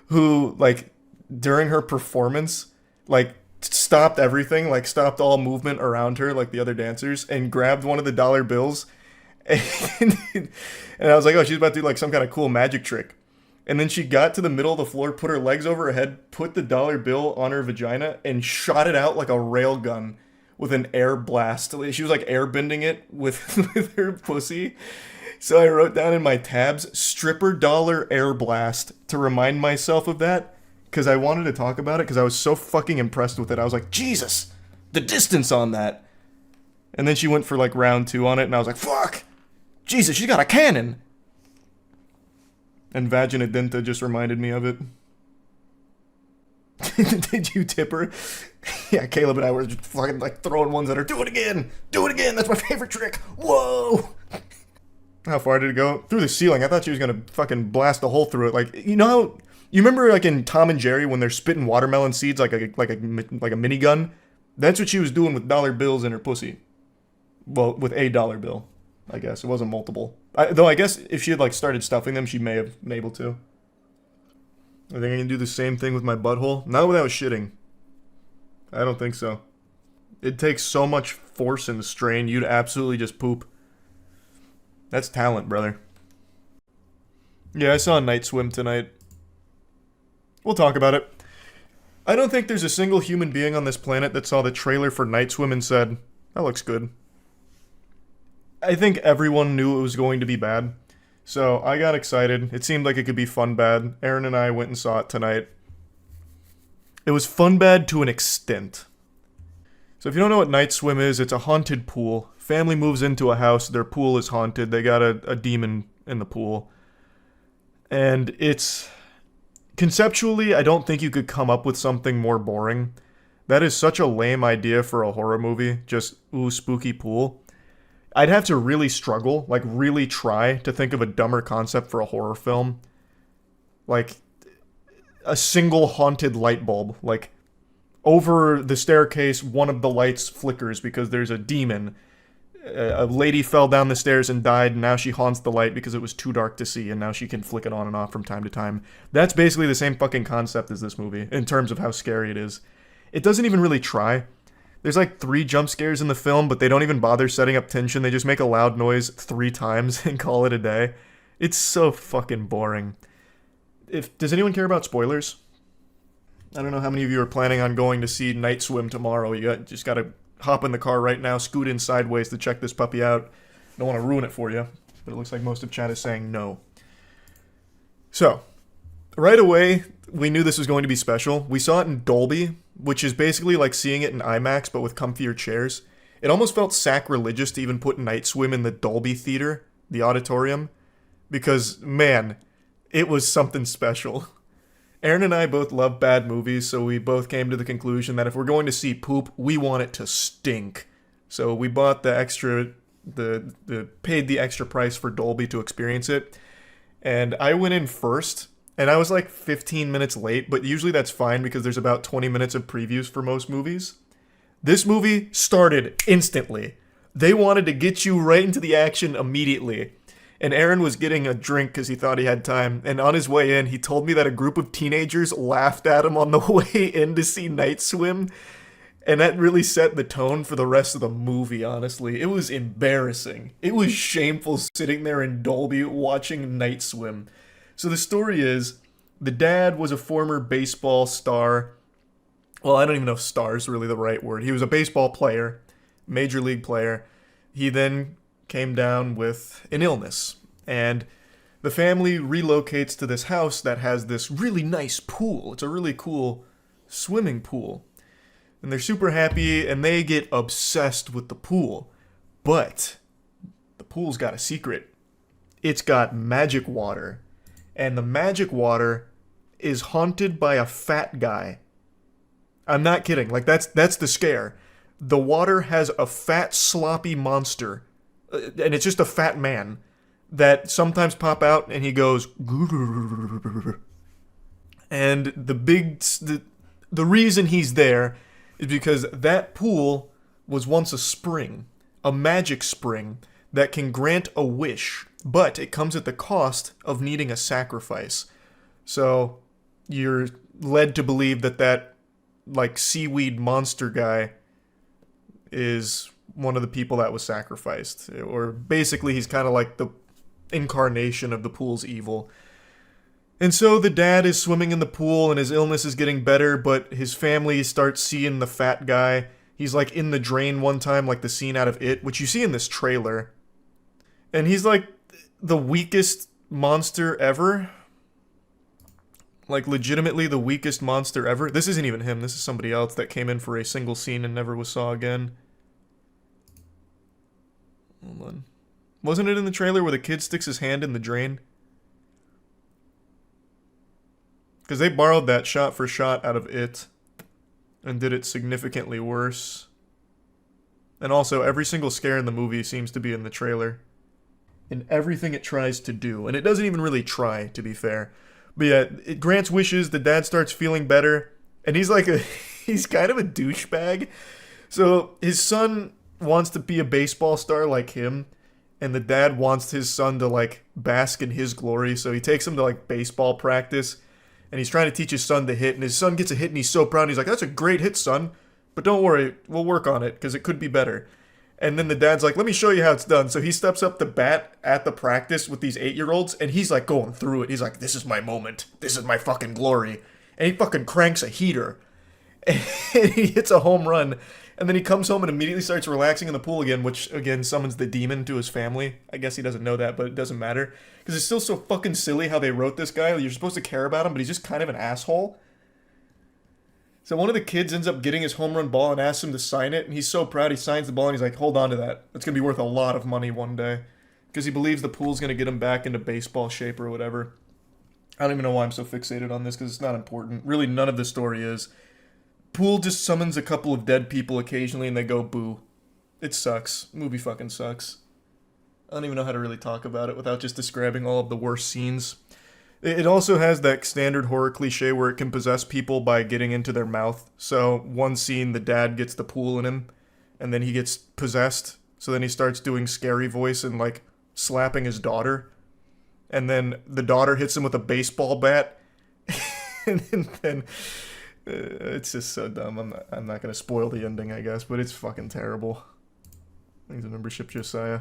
who, like, during her performance, like, stopped everything, like, stopped all movement around her, like the other dancers, and grabbed one of the dollar bills, and I was like, oh, she's about to do, like, some kind of cool magic trick. And then she got to the middle of the floor, put her legs over her head, put the dollar bill on her vagina, and shot it out like a rail gun with an air blast. She was like airbending it with, with her pussy. So I wrote down in my tabs, stripper dollar air blast, to remind myself of that, because I wanted to talk about it, because I was so fucking impressed with it. I was like, Jesus, the distance on that. And then she went for like round 2 on it, and I was like, fuck, Jesus, she's got a cannon. And Vagina Denta just reminded me of it. Did you tip her? Yeah, Caleb and I were just fucking like throwing ones at her. Do it again! Do it again! That's my favorite trick! Whoa! How far did it go? Through the ceiling. I thought she was gonna fucking blast a hole through it. Like, you know how... You remember like in Tom and Jerry when they're spitting watermelon seeds like a minigun? That's what she was doing with dollar bills in her pussy. Well, with a dollar bill, I guess. It wasn't multiple. Though I guess if she had like started stuffing them, she may have been able to. I think I can do the same thing with my butthole. Not without shitting. I don't think so. It takes so much force and strain, you'd absolutely just poop. That's talent, brother. Yeah, I saw Night Swim tonight. We'll talk about it. I don't think there's a single human being on this planet that saw the trailer for Night Swim and said, that looks good. I think everyone knew it was going to be bad. So I got excited. It seemed like it could be fun bad. Aaron and I went and saw it tonight. It was fun bad to an extent. So if you don't know what Night Swim is, it's a haunted pool. Family moves into a house, their pool is haunted. They got a demon in the pool. And it's... Conceptually, I don't think you could come up with something more boring. That is such a lame idea for a horror movie. Just, ooh, spooky pool. I'd have to really struggle, like really try to think of a dumber concept for a horror film. Like, a single haunted light bulb. Like, over the staircase, one of the lights flickers because there's a demon. A lady fell down the stairs and died, and now she haunts the light because it was too dark to see, and now she can flick it on and off from time to time. That's basically the same fucking concept as this movie, in terms of how scary it is. It doesn't even really try. There's like 3 jump scares in the film, but they don't even bother setting up tension. They just make a loud noise 3 times and call it a day. It's so fucking boring. Does anyone care about spoilers? I don't know how many of you are planning on going to see Night Swim tomorrow. Just gotta hop in the car right now, scoot in sideways to check this puppy out. Don't want to ruin it for you, but it looks like most of chat is saying no. So, right away, we knew this was going to be special. We saw it in Dolby, which is basically like seeing it in IMAX, but with comfier chairs. It almost felt sacrilegious to even put Night Swim in the Dolby Theater, the auditorium, because, man, it was something special. Aaron and I both love bad movies, so we both came to the conclusion that if we're going to see poop, we want it to stink. So we bought paid the extra price for Dolby to experience it. And I went in first, and I was like 15 minutes late, but usually that's fine because there's about 20 minutes of previews for most movies. This movie started instantly. They wanted to get you right into the action immediately. And Aaron was getting a drink because he thought he had time. And on his way in, he told me that a group of teenagers laughed at him on the way in to see Night Swim. And that really set the tone for the rest of the movie, honestly. It was embarrassing. It was shameful sitting there in Dolby watching Night Swim. So the story is, the dad was a former baseball star. Well, I don't even know if star is really the right word. He was a baseball player, major league player. He then came down with an illness, and the family relocates to this house that has this really nice pool. It's a really cool swimming pool, and they're super happy, and they get obsessed with the pool. But the pool's got a secret. It's got magic water, and the magic water is haunted by a fat guy. I'm not kidding. Like, that's the scare. The water has a fat, sloppy monster, and it's just a fat man that sometimes pop out, and he goes, and the reason he's there is because that pool was once a spring, a magic spring that can grant a wish, but it comes at the cost of needing a sacrifice. So you're led to believe that like seaweed monster guy is one of the people that was sacrificed, or basically he's kind of like the incarnation of the pool's evil. And so the dad is swimming in the pool and his illness is getting better, but his family starts seeing the fat guy. He's like in the drain one time, like the scene out of It, which you see in this trailer. And he's like the weakest monster ever. Like legitimately the weakest monster ever. This isn't even him, this is somebody else that came in for a single scene and never was saw again. Hold on. Wasn't it in the trailer where the kid sticks his hand in the drain? Because they borrowed that shot for shot out of It and did it significantly worse. And also, every single scare in the movie seems to be in the trailer. In everything it tries to do. And it doesn't even really try, to be fair. But yeah, it grants wishes, the dad starts feeling better, and he's kind of a douchebag. So his son wants to be a baseball star like him, and the dad wants his son to like bask in his glory, so he takes him to like baseball practice, and he's trying to teach his son to hit, and his son gets a hit and he's so proud, and he's like, "That's a great hit, son, but don't worry, we'll work on it, because it could be better." And then the dad's like, "Let me show you how it's done." So he steps up to bat at the practice with these 8-year-olds, and he's like going through it. He's like, "This is my moment. This is my fucking glory." And he fucking cranks a heater. And he hits a home run. And then he comes home and immediately starts relaxing in the pool again, which, again, summons the demon to his family. I guess he doesn't know that, but it doesn't matter. Because it's still so fucking silly how they wrote this guy. You're supposed to care about him, but he's just kind of an asshole. So one of the kids ends up getting his home run ball and asks him to sign it. And he's so proud, he signs the ball, and he's like, "Hold on to that. It's going to be worth a lot of money one day." Because he believes the pool's going to get him back into baseball shape or whatever. I don't even know why I'm so fixated on this, because it's not important. Really, none of the story is. Pool just summons a couple of dead people occasionally and they go boo. It sucks. Movie fucking sucks. I don't even know how to really talk about it without just describing all of the worst scenes. It also has that standard horror cliche where it can possess people by getting into their mouth. So one scene, the dad gets the pool in him, and then he gets possessed. So then he starts doing scary voice and like slapping his daughter. And then the daughter hits him with a baseball bat. And then it's just so dumb. I'm not gonna spoil the ending, I guess, but it's fucking terrible. Thanks for membership, Josiah.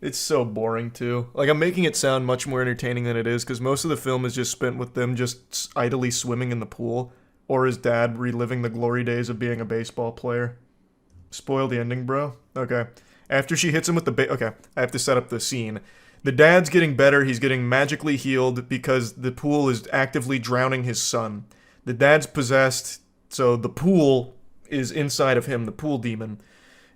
It's so boring too. Like, I'm making it sound much more entertaining than it is, because most of the film is just spent with them just idly swimming in the pool, or his dad reliving the glory days of being a baseball player. Spoil the ending, bro? Okay. After she hits him with the okay, I have to set up the scene. The dad's getting better. He's getting magically healed because the pool is actively drowning his son. The dad's possessed, so the pool is inside of him, the pool demon.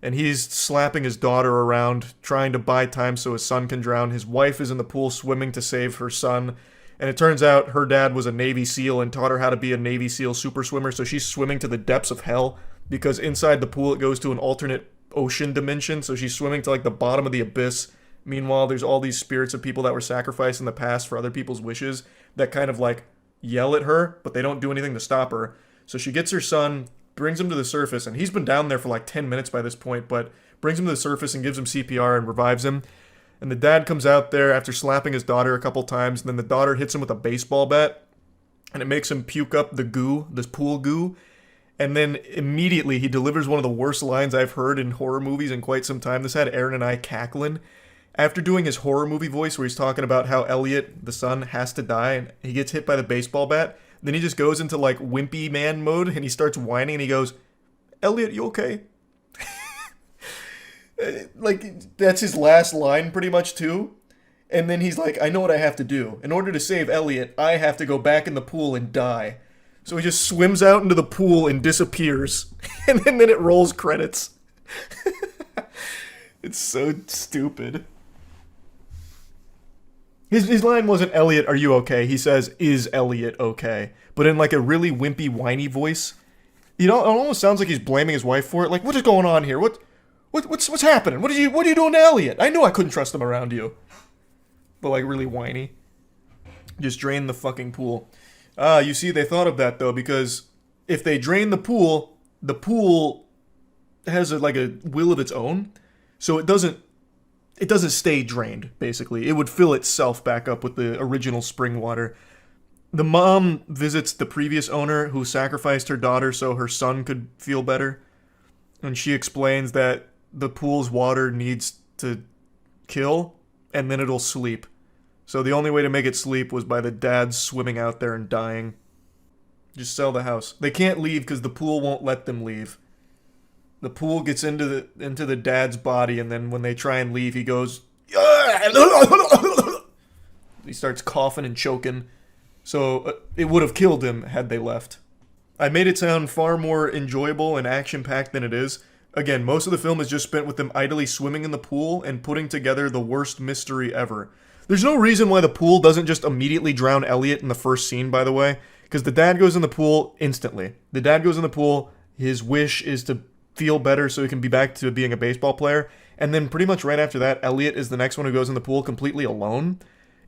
And he's slapping his daughter around, trying to buy time so his son can drown. His wife is in the pool swimming to save her son. And it turns out her dad was a Navy SEAL and taught her how to be a Navy SEAL super swimmer, so she's swimming to the depths of hell, because inside the pool it goes to an alternate ocean dimension, so she's swimming to like the bottom of the abyss. Meanwhile, there's all these spirits of people that were sacrificed in the past for other people's wishes that kind of like yell at her, but they don't do anything to stop her. So she gets her son, brings him to the surface, and he's been down there for like 10 minutes by this point, but brings him to the surface and gives him CPR and revives him. And the dad comes out there after slapping his daughter a couple times, and then the daughter hits him with a baseball bat, and it makes him puke up the goo, this pool goo. And then immediately he delivers one of the worst lines I've heard in horror movies in quite some time. This had Aaron and I cackling. After doing his horror movie voice where he's talking about how Elliot, the son, has to die, and he gets hit by the baseball bat, then he just goes into like wimpy man mode, and he starts whining, and he goes, "Elliot, you okay?" Like, that's his last line pretty much too. And then he's like, "I know what I have to do. In order to save Elliot, I have to go back in the pool and die." So he just swims out into the pool and disappears. And then it rolls credits. It's so stupid. His line wasn't, "Elliot, are you okay?" He says, "Is Elliot okay?" But in like a really wimpy, whiny voice. You know, it almost sounds like he's blaming his wife for it. Like, what is going on here? What's happening? What are you doing to Elliot? I knew I couldn't trust him around you. But like really whiny. Just drain the fucking pool. You see, they thought of that though, because if they drain the pool has like a will of its own, so it doesn't stay drained, basically. It would fill itself back up with the original spring water. The mom visits the previous owner who sacrificed her daughter so her son could feel better, and she explains that the pool's water needs to kill, and then it'll sleep. So the only way to make it sleep was by the dad swimming out there and dying. Just sell the house. They can't leave because the pool won't let them leave. The pool gets into the dad's body, and then when they try and leave, he goes... He starts coughing and choking. So it would have killed him had they left. I made it sound far more enjoyable and action-packed than it is. Again, most of the film is just spent with them idly swimming in the pool and putting together the worst mystery ever. There's no reason why the pool doesn't just immediately drown Elliot in the first scene, by the way, because the dad goes in the pool instantly. The dad goes in the pool, his wish is to feel better so he can be back to being a baseball player, and then pretty much right after that, Elliot is the next one who goes in the pool completely alone.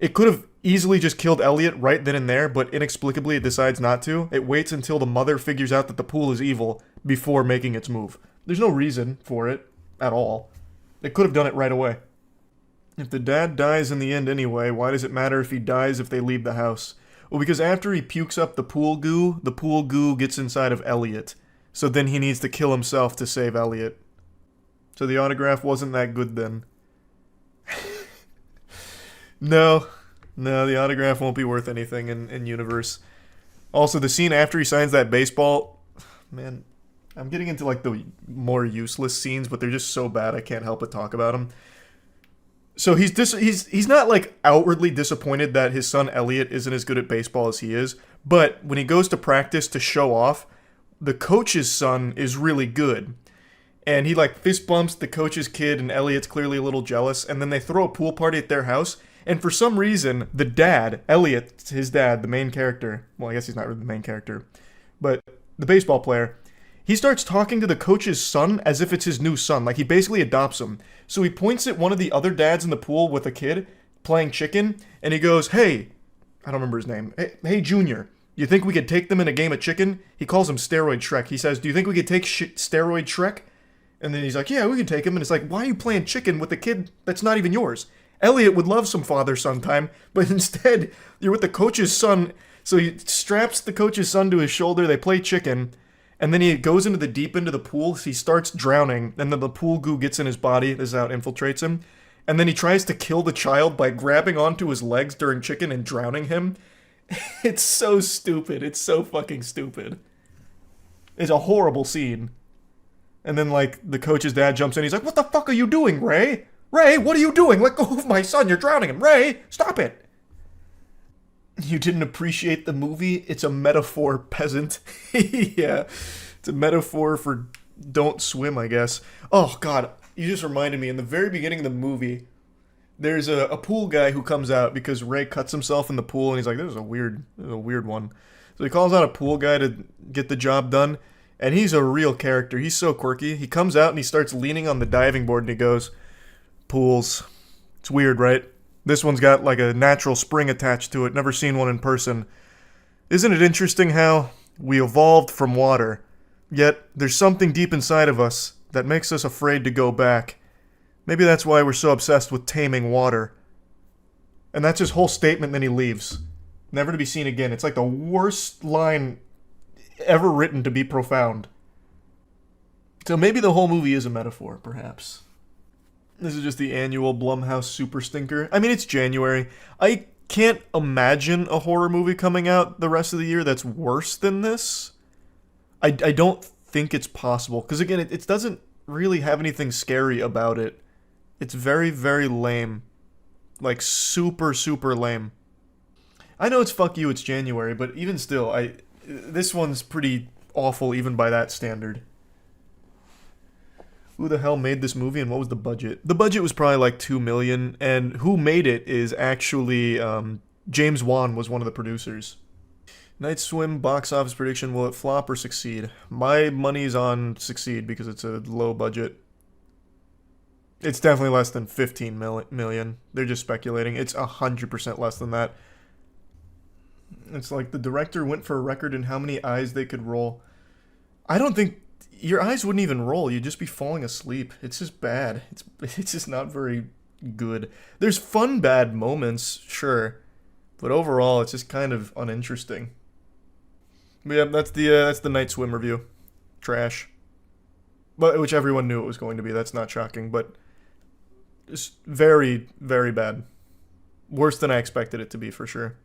It could have easily just killed Elliot right then and there, but inexplicably it decides not to. It waits until the mother figures out that the pool is evil before making its move. There's no reason for it at all. It could have done it right away. If the dad dies in the end anyway, why does it matter if he dies if they leave the house? Well, because after he pukes up the pool goo gets inside of Elliot. So then he needs to kill himself to save Elliot. So the autograph wasn't that good then. No, the autograph won't be worth anything in universe. Also, the scene after he signs that baseball... Man, I'm getting into like the more useless scenes, but they're just so bad I can't help but talk about them. So he's not like outwardly disappointed that his son Elliot isn't as good at baseball as he is, but when he goes to practice to show off, the coach's son is really good. And he like fist bumps the coach's kid, and Elliot's clearly a little jealous, and then they throw a pool party at their house, and for some reason, the dad, Elliot, his dad, the main character, well, I guess he's not really the main character, but the baseball player, he starts talking to the coach's son as if it's his new son. Like, he basically adopts him. So he points at one of the other dads in the pool with a kid, playing chicken, and he goes, hey, I don't remember his name. Hey, Junior, you think we could take them in a game of chicken? He calls him Steroid Shrek. He says, do you think we could take Steroid Shrek? And then he's like, yeah, we can take him. And it's like, why are you playing chicken with a kid that's not even yours? Elliot would love some father-son time, but instead, you're with the coach's son. So he straps the coach's son to his shoulder, they play chicken, and then he goes into the deep end of the pool, he starts drowning, and then the pool goo gets in his body, this is how it infiltrates him, and then he tries to kill the child by grabbing onto his legs during chicken and drowning him. It's so stupid, it's so fucking stupid. It's a horrible scene. And then, like, the coach's dad jumps in, he's like, what the fuck are you doing, Ray? Ray, what are you doing? Let go of my son, you're drowning him. Ray, stop it. You didn't appreciate the movie? It's a metaphor, peasant. Yeah, it's a metaphor for don't swim, I guess. Oh, God, you just reminded me, in the very beginning of the movie, there's a pool guy who comes out because Ray cuts himself in the pool, and he's like, this is a weird one. So he calls out a pool guy to get the job done, and he's a real character. He's so quirky. He comes out, and he starts leaning on the diving board, and he goes, pools. It's weird, right? This one's got like a natural spring attached to it. Never seen one in person. Isn't it interesting how we evolved from water, yet there's something deep inside of us that makes us afraid to go back. Maybe that's why we're so obsessed with taming water. And that's his whole statement, then he leaves. Never to be seen again. It's like the worst line ever written to be profound. So maybe the whole movie is a metaphor, perhaps. This is just the annual Blumhouse super stinker. I mean, it's January. I can't imagine a horror movie coming out the rest of the year that's worse than this. I don't think it's possible. Because again, it doesn't really have anything scary about it. It's very, very lame. Like, super, super lame. I know it's fuck you, it's January, but even still, this one's pretty awful even by that standard. Who the hell made this movie and what was the budget? The budget was probably like $2 million, and who made it is actually James Wan was one of the producers. Night Swim box office prediction, will it flop or succeed? My money's on succeed because it's a low budget. It's definitely less than 15 million. They're just speculating. It's 100% less than that. It's like the director went for a record in how many eyes they could roll. I don't think your eyes wouldn't even roll. You'd just be falling asleep. It's just bad. It's just not very good. There's fun bad moments, sure, but overall it's just kind of uninteresting. But yeah, that's the Night Swim review. Trash. But which everyone knew it was going to be. That's not shocking, but it's very, very bad. Worse than I expected it to be, for sure.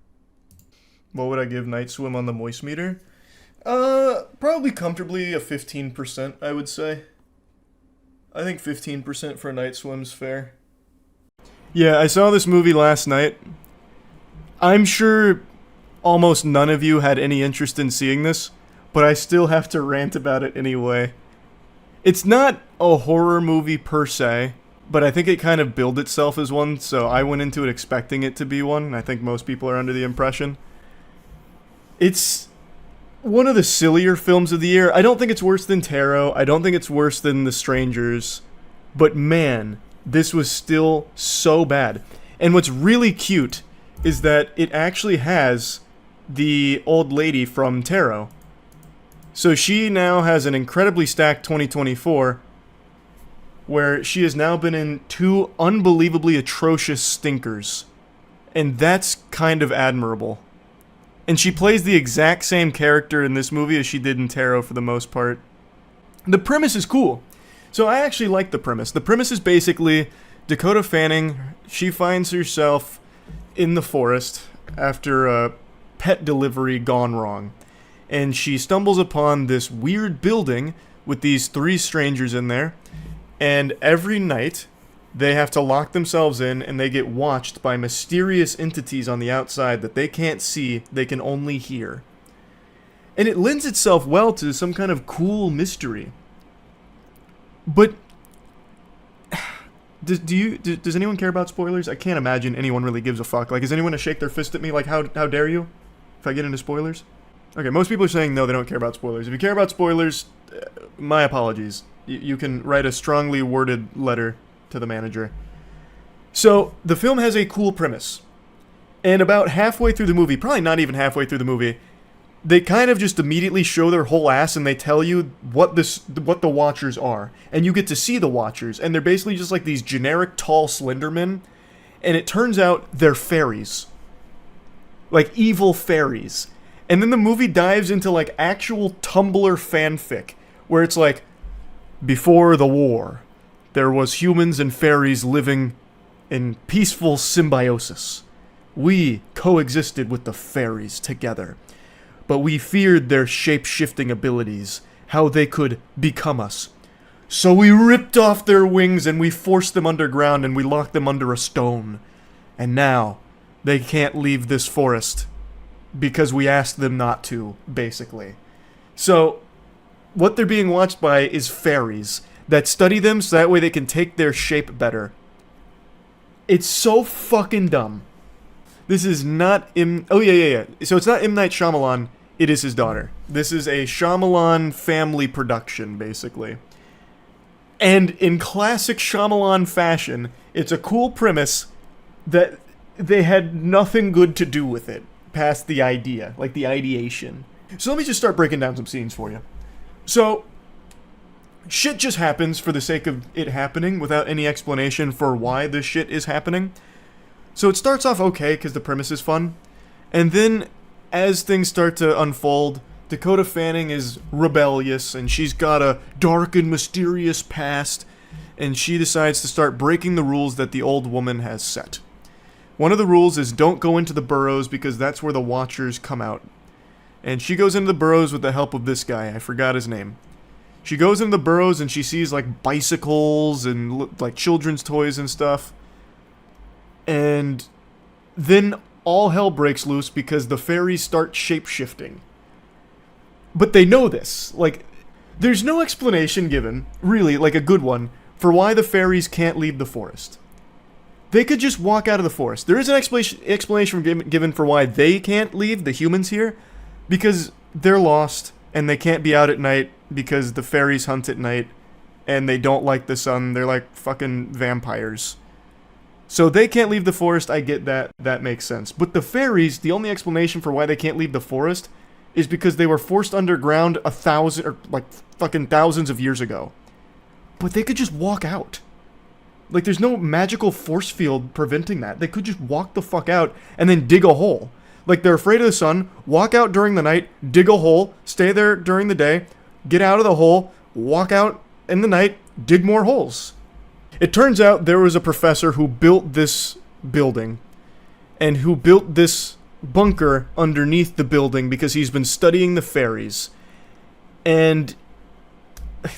What would I give Night Swim on the moist meter? Probably comfortably a 15%, I would say. I think 15% for a Night Swim's fair. Yeah, I saw this movie last night. I'm sure almost none of you had any interest in seeing this, but I still have to rant about it anyway. It's not a horror movie per se, but I think it kind of billed itself as one, so I went into it expecting it to be one, and I think most people are under the impression. It's one of the sillier films of the year. I don't think it's worse than Tarot. I don't think it's worse than The Strangers. But man, this was still so bad. And what's really cute is that it actually has the old lady from Tarot. So she now has an incredibly stacked 2024, where she has now been in 2 unbelievably atrocious stinkers. And that's kind of admirable. And she plays the exact same character in this movie as she did in Tarot for the most part. The premise is cool. So I actually like the premise. The premise is basically Dakota Fanning, she finds herself in the forest after a pet delivery gone wrong. And she stumbles upon this weird building with these 3 strangers in there. And every night, they have to lock themselves in, and they get watched by mysterious entities on the outside that they can't see, they can only hear. And it lends itself well to some kind of cool mystery. But does anyone care about spoilers? I can't imagine anyone really gives a fuck. Like, is anyone gonna shake their fist at me like, how dare you? If I get into spoilers? Okay, most people are saying no, they don't care about spoilers. If you care about spoilers, my apologies. You can write a strongly worded letter to the manager. So, the film has a cool premise. And about halfway through the movie, probably not even halfway through the movie, they kind of just immediately show their whole ass and they tell you what the Watchers are. And you get to see the Watchers, and they're basically just like these generic tall slender men. And it turns out they're fairies. Like evil fairies. And then the movie dives into like actual Tumblr fanfic, where it's like, before the war, there was humans and fairies living in peaceful symbiosis. We coexisted with the fairies together, but we feared their shape-shifting abilities, how they could become us. So we ripped off their wings and we forced them underground and we locked them under a stone. And now, they can't leave this forest because we asked them not to, basically. So, what they're being watched by is fairies that study them so that way they can take their shape better. It's so fucking dumb. This is not Oh, yeah. So it's not M. Night Shyamalan, it is his daughter. This is a Shyamalan family production, basically. And in classic Shyamalan fashion, it's a cool premise that they had nothing good to do with it, past the idea, like the ideation. So let me just start breaking down some scenes for you. So, shit just happens for the sake of it happening without any explanation for why this shit is happening. So it starts off okay because the premise is fun. And then, as things start to unfold, Dakota Fanning is rebellious and she's got a dark and mysterious past. And she decides to start breaking the rules that the old woman has set. One of the rules is don't go into the burrows because that's where the Watchers come out. And she goes into the burrows with the help of this guy. I forgot his name. She goes into the burrows and she sees like bicycles and like children's toys and stuff. And then all hell breaks loose because the fairies start shape-shifting. But they know this. Like, there's no explanation given, really, like a good one, for why the fairies can't leave the forest. They could just walk out of the forest. There is an explanation given for why they can't leave, the humans here, because they're lost and they can't be out at night because the fairies hunt at night and they don't like the sun. They're like fucking vampires. So they can't leave the forest. I get that. That makes sense. But the fairies, the only explanation for why they can't leave the forest is because they were forced underground thousands of years ago. But they could just walk out. Like, there's no magical force field preventing that. They could just walk the fuck out and then dig a hole. Like, they're afraid of the sun, walk out during the night, dig a hole, stay there during the day, get out of the hole, walk out in the night, dig more holes. It turns out there was a professor who built this building and who built this bunker underneath the building because he's been studying the fairies. And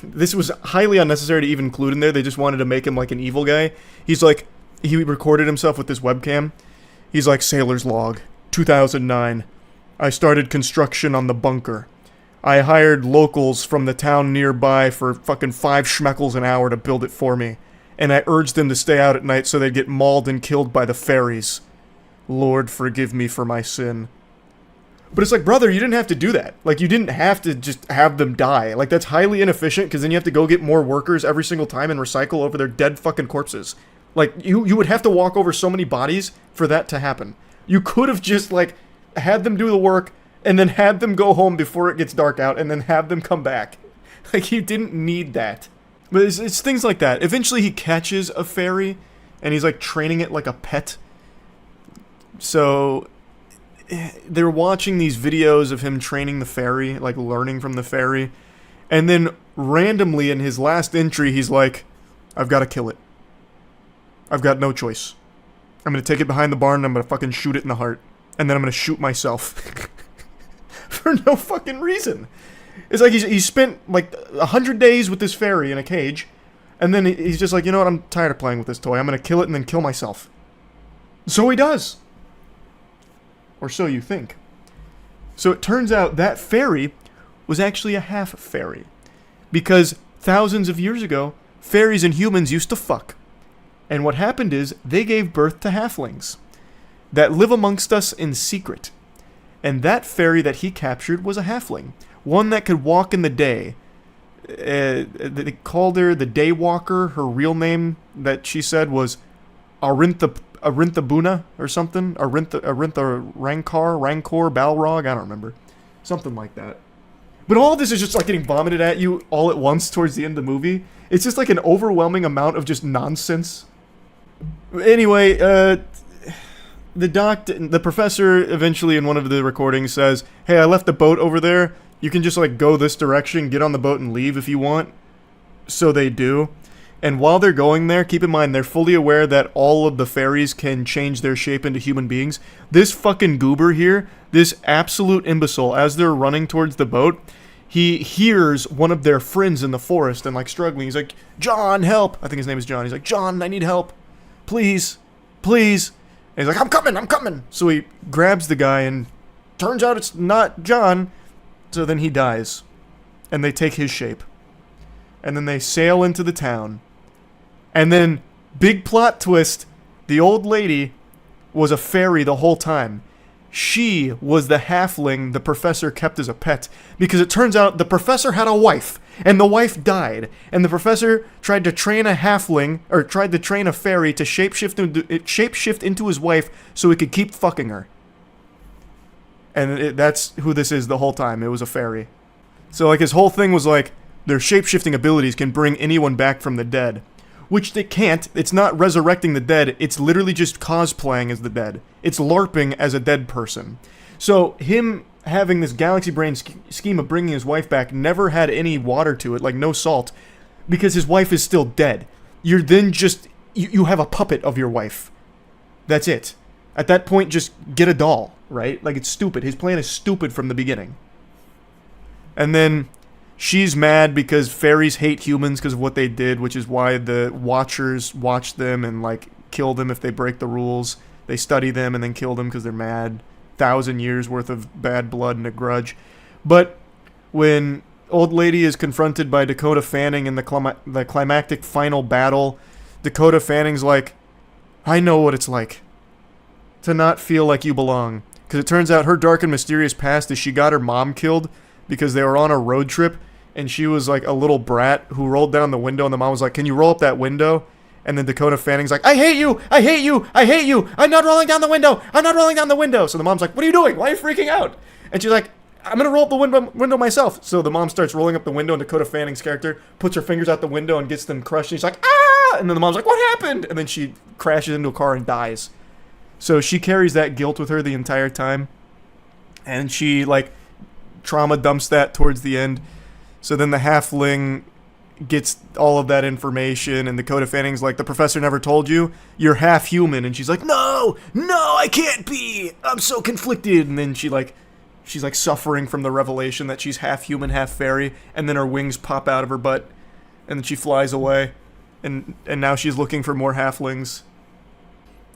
this was highly unnecessary to even include in there. They just wanted to make him like an evil guy. He's like, he recorded himself with this webcam. He's like, sailor's log, 2009. I started construction on the bunker. I hired locals from the town nearby for fucking 5 schmeckles an hour to build it for me. And I urged them to stay out at night so they'd get mauled and killed by the fairies. Lord, forgive me for my sin. But it's like, brother, you didn't have to do that. Like, you didn't have to just have them die. Like, that's highly inefficient, because then you have to go get more workers every single time and recycle over their dead fucking corpses. Like, you would have to walk over so many bodies for that to happen. You could have just, like, had them do the work, and then had them go home before it gets dark out, and then have them come back. Like, you didn't need that. But it's things like that. Eventually he catches a fairy, and he's, like, training it like a pet. So they're watching these videos of him training the fairy, like learning from the fairy, and then randomly in his last entry he's like, I've got to kill it. I've got no choice. I'm going to take it behind the barn and I'm going to fucking shoot it in the heart. And then I'm going to shoot myself. For no fucking reason. It's like he's spent like 100 days with this fairy in a cage, and then he's just like, you know what, I'm tired of playing with this toy. I'm going to kill it and then kill myself. So he does. Or so you think. So it turns out that fairy was actually a half fairy. Because thousands of years ago, fairies and humans used to fuck. And what happened is, they gave birth to halflings that live amongst us in secret. And that fairy that he captured was a halfling. One that could walk in the day. They called her the Daywalker. Her real name that she said was Arinthabuna or something. Rancor, Balrog, I don't remember. Something like that. But all this is just like getting vomited at you all at once towards the end of the movie. It's just like an overwhelming amount of just nonsense. Anyway, the professor eventually in one of the recordings says, "Hey, I left the boat over there. You can just like go this direction, get on the boat and leave if you want." So they do. And while they're going there, keep in mind, they're fully aware that all of the fairies can change their shape into human beings. This fucking goober here, this absolute imbecile, as they're running towards the boat, he hears one of their friends in the forest and, like, struggling. He's like, "John, help!" I think his name is John. He's like, "John, I need help. Please, please." And he's like, I'm coming. So he grabs the guy, and turns out it's not John. So then he dies. And they take his shape. And then they sail into the town. And then, big plot twist, the old lady was a fairy the whole time. She was the halfling the professor kept as a pet. Because it turns out the professor had a wife, and the wife died. And the professor tried to train a halfling, or tried to train a fairy to shapeshift into his wife so he could keep fucking her. And that's who this is the whole time. It was a fairy. So, like, his whole thing was like, their shapeshifting abilities can bring anyone back from the dead. Which they can't. It's not resurrecting the dead. It's literally just cosplaying as the dead. It's LARPing as a dead person. So him having this galaxy brain scheme of bringing his wife back never had any water to it, like no salt, because his wife is still dead. You're then just... You have a puppet of your wife. That's it. At that point, just get a doll, right? Like, it's stupid. His plan is stupid from the beginning. And then... she's mad because fairies hate humans because of what they did, which is why the Watchers watch them and, like, kill them if they break the rules. They study them and then kill them because they're mad. 1,000 years worth of bad blood and a grudge. But when old lady is confronted by Dakota Fanning in the climactic final battle, Dakota Fanning's like, "I know what it's like to not feel like you belong." Because it turns out her dark and mysterious past is she got her mom killed because they were on a road trip. And she was like a little brat who rolled down the window, and the mom was like, "Can you roll up that window?" And then Dakota Fanning's like, "I hate you! I hate you! I hate you! I'm not rolling down the window! I'm not rolling down the window!" So the mom's like, "What are you doing? Why are you freaking out?" And she's like, "I'm gonna roll up the window myself." So the mom starts rolling up the window, and Dakota Fanning's character puts her fingers out the window and gets them crushed. And she's like, "Ah!" And then the mom's like, "What happened?" And then she crashes into a car and dies. So she carries that guilt with her the entire time. And she, like, trauma dumps that towards the end. So then the halfling gets all of that information, and Dakota Fanning's like, "The professor never told you? You're half human." And she's like, No, I can't be! I'm so conflicted!" And then she's like suffering from the revelation that she's half human, half fairy, and then her wings pop out of her butt, and then she flies away, and now she's looking for more halflings.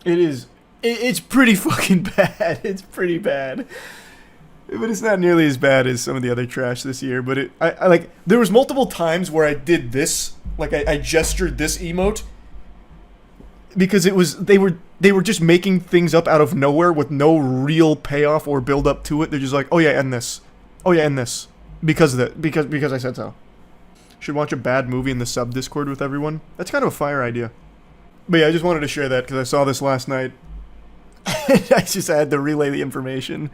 It's pretty fucking bad. It's pretty bad. But it's not nearly as bad as some of the other trash this year. But I like, there was multiple times where I did this, like I gestured this emote, because they were just making things up out of nowhere with no real payoff or build up to it. They're just like, "Oh yeah, end this. Oh yeah, end this," because I said so. Should watch a bad movie in the sub Discord with everyone. That's kind of a fire idea. But yeah, I just wanted to share that because I saw this last night. I just had to relay the information.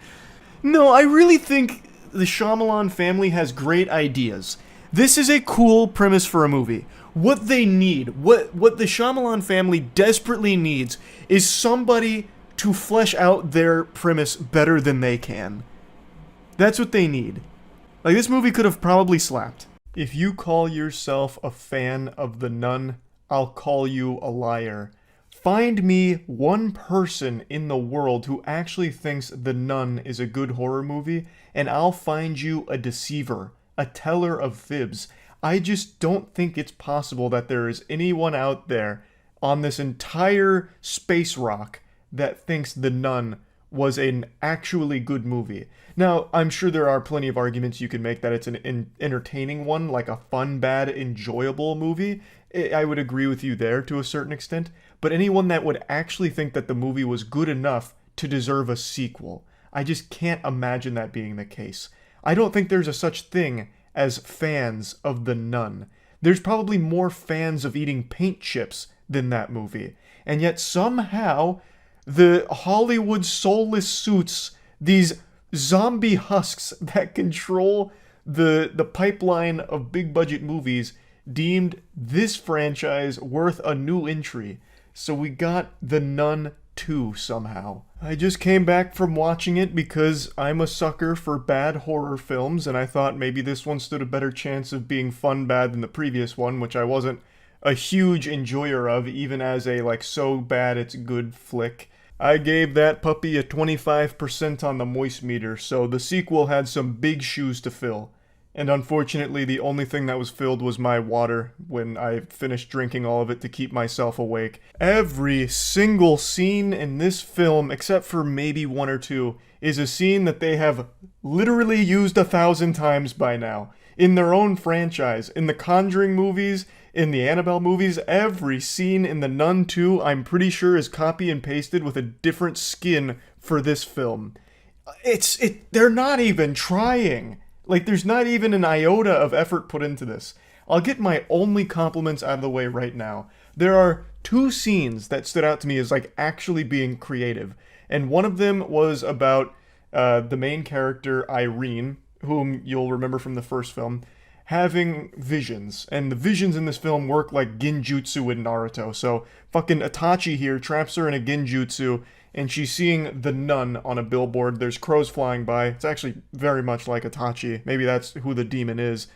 No, I really think the Shyamalan family has great ideas. This is a cool premise for a movie. What they need, what the Shyamalan family desperately needs, is somebody to flesh out their premise better than they can. That's what they need. Like, this movie could have probably slapped. If you call yourself a fan of The Nun, I'll call you a liar. Find me one person in the world who actually thinks The Nun is a good horror movie, and I'll find you a deceiver, a teller of fibs. I just don't think it's possible that there is anyone out there on this entire space rock that thinks The Nun was an actually good movie. Now, I'm sure there are plenty of arguments you can make that it's an entertaining one, like a fun, bad, enjoyable movie. I would agree with you there to a certain extent. But anyone that would actually think that the movie was good enough to deserve a sequel, I just can't imagine that being the case. I don't think there's a such thing as fans of The Nun. There's probably more fans of eating paint chips than that movie. and yet somehow the Hollywood soulless suits, these zombie husks that control the pipeline of big budget movies, deemed this franchise worth a new entry. So we got The Nun 2 somehow. I just came back from watching it because I'm a sucker for bad horror films, and I thought maybe this one stood a better chance of being fun bad than the previous one, which I wasn't a huge enjoyer of, even as a so bad it's good flick. I gave that puppy a 25% on the moist meter, so the sequel had some big shoes to fill. And unfortunately, the only thing that was filled was my water when I finished drinking all of it to keep myself awake. Every single scene in this film, except for maybe one or two, is a scene that they have literally used 1,000 times by now. In their own franchise, in the Conjuring movies, in the Annabelle movies, every scene in The Nun 2, I'm pretty sure is copy and pasted with a different skin for this film. They're not even trying. There's not even an iota of effort put into this. I'll get my only compliments out of the way right now. There are two scenes that stood out to me as actually being creative. And one of them was about the main character, Irene, whom you'll remember from the first film, having visions. And the visions in this film work like Genjutsu in Naruto. So fucking Itachi here traps her in a Genjutsu, and she's seeing the nun on a billboard. There's crows flying by. It's actually very much like Itachi. Maybe that's who the demon is.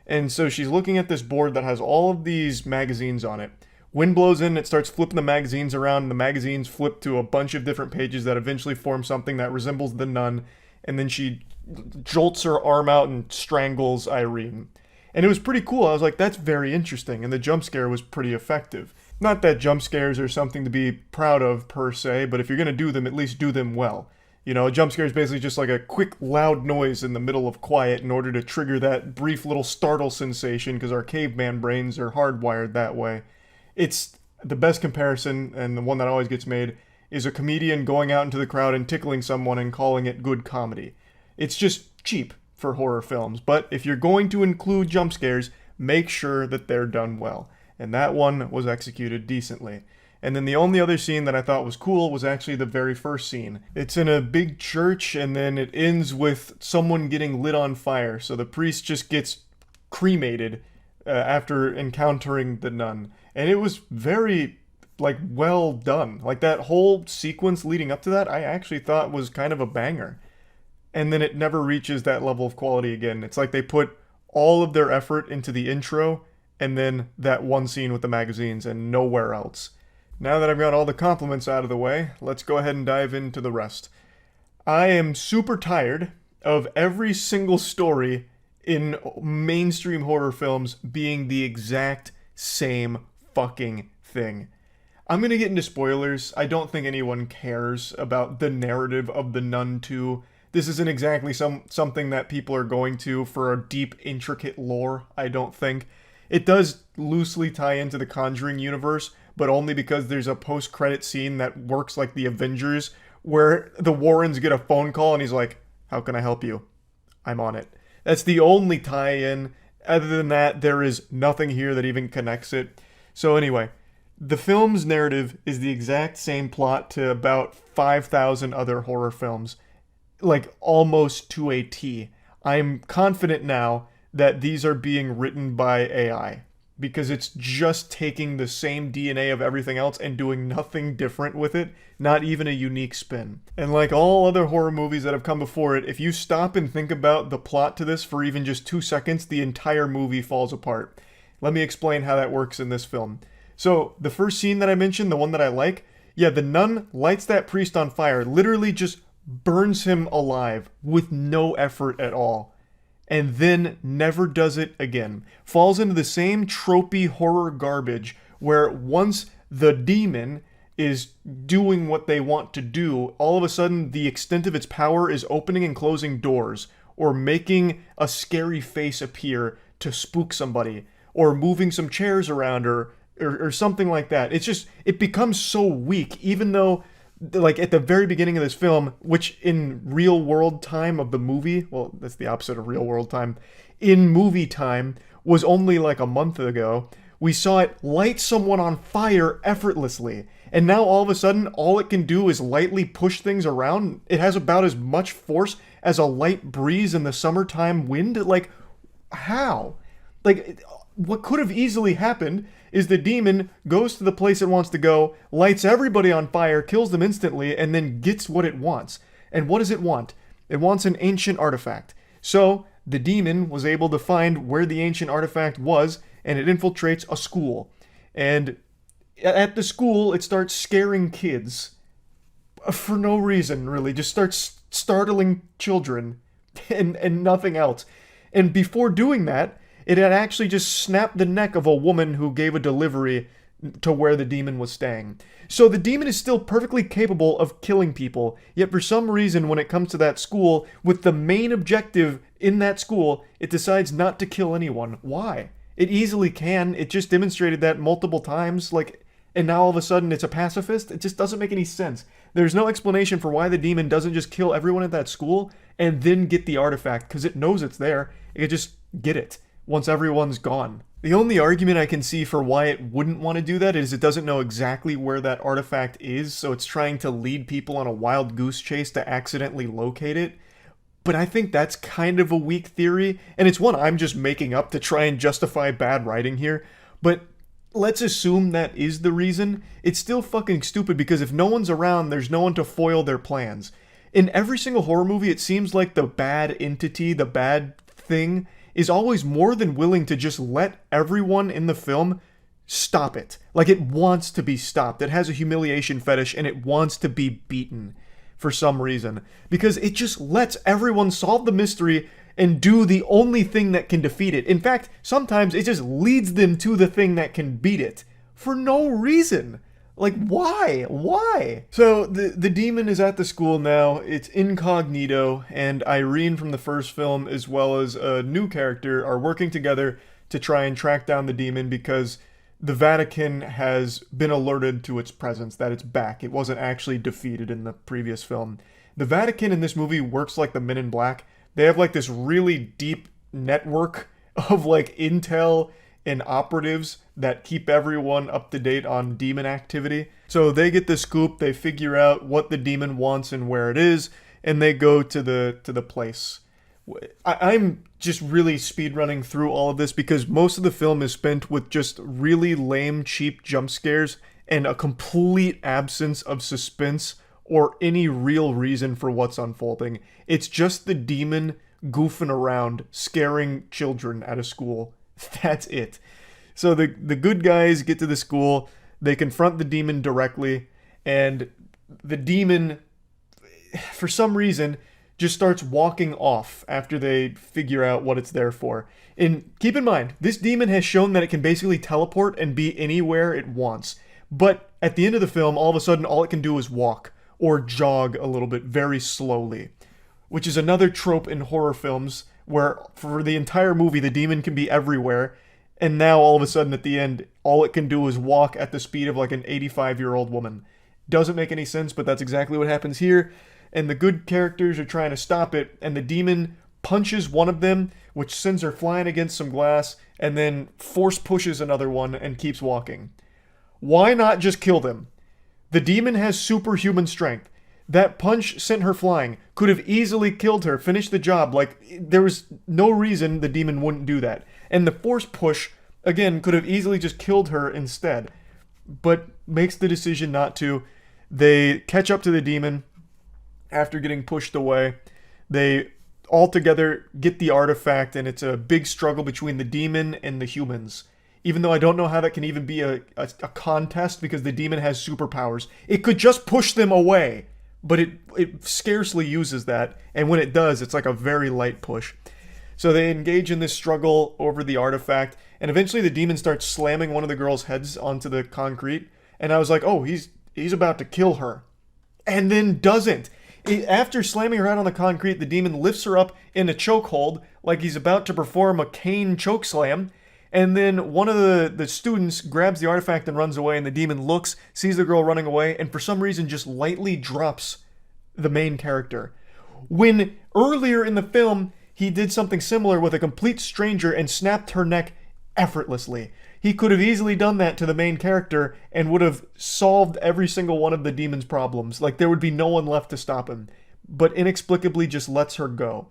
And so she's looking at this board that has all of these magazines on it. Wind blows in, it starts flipping the magazines around, and the magazines flip to a bunch of different pages that eventually form something that resembles the nun. And then she jolts her arm out and strangles Irene. And it was pretty cool. I was like, that's very interesting. And the jump scare was pretty effective. Not that jump scares are something to be proud of per se, but if you're going to do them, at least do them well. You know, a jump scare is basically just like a quick, loud noise in the middle of quiet in order to trigger that brief little startle sensation, because our caveman brains are hardwired that way. It's the best comparison, and the one that always gets made, is a comedian going out into the crowd and tickling someone and calling it good comedy. It's just cheap for horror films, but if you're going to include jump scares, make sure that they're done well. And that one was executed decently. And then the only other scene that I thought was cool was actually the very first scene. It's in a big church, and then it ends with someone getting lit on fire. So the priest just gets cremated after encountering the nun. And it was very, well done. That whole sequence leading up to that, I actually thought was kind of a banger. And then it never reaches that level of quality again. It's like they put all of their effort into the intro, and then that one scene with the magazines, and nowhere else. Now that I've got all the compliments out of the way, let's go ahead and dive into the rest. I am super tired of every single story in mainstream horror films being the exact same fucking thing. I'm gonna get into spoilers. I don't think anyone cares about the narrative of The Nun 2. This isn't exactly something that people are going to for a deep, intricate lore, I don't think. It does loosely tie into the Conjuring universe, but only because there's a post-credit scene that works like the Avengers, where the Warrens get a phone call and he's like, "How can I help you?" "I'm on it." That's the only tie-in. Other than that, there is nothing here that even connects it. So anyway, the film's narrative is the exact same plot to about 5,000 other horror films. Almost to a T. I'm confident now that these are being written by AI, because it's just taking the same DNA of everything else and doing nothing different with it, not even a unique spin. And like all other horror movies that have come before it, if you stop and think about the plot to this for even just 2 seconds, the entire movie falls apart. Let me explain how that works in this film. So, the first scene that I mentioned, the one that I like, the nun lights that priest on fire, literally just burns him alive with no effort at all. And then never does it again. Falls into the same tropey horror garbage where once the demon is doing what they want to do, all of a sudden the extent of its power is opening and closing doors, or making a scary face appear to spook somebody, or moving some chairs around, or something like that. It becomes so weak, even though at the very beginning of this film, which in real world time of the movie, well, that's the opposite of real world time, in movie time was only a month ago, we saw it light someone on fire effortlessly. And now all of a sudden, all it can do is lightly push things around. It has about as much force as a light breeze in the summertime wind. Like, how? Like, what could have easily happened is the demon goes to the place it wants to go, lights everybody on fire, kills them instantly, and then gets what it wants. And what does it want? It wants an ancient artifact. So, the demon was able to find where the ancient artifact was, and it infiltrates a school. And at the school, it starts scaring kids. For no reason, really. Just starts startling children. And nothing else. And before doing that, it had actually just snapped the neck of a woman who gave a delivery to where the demon was staying. So the demon is still perfectly capable of killing people, yet for some reason when it comes to that school, with the main objective in that school, it decides not to kill anyone. Why? It easily can. It just demonstrated that multiple times, and now all of a sudden it's a pacifist? It just doesn't make any sense. There's no explanation for why the demon doesn't just kill everyone at that school and then get the artifact, because it knows it's there. It could just get it once everyone's gone. The only argument I can see for why it wouldn't want to do that is it doesn't know exactly where that artifact is, so it's trying to lead people on a wild goose chase to accidentally locate it. But I think that's kind of a weak theory, and it's one I'm just making up to try and justify bad writing here. But let's assume that is the reason. It's still fucking stupid, because if no one's around, there's no one to foil their plans. In every single horror movie, it seems like the bad entity, the bad thing, is always more than willing to just let everyone in the film stop it. Like, it wants to be stopped. It has a humiliation fetish, and it wants to be beaten for some reason. Because it just lets everyone solve the mystery and do the only thing that can defeat it. In fact, sometimes it just leads them to the thing that can beat it. For no reason. Like, why? Why? So, the demon is at the school now. It's incognito, and Irene from the first film, as well as a new character, are working together to try and track down the demon because the Vatican has been alerted to its presence, that it's back. It wasn't actually defeated in the previous film. The Vatican in this movie works like the Men in Black. They have, like, this really deep network of, like, intel and operatives that keep everyone up to date on demon activity. So they get the scoop, they figure out what the demon wants and where it is, and they go to the place. I'm just really speedrunning through all of this because most of the film is spent with just really lame, cheap jump scares and a complete absence of suspense or any real reason for what's unfolding. It's just the demon goofing around, scaring children at a school. That's it. So the good guys get to the school, they confront the demon directly, and the demon, for some reason, just starts walking off after they figure out what it's there for. And keep in mind, this demon has shown that it can basically teleport and be anywhere it wants. But at the end of the film, all of a sudden, all it can do is walk, or jog a little bit very slowly. Which is another trope in horror films, where for the entire movie the demon can be everywhere, and now all of a sudden at the end all it can do is walk at the speed of like an 85-year-old woman. Doesn't make any sense, but that's exactly what happens here, and the good characters are trying to stop it, and the demon punches one of them, which sends her flying against some glass, and then force pushes another one and keeps walking. Why not just kill them? The demon has superhuman strength. That punch sent her flying. Could have easily killed her, finished the job. Like, there was no reason the demon wouldn't do that. And the force push, again, could have easily just killed her instead. But makes the decision not to. They catch up to the demon after getting pushed away. They all together get the artifact, and it's a big struggle between the demon and the humans. Even though I don't know how that can even be a contest, because the demon has superpowers. It could just push them away. But it scarcely uses that, and when it does, it's like a very light push. So they engage in this struggle over the artifact, and eventually the demon starts slamming one of the girls' heads onto the concrete, and I was like, oh, he's about to kill her. And then doesn't. After slamming her head on the concrete, the demon lifts her up in a chokehold, like he's about to perform a cane choke slam, and then one of the students grabs the artifact and runs away, and the demon looks, sees the girl running away, and for some reason just lightly drops the main character. When earlier in the film, he did something similar with a complete stranger and snapped her neck effortlessly. he could have easily done that to the main character and would have solved every single one of the demon's problems. Like, there would be no one left to stop him. But inexplicably just lets her go.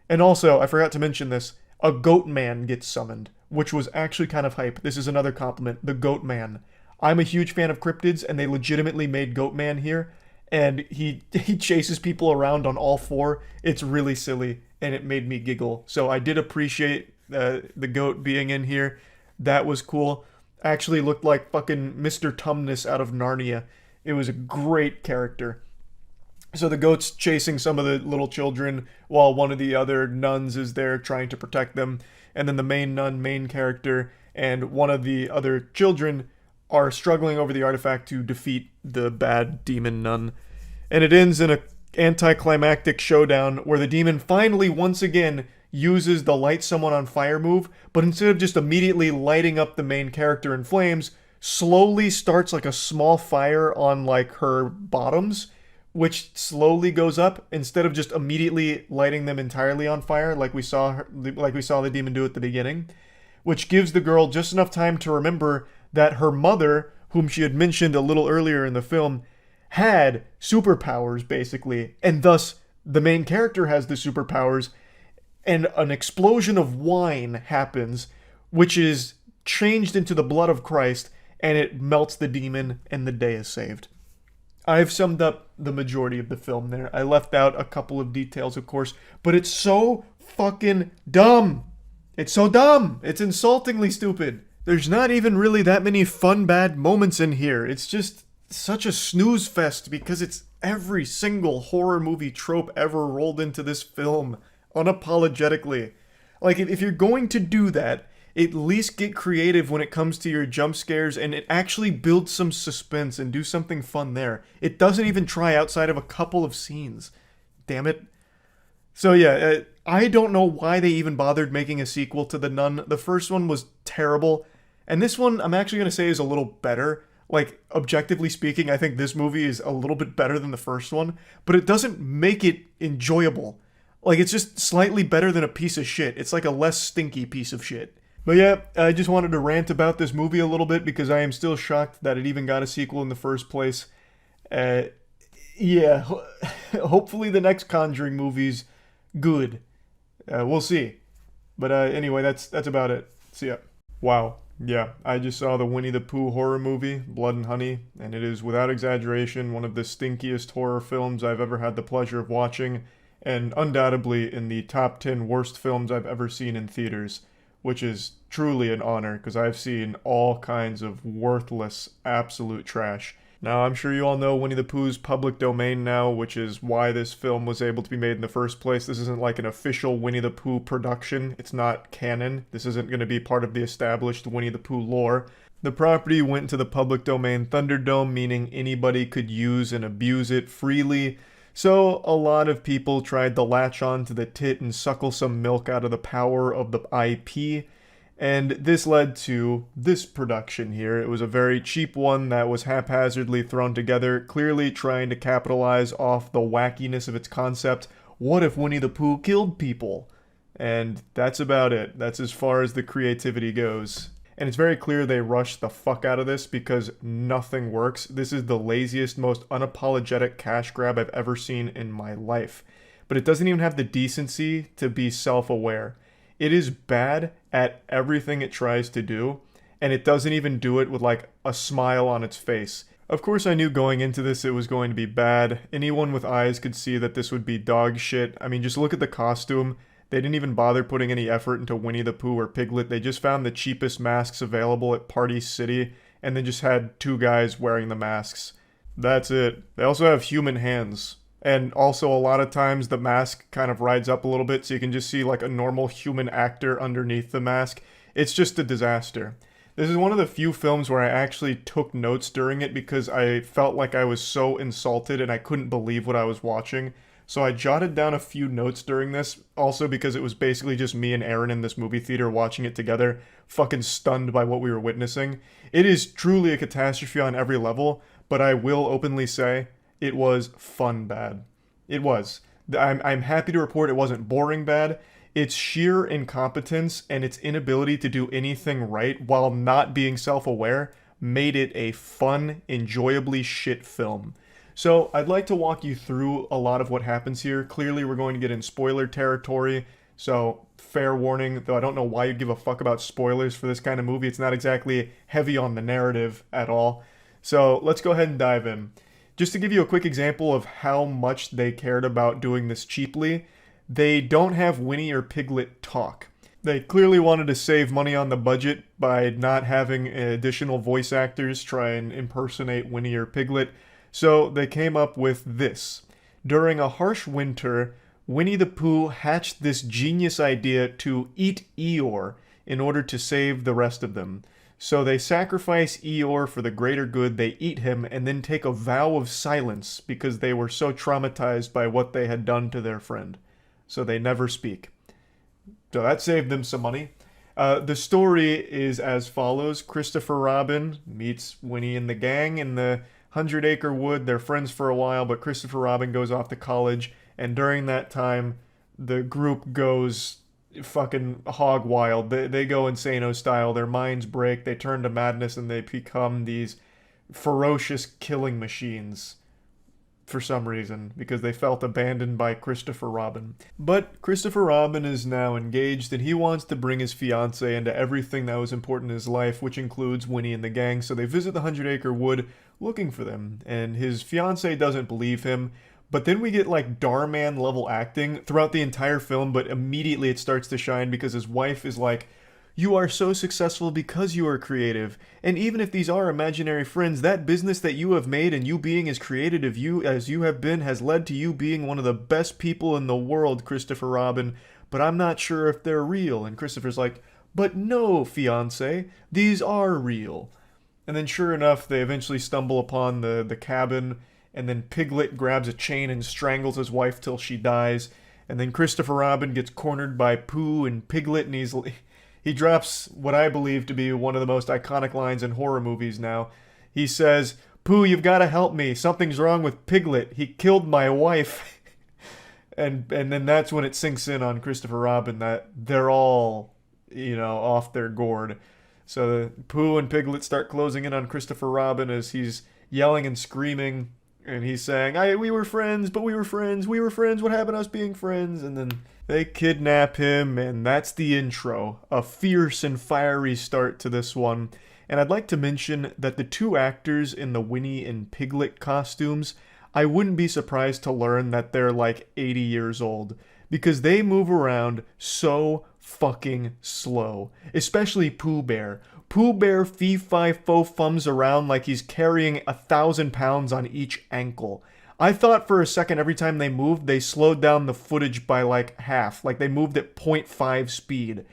And also, I forgot to mention this, a goat man gets summoned, which was actually kind of hype. This is another compliment, the goat man. I'm a huge fan of cryptids, and they legitimately made goat man here. And he chases people around on all four. It's really silly, and it made me giggle. So I did appreciate the goat being in here. That was cool. Actually looked like fucking Mr. Tumnus out of Narnia. It was a great character. So the goat's chasing some of the little children while one of the other nuns is there trying to protect them. And then the main nun, main character, and one of the other children are struggling over the artifact to defeat the bad demon nun. And it ends in an anticlimactic showdown where the demon finally, once again, uses the light someone on fire move, but instead of just immediately lighting up the main character in flames, slowly starts like a small fire on like her bottoms, which slowly goes up instead of just immediately lighting them entirely on fire like we saw the demon do at the beginning, which gives the girl just enough time to remember that her mother, whom she had mentioned a little earlier in the film, had superpowers basically, and thus the main character has the superpowers, and an explosion of wine happens, which is changed into the blood of Christ, and it melts the demon, and the day is saved. I've summed up the majority of the film there. I left out a couple of details, of course, but it's so fucking dumb. It's so dumb. It's insultingly stupid. There's not even really that many fun bad moments in here. It's just such a snooze fest because it's every single horror movie trope ever rolled into this film, unapologetically. Like, if you're going to do that, at least get creative when it comes to your jump scares and it actually builds some suspense and do something fun there. It doesn't even try outside of a couple of scenes. Damn it. So yeah, I don't know why they even bothered making a sequel to The Nun. The first one was terrible, and this one I'm actually going to say is a little better. Like, objectively speaking, I think this movie is a little bit better than the first one, but it doesn't make it enjoyable. Like, it's just slightly better than a piece of shit. It's like a less stinky piece of shit. But yeah, I just wanted to rant about this movie a little bit because I am still shocked that it even got a sequel in the first place. Yeah, hopefully the next Conjuring movie's good. We'll see. But anyway, that's about it. See ya. Wow. Yeah, I just saw the Winnie the Pooh horror movie, Blood and Honey, and it is without exaggeration one of the stinkiest horror films I've ever had the pleasure of watching, and undoubtedly in the top 10 worst films I've ever seen in theaters, which is truly an honor because I've seen all kinds of worthless, absolute trash. Now, I'm sure you all know Winnie the Pooh's public domain now, which is why this film was able to be made in the first place. This isn't like an official Winnie the Pooh production. It's not canon. This isn't going to be part of the established Winnie the Pooh lore. The property went into the public domain Thunderdome, meaning anybody could use and abuse it freely. So a lot of people tried to latch on to the tit and suckle some milk out of the power of the IP. And this led to this production here. It was a very cheap one that was haphazardly thrown together, clearly trying to capitalize off the wackiness of its concept. What if Winnie the Pooh killed people? And that's about it. That's as far as the creativity goes. And it's very clear they rushed the fuck out of this because nothing works. This is the laziest, most unapologetic cash grab I've ever seen in my life. But it doesn't even have the decency to be self-aware. It is bad at everything it tries to do, and it doesn't even do it with like a smile on its face. Of course I knew going into this it was going to be bad. Anyone with eyes could see that this would be dog shit. I mean, just look at the costume. They didn't even bother putting any effort into Winnie the Pooh or Piglet. They just found the cheapest masks available at Party City, and then just had two guys wearing the masks. That's it. They also have human hands. And also a lot of times the mask kind of rides up a little bit so you can just see like a normal human actor underneath the mask. It's just a disaster. This is one of the few films where I actually took notes during it because I felt like I was so insulted and I couldn't believe what I was watching. So I jotted down a few notes during this, also because it was basically just me and Aaron in this movie theater watching it together, fucking stunned by what we were witnessing. It is truly a catastrophe on every level, but I will openly say it was fun bad. It was. I'm happy to report it wasn't boring bad. Its sheer incompetence and its inability to do anything right while not being self-aware made it a fun, enjoyably shit film. So I'd like to walk you through a lot of what happens here. Clearly we're going to get in spoiler territory, so fair warning, though I don't know why you'd give a fuck about spoilers for this kind of movie. It's not exactly heavy on the narrative at all. So let's go ahead and dive in. Just to give you a quick example of how much they cared about doing this cheaply, they don't have Winnie or Piglet talk. They clearly wanted to save money on the budget by not having additional voice actors try and impersonate Winnie or Piglet, so they came up with this. During a harsh winter, Winnie the Pooh hatched this genius idea to eat Eeyore in order to save the rest of them. So they sacrifice Eeyore for the greater good, they eat him, and then take a vow of silence because they were so traumatized by what they had done to their friend. So they never speak. So that saved them some money. The story is as follows. Christopher Robin meets Winnie and the gang in the 100-acre wood. They're friends for a while, but Christopher Robin goes off to college, and during that time, the group goes fucking hog wild. They go insano style. Their minds break. They turn to madness, and they become these ferocious killing machines for some reason, because they felt abandoned by Christopher Robin. But Christopher Robin is now engaged, and he wants to bring his fiancée into everything that was important in his life, which includes Winnie and the gang. So they visit the 100-acre wood looking for them, and his fiancée doesn't believe him. But then we get like Darman level acting throughout the entire film, but immediately it starts to shine because his wife is like, "You are so successful because you are creative. And even if these are imaginary friends, that business that you have made and you being as creative as you have been has led to you being one of the best people in the world, Christopher Robin. But I'm not sure if they're real." And Christopher's like, "But no, fiancé, these are real." And then sure enough, they eventually stumble upon the cabin, and then Piglet grabs a chain and strangles his wife till she dies. And then Christopher Robin gets cornered by Pooh and Piglet, and he drops what I believe to be one of the most iconic lines in horror movies now. He says, "Pooh, you've got to help me. Something's wrong with Piglet. He killed my wife." and then that's when it sinks in on Christopher Robin that they're all, off their gourd. So Pooh and Piglet start closing in on Christopher Robin as he's yelling and screaming. And he's saying, "We were friends, but we were friends. We were friends. What happened to us being friends?" And then they kidnap him, and that's the intro. A fierce and fiery start to this one. And I'd like to mention that the two actors in the Winnie and Piglet costumes, I wouldn't be surprised to learn that they're like 80 years old, because they move around so fucking slow. Especially Pooh Bear. Pooh Bear fee-fi-fo-fums around like he's carrying 1,000 pounds on each ankle. I thought for a second every time they moved, they slowed down the footage by like half. Like they moved at 0.5 speed.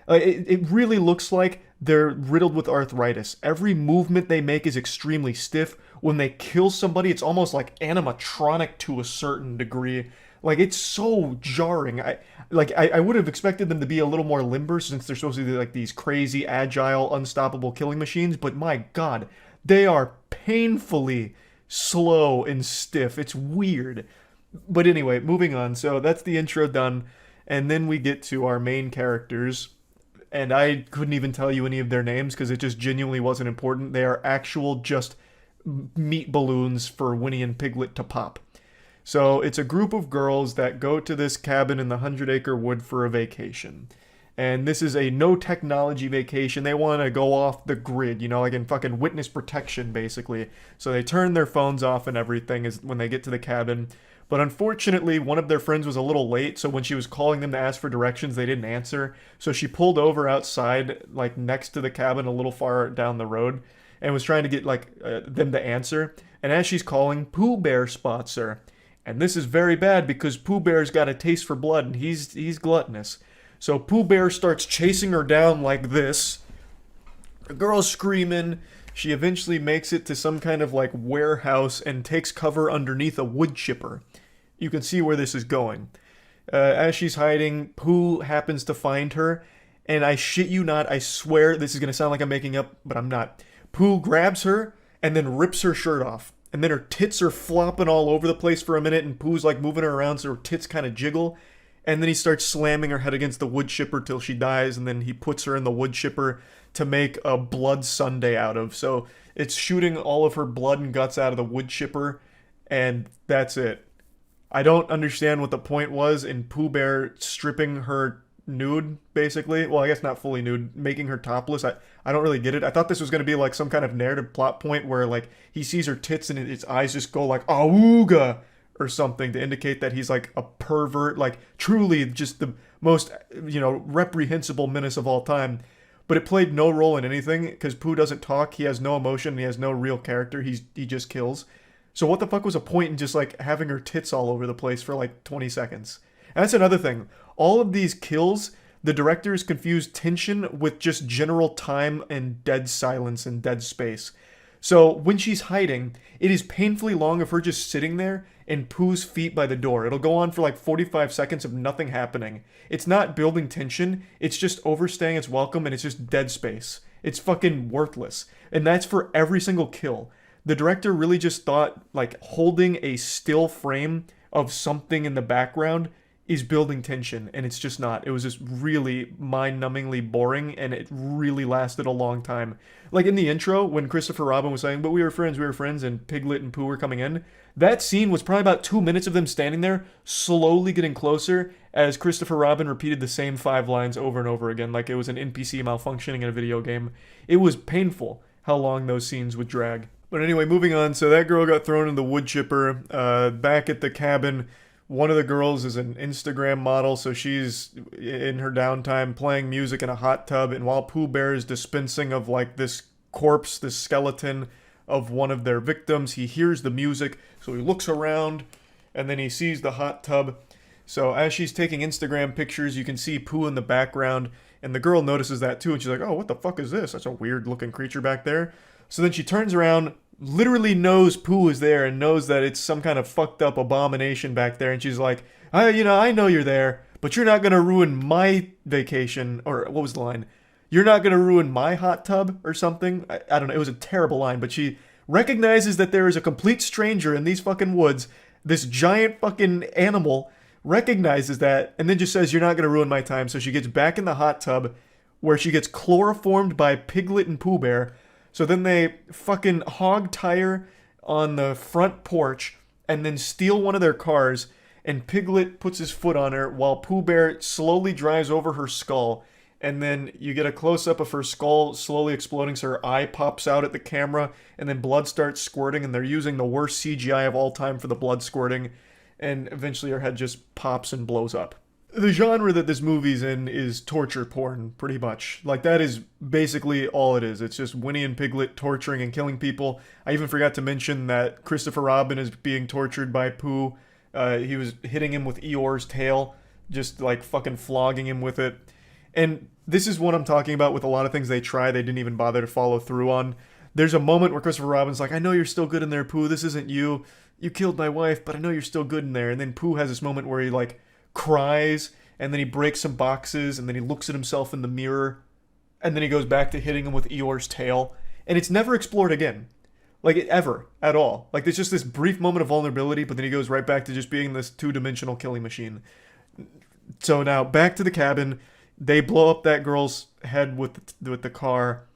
It really looks like they're riddled with arthritis. Every movement they make is extremely stiff. When they kill somebody, it's almost like animatronic to a certain degree. Like, it's so jarring. I would have expected them to be a little more limber since they're supposed to be like these crazy, agile, unstoppable killing machines. But my god, they are painfully slow and stiff. It's weird. But anyway, moving on. So that's the intro done. And then we get to our main characters. And I couldn't even tell you any of their names because it just genuinely wasn't important. They are actual just meat balloons for Winnie and Piglet to pop. So it's a group of girls that go to this cabin in the 100-acre wood for a vacation. And this is a no-technology vacation. They want to go off the grid, like in fucking witness protection, basically. So they turn their phones off and everything is when they get to the cabin. But unfortunately, one of their friends was a little late, so when she was calling them to ask for directions, they didn't answer. So she pulled over outside, like next to the cabin a little far down the road, and was trying to get them to answer. And as she's calling, Pooh Bear spots her. And this is very bad because Pooh Bear's got a taste for blood and he's gluttonous. So Pooh Bear starts chasing her down like this. The girl's screaming. She eventually makes it to some kind of like warehouse and takes cover underneath a wood chipper. You can see where this is going. As she's hiding, Pooh happens to find her. And I shit you not, I swear this is going to sound like I'm making up, but I'm not. Pooh grabs her and then rips her shirt off. And then her tits are flopping all over the place for a minute, and Pooh's like moving her around so her tits kind of jiggle. and then he starts slamming her head against the wood chipper till she dies, and then he puts her in the wood chipper to make a blood sundae out of. So it's shooting all of her blood and guts out of the wood chipper, and that's it. I don't understand what the point was in Pooh Bear stripping her nude, basically. Well, I guess not fully nude, making her topless. I don't really get it. I thought this was going to be like some kind of narrative plot point where like he sees her tits and his eyes just go like awooga or something to indicate that he's like a pervert, like truly just the most, reprehensible menace of all time. But it played no role in anything because Pooh doesn't talk, he has no emotion, he has no real character, he just kills. So what the fuck was a point in just like having her tits all over the place for like 20 seconds? And that's another thing. All of these kills, the directors confused tension with just general time and dead silence and dead space. So when she's hiding, it is painfully long of her just sitting there and Pooh's feet by the door. It'll go on for like 45 seconds of nothing happening. It's not building tension, it's just overstaying its welcome, and it's just dead space. It's fucking worthless. And that's for every single kill. The director really just thought like holding a still frame of something in the background is building tension, and it's just not. It was just really mind-numbingly boring, and it really lasted a long time. Like in the intro, when Christopher Robin was saying, but we were friends, and Piglet and Pooh were coming in, that scene was probably about 2 minutes of them standing there, slowly getting closer, as Christopher Robin repeated the same 5 lines over and over again, like it was an NPC malfunctioning in a video game. It was painful how long those scenes would drag. But anyway, moving on, so that girl got thrown in the wood chipper. Back at the cabin, one of the girls is an Instagram model, so she's in her downtime playing music in a hot tub, and while Pooh Bear is dispensing of like this corpse, this skeleton of one of their victims, he hears the music, so he looks around, and then he sees the hot tub. So as she's taking Instagram pictures, you can see Pooh in the background, and the girl notices that too, and she's like, oh, what the fuck is this? That's a weird looking creature back there. So then she turns around, literally knows Pooh is there and knows that it's some kind of fucked up abomination back there, and she's like, I know you're there, but you're not gonna ruin my vacation, or what was the line? You're not gonna ruin my hot tub or something? I don't know, it was a terrible line, but she recognizes that there is a complete stranger in these fucking woods, this giant fucking animal recognizes that, and then just says, you're not gonna ruin my time, so she gets back in the hot tub, where she gets chloroformed by Piglet and Pooh Bear. So then they fucking hog tire on the front porch and then steal one of their cars, and Piglet puts his foot on her while Pooh Bear slowly drives over her skull, and then you get a close-up of her skull slowly exploding, so her eye pops out at the camera, and then blood starts squirting, and they're using the worst CGI of all time for the blood squirting, and eventually her head just pops and blows up. The genre that this movie's in is torture porn, pretty much. Like, that is basically all it is. It's just Winnie and Piglet torturing and killing people. I even forgot to mention that Christopher Robin is being tortured by Pooh. He was hitting him with Eeyore's tail, just, like, fucking flogging him with it. And this is what I'm talking about with a lot of things they didn't even bother to follow through on. There's a moment where Christopher Robin's like, I know you're still good in there, Pooh. This isn't you. You killed my wife, but I know you're still good in there. And then Pooh has this moment where he, like, cries, and then he breaks some boxes, and then he looks at himself in the mirror, and then he goes back to hitting him with Eeyore's tail, and it's never explored again. Like, ever. At all. Like, there's just this brief moment of vulnerability, but then he goes right back to just being this two-dimensional killing machine. So now, back to the cabin. They blow up that girl's head with the car.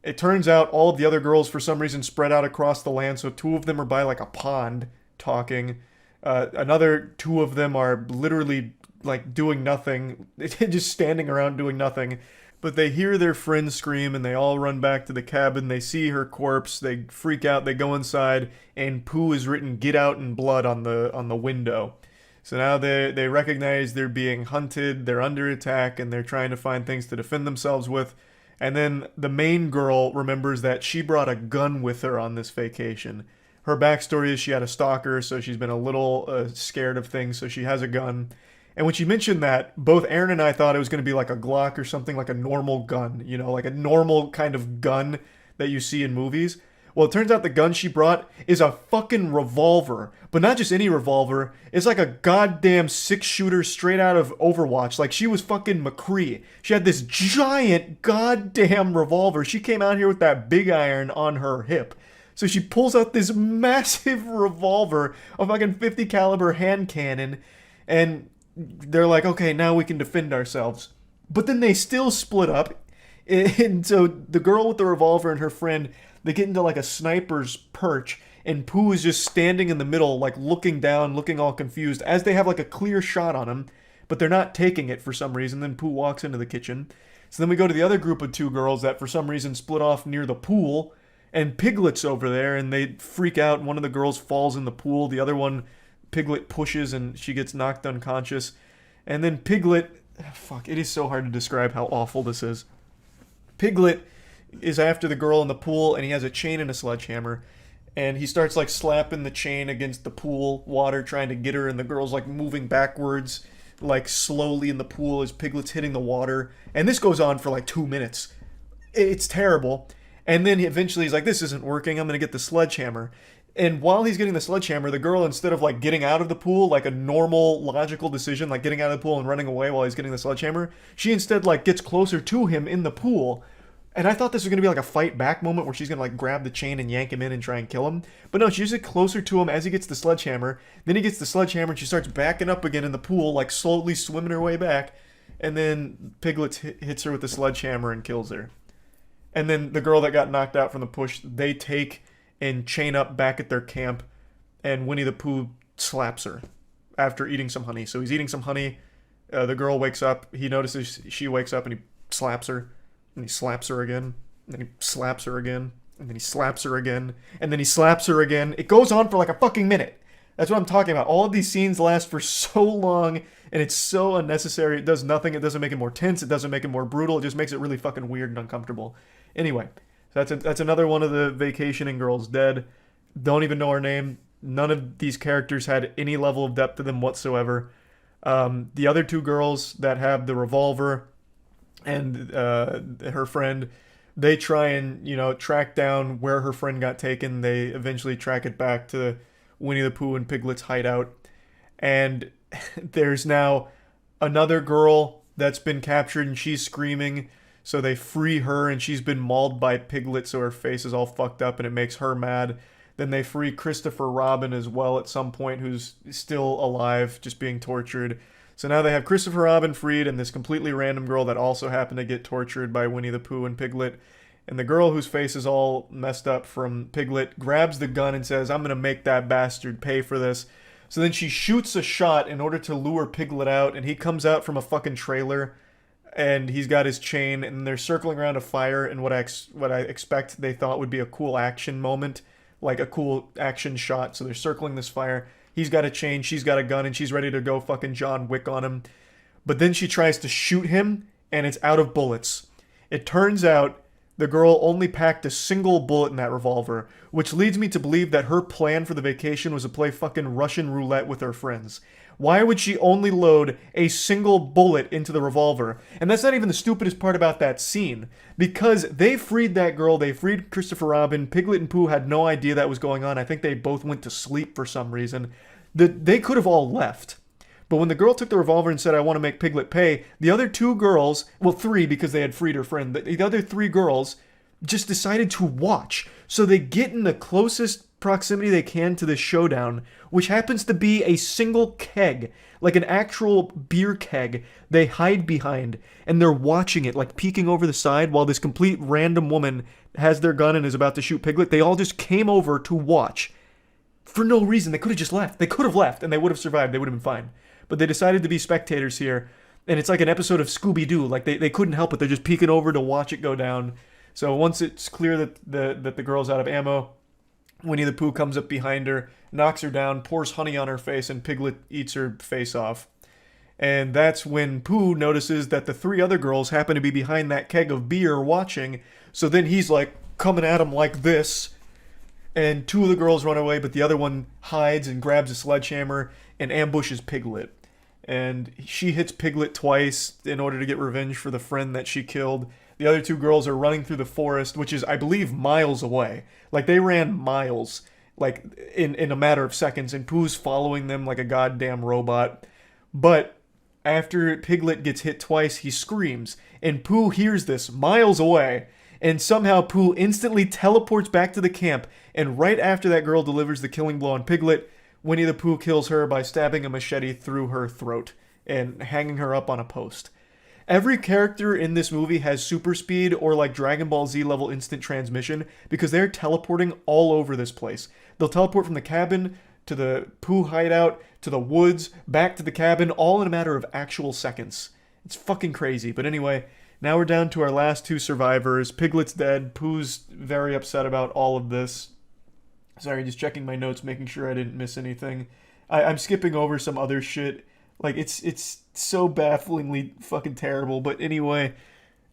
It turns out all of the other girls, for some reason, spread out across the land, so 2 of them are by, like, a pond, talking. Another 2 of them are literally, like, doing nothing, just standing around doing nothing. But they hear their friend scream, and they all run back to the cabin. They see her corpse, they freak out, they go inside, and Pooh is written "Get out" in blood on the window. So now they recognize they're being hunted, they're under attack, and they're trying to find things to defend themselves with. And then the main girl remembers that she brought a gun with her on this vacation. Her backstory is she had a stalker, so she's been a little scared of things, so she has a gun. And when she mentioned that, both Aaron and I thought it was going to be like a Glock or something, like a normal gun, like a normal kind of gun that you see in movies. Well, it turns out the gun she brought is a fucking revolver. But not just any revolver. It's like a goddamn 6-shooter straight out of Overwatch. Like, she was fucking McCree. She had this giant goddamn revolver. She came out here with that big iron on her hip. So she pulls out this massive revolver, a fucking .50 caliber hand cannon, and they're like, okay, now we can defend ourselves. But then they still split up. And so the girl with the revolver and her friend, they get into like a sniper's perch, and Pooh is just standing in the middle, like looking down, looking all confused, as they have like a clear shot on him, but they're not taking it for some reason. Then Pooh walks into the kitchen. So then we go to the other group of 2 girls that for some reason split off near the pool, and Piglet's over there, and they freak out. One of the girls falls in the pool. The other one, Piglet pushes, and she gets knocked unconscious. And then Piglet, fuck, it is so hard to describe how awful this is. Piglet is after the girl in the pool, and he has a chain and a sledgehammer, and he starts like slapping the chain against the pool water, trying to get her, and the girl's like moving backwards, like slowly in the pool as Piglet's hitting the water. And this goes on for like 2 minutes. It's terrible. And then eventually he's like, this isn't working, I'm gonna get the sledgehammer. And while he's getting the sledgehammer, the girl, instead of like getting out of the pool, like a normal logical decision, like getting out of the pool and running away while he's getting the sledgehammer, she instead like gets closer to him in the pool. And I thought this was going to be like a fight back moment where she's going to like grab the chain and yank him in and try and kill him. But no, she just gets closer to him as he gets the sledgehammer. Then he gets the sledgehammer and she starts backing up again in the pool, like slowly swimming her way back. And then Piglet hits her with the sledgehammer and kills her. And then the girl that got knocked out from the push, they take and chain up back at their camp. And Winnie the Pooh slaps her after eating some honey. So he's eating some honey. The girl wakes up. He notices she wakes up and he slaps her. And he slaps her again, and then he slaps her again, and then he slaps her again, and then he slaps her again. It goes on for like a fucking minute. That's what I'm talking about. All of these scenes last for so long, and it's so unnecessary. It does nothing. It doesn't make it more tense. It doesn't make it more brutal. It just makes it really fucking weird and uncomfortable. Anyway, that's another one of the vacationing girls dead. Don't even know her name. None of these characters had any level of depth to them whatsoever. The other 2 girls that have the revolver and her friend, they try and, track down where her friend got taken. They eventually track it back to Winnie the Pooh and Piglet's hideout. And there's now another girl that's been captured and she's screaming. So they free her and she's been mauled by Piglet, so her face is all fucked up and it makes her mad. Then they free Christopher Robin as well at some point, who's still alive, just being tortured. So now they have Christopher Robin freed and this completely random girl that also happened to get tortured by Winnie the Pooh and Piglet. And the girl whose face is all messed up from Piglet grabs the gun and says, I'm going to make that bastard pay for this. So then she shoots a shot in order to lure Piglet out, and he comes out from a fucking trailer, and he's got his chain, and they're circling around a fire in what I expect they thought would be a cool action moment, like a cool action shot. So they're circling this fire. He's got a chain, she's got a gun, and she's ready to go fucking John Wick on him. But then she tries to shoot him, and it's out of bullets. It turns out the girl only packed a single bullet in that revolver, which leads me to believe that her plan for the vacation was to play fucking Russian roulette with her friends. Why would she only load a single bullet into the revolver? And that's not even the stupidest part about that scene. Because they freed that girl, they freed Christopher Robin, Piglet and Pooh had no idea that was going on. I think they both went to sleep for some reason. They could have all left. But when the girl took the revolver and said, I want to make Piglet pay, the other 2 girls, well 3 because they had freed her friend, the other 3 girls just decided to watch. So they get in the closest proximity they can to this showdown, which happens to be a single keg, like an actual beer keg they hide behind, and they're watching it, like peeking over the side while this complete random woman has their gun and is about to shoot Piglet. They all just came over to watch for no reason. They could have just left. They could have left and they would have survived. They would have been fine. But they decided to be spectators here, and it's like an episode of Scooby-Doo. Like they couldn't help it. They're just peeking over to watch it go down. So once it's clear that the girl's out of ammo, Winnie the Pooh comes up behind her, knocks her down, pours honey on her face, and Piglet eats her face off. And that's when Pooh notices that the 3 other girls happen to be behind that keg of beer watching. So then he's like coming at him like this. And 2 of the girls run away, but the other one hides and grabs a sledgehammer and ambushes Piglet. And she hits Piglet twice in order to get revenge for the friend that she killed. The other 2 girls are running through the forest, which is, I believe, miles away. Like, they ran miles, like, in a matter of seconds, and Pooh's following them like a goddamn robot. But after Piglet gets hit twice, he screams, and Pooh hears this miles away, and somehow Pooh instantly teleports back to the camp, and right after that girl delivers the killing blow on Piglet, Winnie the Pooh kills her by stabbing a machete through her throat. and hanging her up on a post. Every character in this movie has super speed or like Dragon Ball Z level instant transmission because they're teleporting all over this place. They'll teleport from the cabin to the Pooh hideout to the woods, back to the cabin, all in a matter of actual seconds. It's fucking crazy. But anyway, now we're down to our last two survivors. Piglet's dead. Pooh's very upset about all of this. Sorry, just checking my notes, making sure I didn't miss anything. I'm skipping over some other shit. Like, it's so bafflingly fucking terrible. But anyway,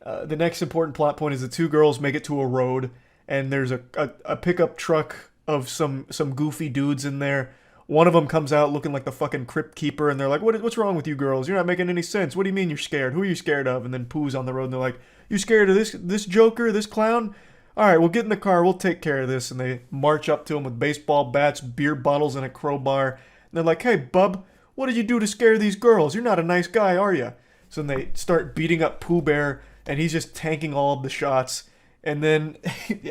the next important plot point is the two girls make it to a road, and there's a pickup truck of some goofy dudes in there. One of them comes out looking like the fucking crypt keeper, and they're like, what's wrong with you girls? You're not making any sense. What do you mean you're scared? Who are you scared of? And then Pooh's on the road, and they're like, you scared of this joker, this clown? All right, we'll get in the car. We'll take care of this. And they march up to him with baseball bats, beer bottles, and a crowbar. And they're like, hey, bub, what did you do to scare these girls? You're not a nice guy, are you? So then they start beating up Pooh Bear, and he's just tanking all of the shots. And then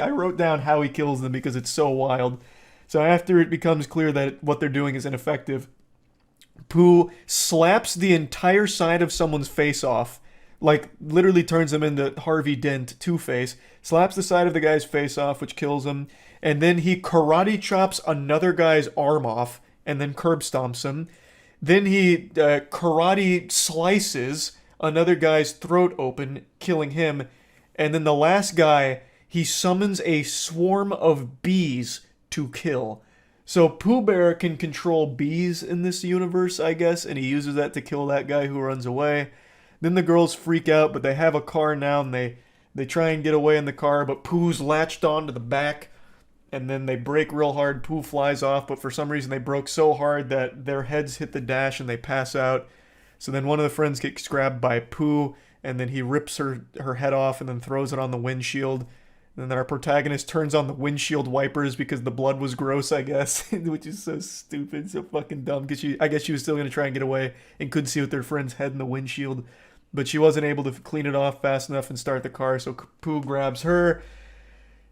I wrote down how he kills them because it's so wild. So after it becomes clear that what they're doing is ineffective, Pooh slaps the entire side of someone's face off. Like, literally turns him into Harvey Dent, Two-Face, slaps the side of the guy's face off, which kills him, and then he karate chops another guy's arm off, and then curb stomps him. Then he karate slices another guy's throat open, killing him. And then the last guy, he summons a swarm of bees to kill. So Pooh Bear can control bees in this universe, I guess, and he uses that to kill that guy who runs away. Then the girls freak out, but they have a car now, and they try and get away in the car, but Pooh's latched on to the back, and then they brake real hard. Pooh flies off, but for some reason they broke so hard that their heads hit the dash and they pass out. So then one of the friends gets grabbed by Pooh, and then he rips her head off and then throws it on the windshield. And then our protagonist turns on the windshield wipers because the blood was gross, I guess, which is so stupid, so fucking dumb, because I guess she was still going to try and get away and couldn't see with their friend's head in the windshield. But she wasn't able to clean it off fast enough and start the car, so Pooh grabs her,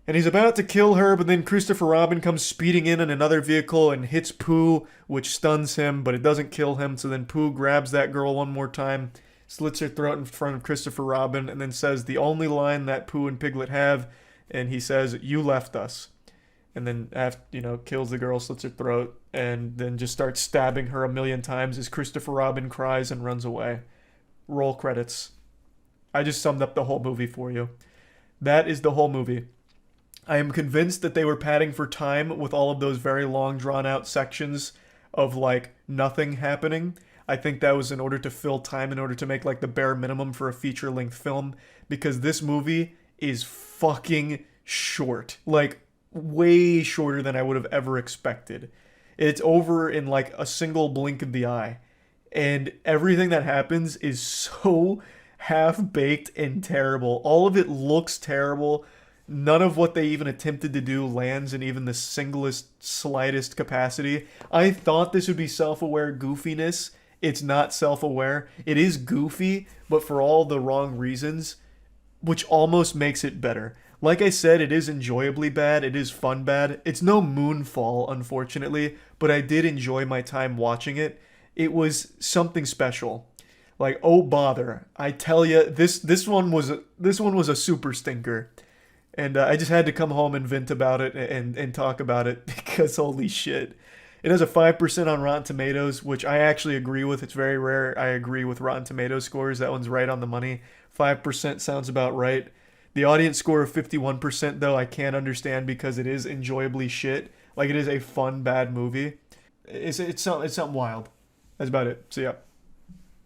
and he's about to kill her, but then Christopher Robin comes speeding in another vehicle and hits Pooh, which stuns him, but it doesn't kill him, so then Pooh grabs that girl one more time, slits her throat in front of Christopher Robin, and then says the only line that Pooh and Piglet have, and he says, "You left us." And then, after, kills the girl, slits her throat, and then just starts stabbing her a million times as Christopher Robin cries and runs away. Roll credits. I just summed up the whole movie for you. That is the whole movie. I am convinced that they were padding for time with all of those very long, drawn-out sections of, like, nothing happening. I think that was in order to fill time, in order to make, like, the bare minimum for a feature-length film, because this movie is fucking short. Like, way shorter than I would have ever expected. It's over in, like, a single blink of the eye. And everything that happens is so half-baked and terrible. All of it looks terrible. None of what they even attempted to do lands in even the singlest, slightest capacity. I thought this would be self-aware goofiness. It's not self-aware. It is goofy, but for all the wrong reasons, which almost makes it better. Like I said, it is enjoyably bad. It is fun bad. It's no Moonfall, unfortunately, but I did enjoy my time watching it. It was something special. Like, oh bother, I tell you, this one was a super stinker, and I just had to come home and vent about it and talk about it because holy shit. It has a 5% on Rotten Tomatoes, which I actually agree with. It's very rare I agree with Rotten Tomatoes scores. That one's right on the money. 5% sounds about right. The audience score of 51%, though, I can't understand because it is enjoyably shit. Like, it is a fun, bad movie. It's something wild. That's about it. See ya.